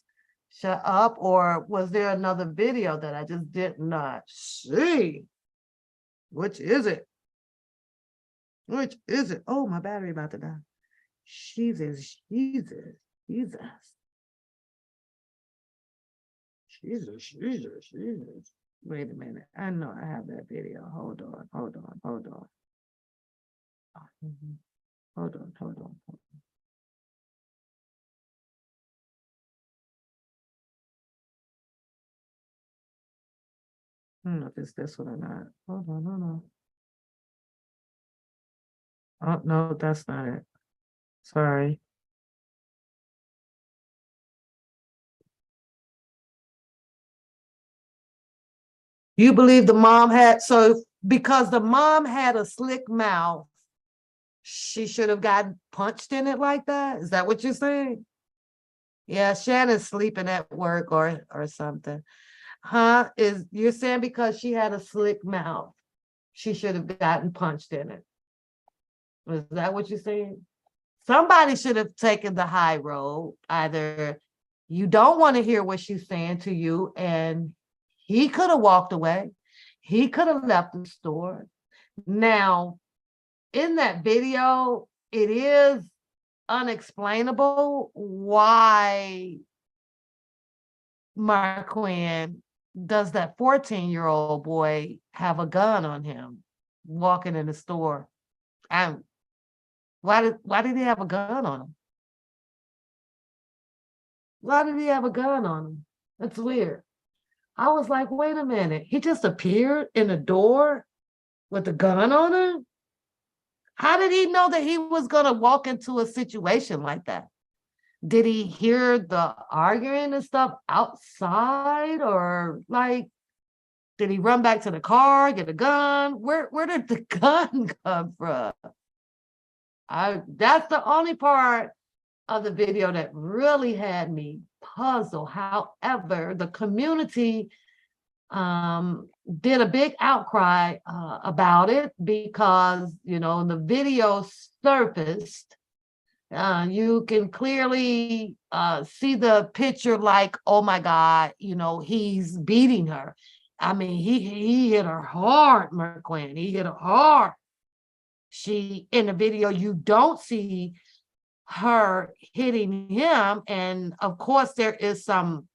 shut up, or was there another video that I just did not see? Which is it? Which is it? Oh, my battery about to die. Jesus. Wait a minute. I know I have that video. Hold on. Hold on. I don't know if it's this one or not. Hold on. Oh, no, that's not it. Sorry. You believe the mom because the mom had a slick mouth, she should have gotten punched in it like that? Is that what you're saying? Yeah, Shannon's sleeping at work or something. Huh? You're saying because she had a slick mouth, she should have gotten punched in it? Is that what you're saying? Somebody should have taken the high road. Either you don't want to hear what she's saying to you, and he could have walked away. He could have left the store. Now, in that video, it is unexplainable why Marquand does that 14-year-old boy have a gun on him walking in the store. And why did he have a gun on him? Why did he have a gun on him? That's weird. I was like, wait a minute. He just appeared in the door with a gun on him? How did he know that he was going to walk into a situation like that? Did he hear the arguing and stuff outside, or did he run back to the car, get a gun? Where did the gun come from? That's the only part of the video that really had me puzzled. However, the community did a big outcry about it because, the video surfaced. You can clearly see the picture like, oh my God, he's beating her. I mean, he hit her hard, Marquand. He hit her hard. In the video, you don't see her hitting him. And of course, there is some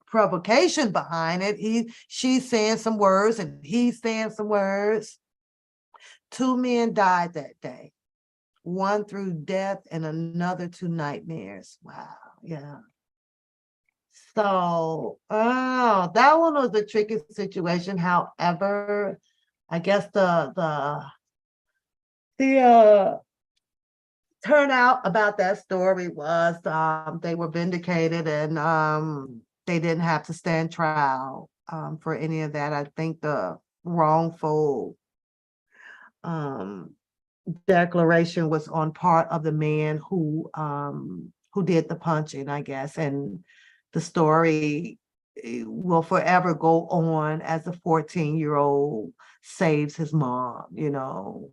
provocation behind it. She's saying some words and he's saying some words. 2 men died that day. One through death and another to nightmares. Wow. Yeah. So, that one was a tricky situation. However, I guess the turnout about that story was they were vindicated, and they didn't have to stand trial for any of that. I think the wrongful declaration was on part of the man who who did the punching, I guess. And the story will forever go on as a 14-year-old saves his mom, you know.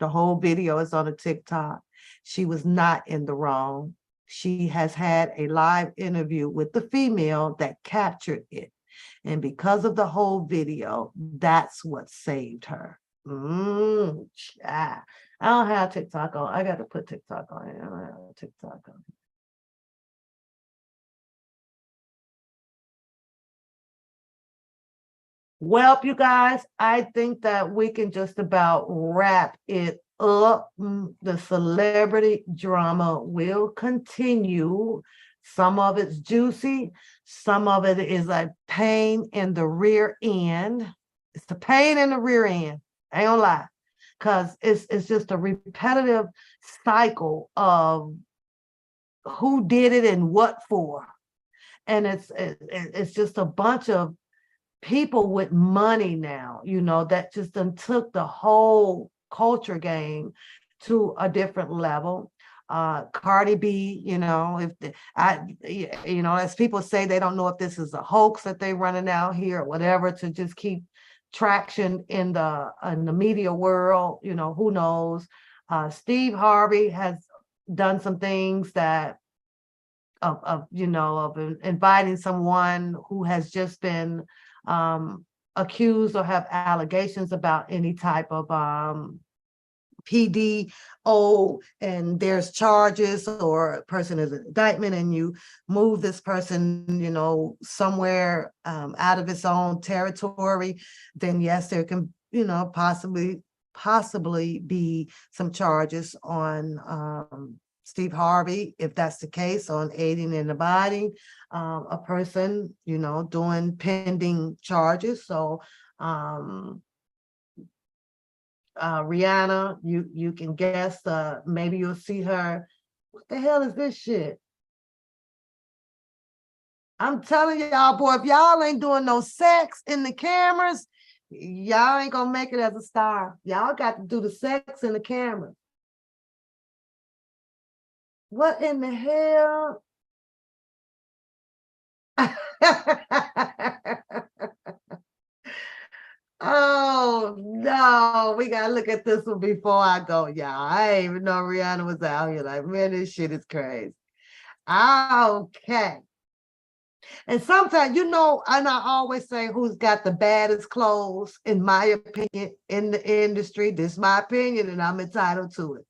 The whole video is on a TikTok. She was not in the wrong. She has had a live interview with the female that captured it. And because of the whole video, that's what saved her. I don't have TikTok on. I got to put TikTok on it. I don't have TikTok on. Well, you guys, I think that we can just about wrap it up. The celebrity drama will continue. Some of it's juicy. Some of it is a pain in the rear end. It's the pain in the rear end. I ain't gonna lie. Because it's just a repetitive cycle of who did it and what for. And it's just a bunch of people with money now, you know, that just done took the whole culture game to a different level. Cardi B, you know, you know, as people say, they don't know if this is a hoax that they running out here or whatever to just keep traction in the media world, you know, who knows. Steve Harvey has done some things that of inviting someone who has just been accused or have allegations about any type of PDO, and there's charges or a person is an indictment, and you move this person, you know, somewhere out of its own territory, then yes, there can, you know, possibly be some charges on Steve Harvey, if that's the case, on aiding and abetting a person, you know, doing pending charges. So Rihanna, you can guess, maybe you'll see her. What the hell is this shit? I'm telling y'all, boy, if y'all ain't doing no sex in the cameras, y'all ain't gonna make it as a star. Y'all got to do the sex in the camera. What in the hell? Oh no, we gotta look at this one before I go, y'all. I ain't even know Rihanna was out here. Like, man, this shit is crazy. Okay. And sometimes, you know, and I always say who's got the baddest clothes, in my opinion, in the industry. This is my opinion, and I'm entitled to it.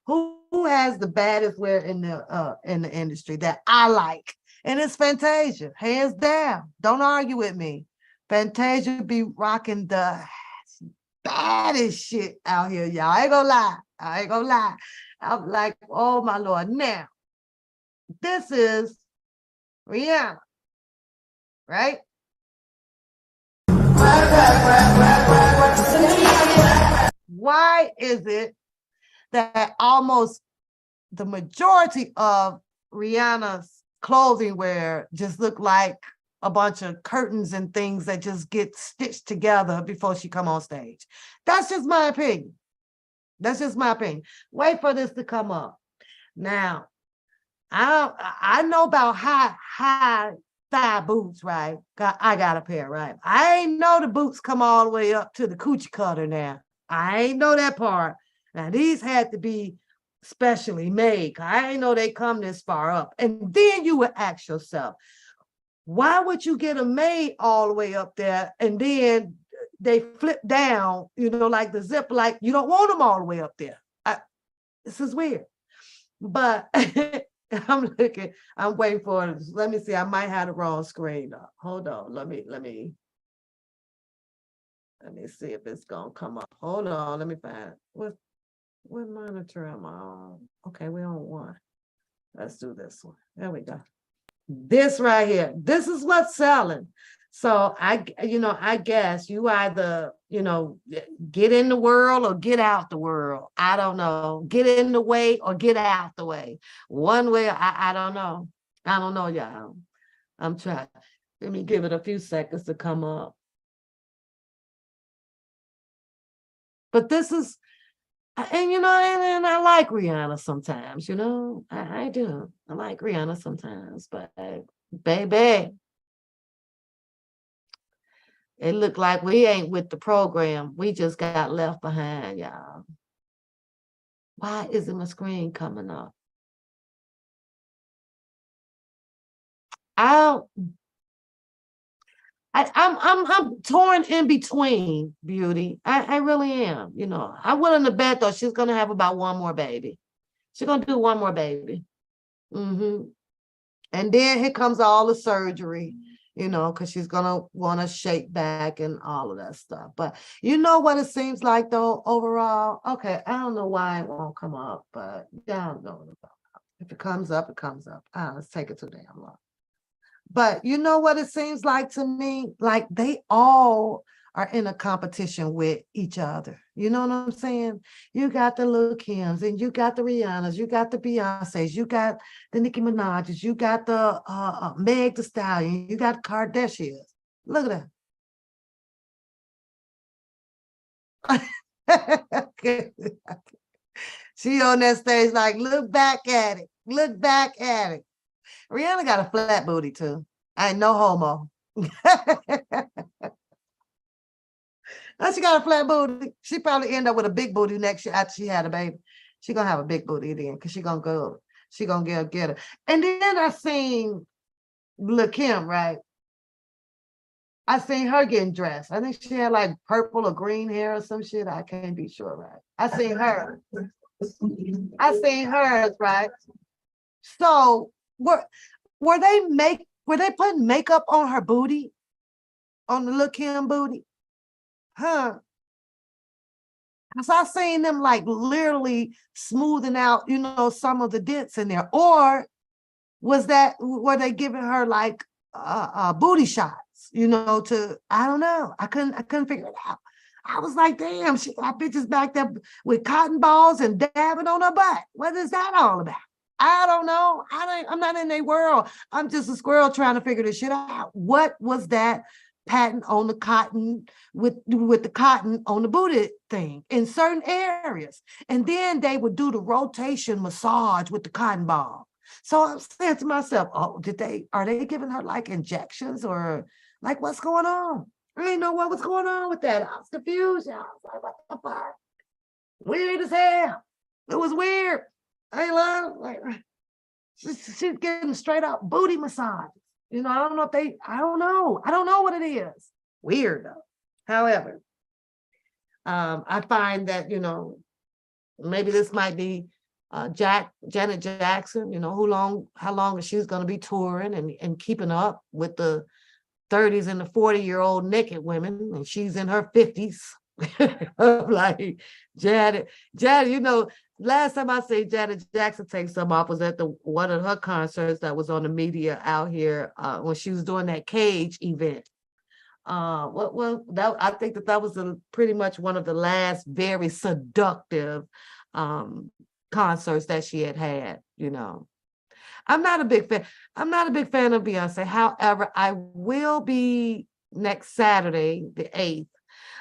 Who has the baddest wear in the industry that I like? And it's Fantasia, hands down. Don't argue with me. Fantasia be rocking the baddest shit out here, y'all. I ain't gonna lie. I ain't gonna lie. I'm like, oh my Lord. Now, this is Rihanna, right? Why is it that almost the majority of Rihanna's clothing wear just look like a bunch of curtains and things that just get stitched together before she come on stage? That's just my opinion. That's just my opinion. Wait for this to come up. Now, I know about high thigh boots, right? I got a pair, right? I ain't know the boots come all the way up to the coochie cutter now. I ain't know that part. Now, these had to be specially made. I ain't know they come this far up. And then you would ask yourself, why would you get them made all the way up there and then they flip down, you know, like the zip, like you don't want them all the way up there? This is weird. But I'm waiting for it. Let me see. I might have the wrong screen up. Hold on. Let me see if it's gonna come up. Hold on. Let me find it. What monitor am I on? Okay, we're on one. Let's do this one. There we go. This right here. This is what's selling. So I guess you either, get in the world or get out the world. I don't know. Get in the way or get out the way. One way, I don't know. I don't know, y'all. I'm trying. Let me give it a few seconds to come up. But this is And you know, and I like Rihanna sometimes, you know, I do. I like Rihanna sometimes, but baby, it looked like we ain't with the program. We just got left behind, y'all. Why isn't my screen coming up? I I'm torn in between, Beauty. I really am. You know, I'm willing to bet though she's gonna have about one more baby. She's gonna do one more baby. Hmm. And then here comes all the surgery, you know, because she's gonna want to shake back and all of that stuff. But you know what it seems like though, overall. Okay, I don't know why it won't come up, but yeah, I don't know. If it comes up, it comes up. Let's take it too damn long. But you know what it seems like to me? Like they all are in a competition with each other. You know what I'm saying? You got the Lil Kims and you got the Rihannas, you got the Beyoncés, you got the Nicki Minaj's, you got the Meg Thee Stallion, you got Kardashians. Look at that. She on that stage like, look back at it. Look back at it. Rihanna got a flat booty too. I ain't no homo. Now she got a flat booty. She probably end up with a big booty next year after she had a baby. She gonna have a big booty then because she gonna go. She gonna get her. And then I seen Lil Kim, right? I seen her getting dressed. I think she had like purple or green hair or some shit. I can't be sure, right? I seen her. I seen hers, right? So were they putting makeup on her booty? On the Lil Kim booty? Huh? Because I seen them like literally smoothing out, you know, some of the dents in there. Or were they giving her like booty shots, you know, to, I don't know. I couldn't figure it out. I was like, damn, she got bitches back there with cotton balls and dabbing on her butt. What is that all about? I don't know. I'm not in their world. I'm just a squirrel trying to figure this shit out. What was that patent on the cotton with the cotton on the booty thing in certain areas? And then they would do the rotation massage with the cotton ball. So I'm saying to myself, oh, are they giving her like injections or like what's going on? I didn't know what was going on with that. I was confused. I was like, what the fuck? Weird as hell. It was weird. I ain't lying. Like she's getting straight up booty massage. You know, I don't know if I don't know. I don't know what it is. Weird though. However, I find that, you know, maybe this might be Janet Jackson, you know, how long is she's gonna be touring and keeping up with the 30s and the 40-year-old naked women, and she's in her 50s. Like Janet, you know, last time I say Janet Jackson take some off was at one of her concerts that was on the media out here when she was doing that Cage event. I think that was pretty much one of the last very seductive concerts that she had, you know. I'm not a big fan. I'm not a big fan of Beyonce. However, I will be next Saturday, the 8th.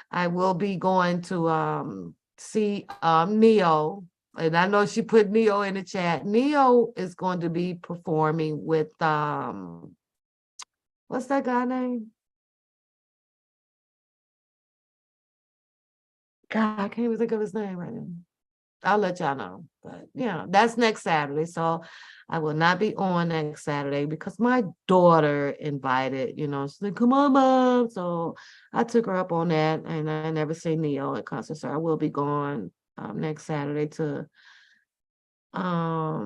I will be going to see Neo. And I know she put Neo in the chat. Neo is going to be performing with what's that guy name? God, I can't even think of his name right now. I'll let y'all know. But yeah, that's next Saturday. So I will not be on next Saturday because my daughter invited, you know, she's like, come on, Mom. So I took her up on that, and I never say Neo at concert. So I will be going next Saturday to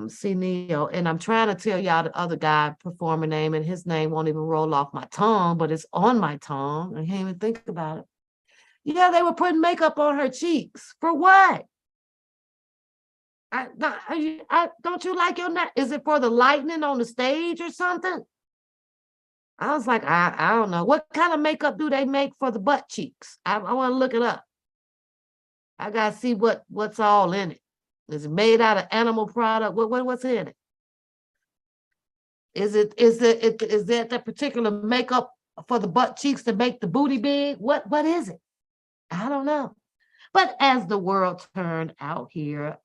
see Neo. And I'm trying to tell y'all the other guy performer name, and his name won't even roll off my tongue, but it's on my tongue. I can't even think about it. Yeah, they were putting makeup on her cheeks. For what? Don't you like your neck? Is it for the lightning on the stage or something? I was like, I don't know. What kind of makeup do they make for the butt cheeks? I want to look it up. I gotta see what's all in it. Is it made out of animal product? What's in it? Is that the particular makeup for the butt cheeks to make the booty big? What is it? I don't know. But as the world turned out here,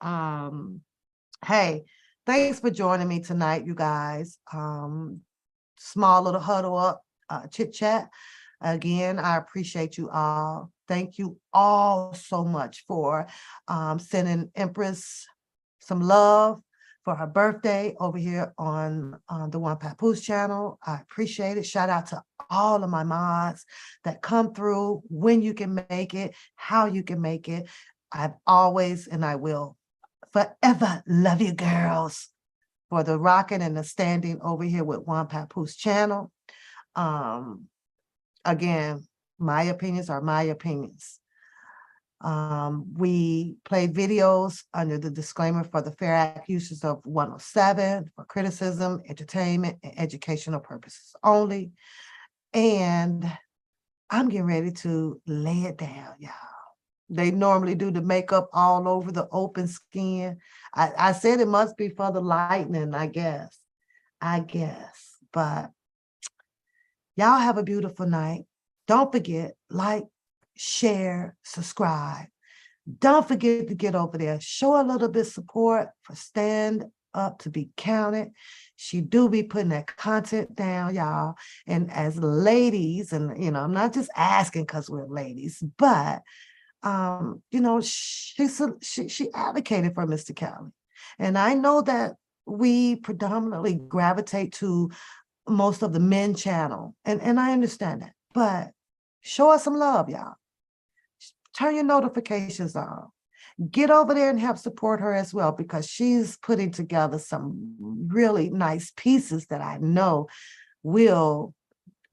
hey, thanks for joining me tonight, you guys. Small little huddle up, chit chat. Again, I appreciate you all. Thank you all so much for sending Empress some love for her birthday over here on the One Papoose channel. I appreciate it. Shout out to all of my mods that come through when you can make it, how you can make it. I've always and I will forever love you girls for the rocking and the standing over here with One Papoose channel. Again, my opinions are my opinions. We play videos under the disclaimer for the Fair Act uses of 107 for criticism, entertainment, and educational purposes only. And I'm getting ready to lay it down, y'all. They normally do the makeup all over the open skin. I said it must be for the lightning, I guess. But y'all have a beautiful night. Don't forget, like, share, subscribe. Don't forget to get over there. Show a little bit of support for Stand Up to Be Counted. She do be putting that content down, y'all. And as ladies, and I'm not just asking because we're ladies, but she advocated for Mr. Kelly. And I know that we predominantly gravitate to most of the men channel. And I understand that, but show us some love, y'all. Turn your notifications on. Get over there and help support her as well, because she's putting together some really nice pieces that I know will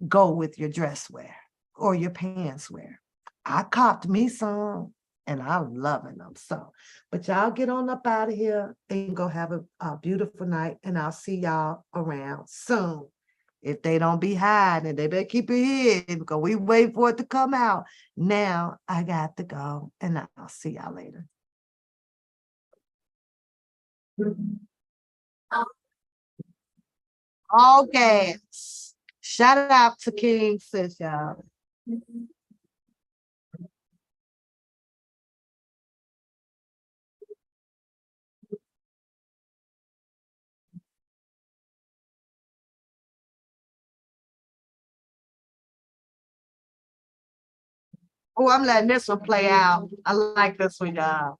go with your dress wear or your pants wear. I copped me some and I'm loving them. So, but y'all get on up out of here and go have a beautiful night, and I'll see y'all around soon. If they don't be hiding, they better keep it hid because we wait for it to come out. Now I got to go, and I'll see y'all later. All gas. Shout out to King Sis, y'all. Oh, I'm letting this one play out. I like this one, y'all.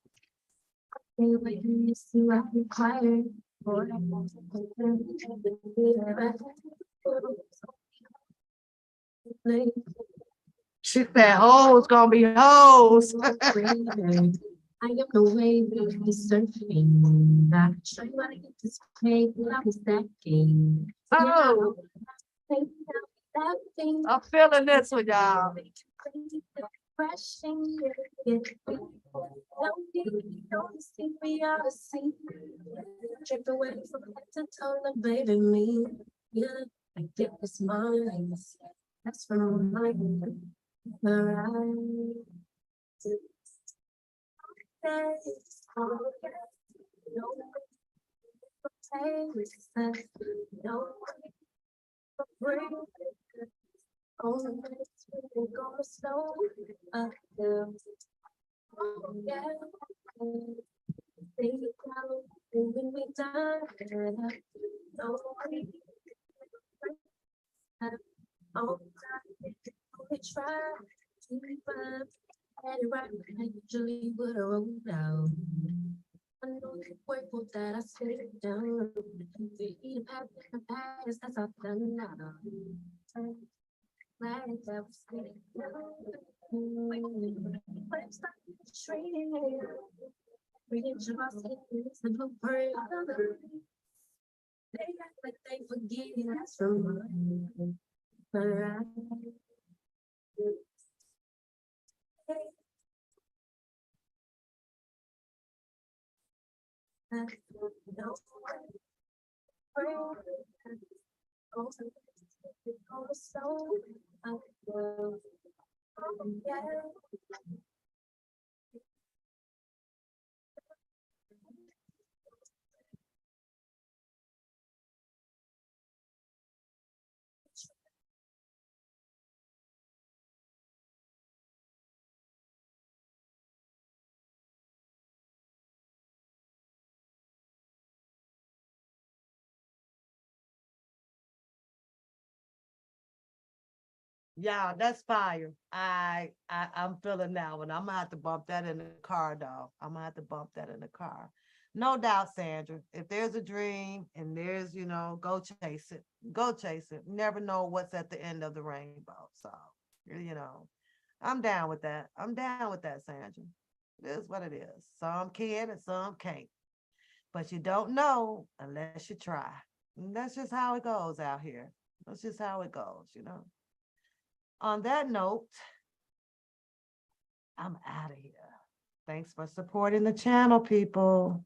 She said, hoes gonna be hoes. I am the wave is surfing. I show you how to get this play without stacking. Oh, I'm feeling this one, y'all. Crashing, don't see me out of sea. Drift away from head to toe, the baby me. Yeah, I get this mind. That's from my mind. Usually would have rolled down. I know the grateful that I sit down. The eat past the past, that's all done now. Glad that was good. Let's stop trading. Reading just it's the blueprint. They act like they forget that's from mine. But I know so I will. Yeah. Yeah, that's fire. I'm feeling that one. I'm gonna have to bump that in the car, though. I'm gonna have to bump that in the car. No doubt, Sandra. If there's a dream and there's, go chase it. Go chase it. Never know what's at the end of the rainbow. So, I'm down with that. I'm down with that, Sandra. It is what it is. Some can and some can't. But you don't know unless you try. And that's just how it goes out here. That's just how it goes. On that note, I'm out of here. Thanks for supporting the channel, people.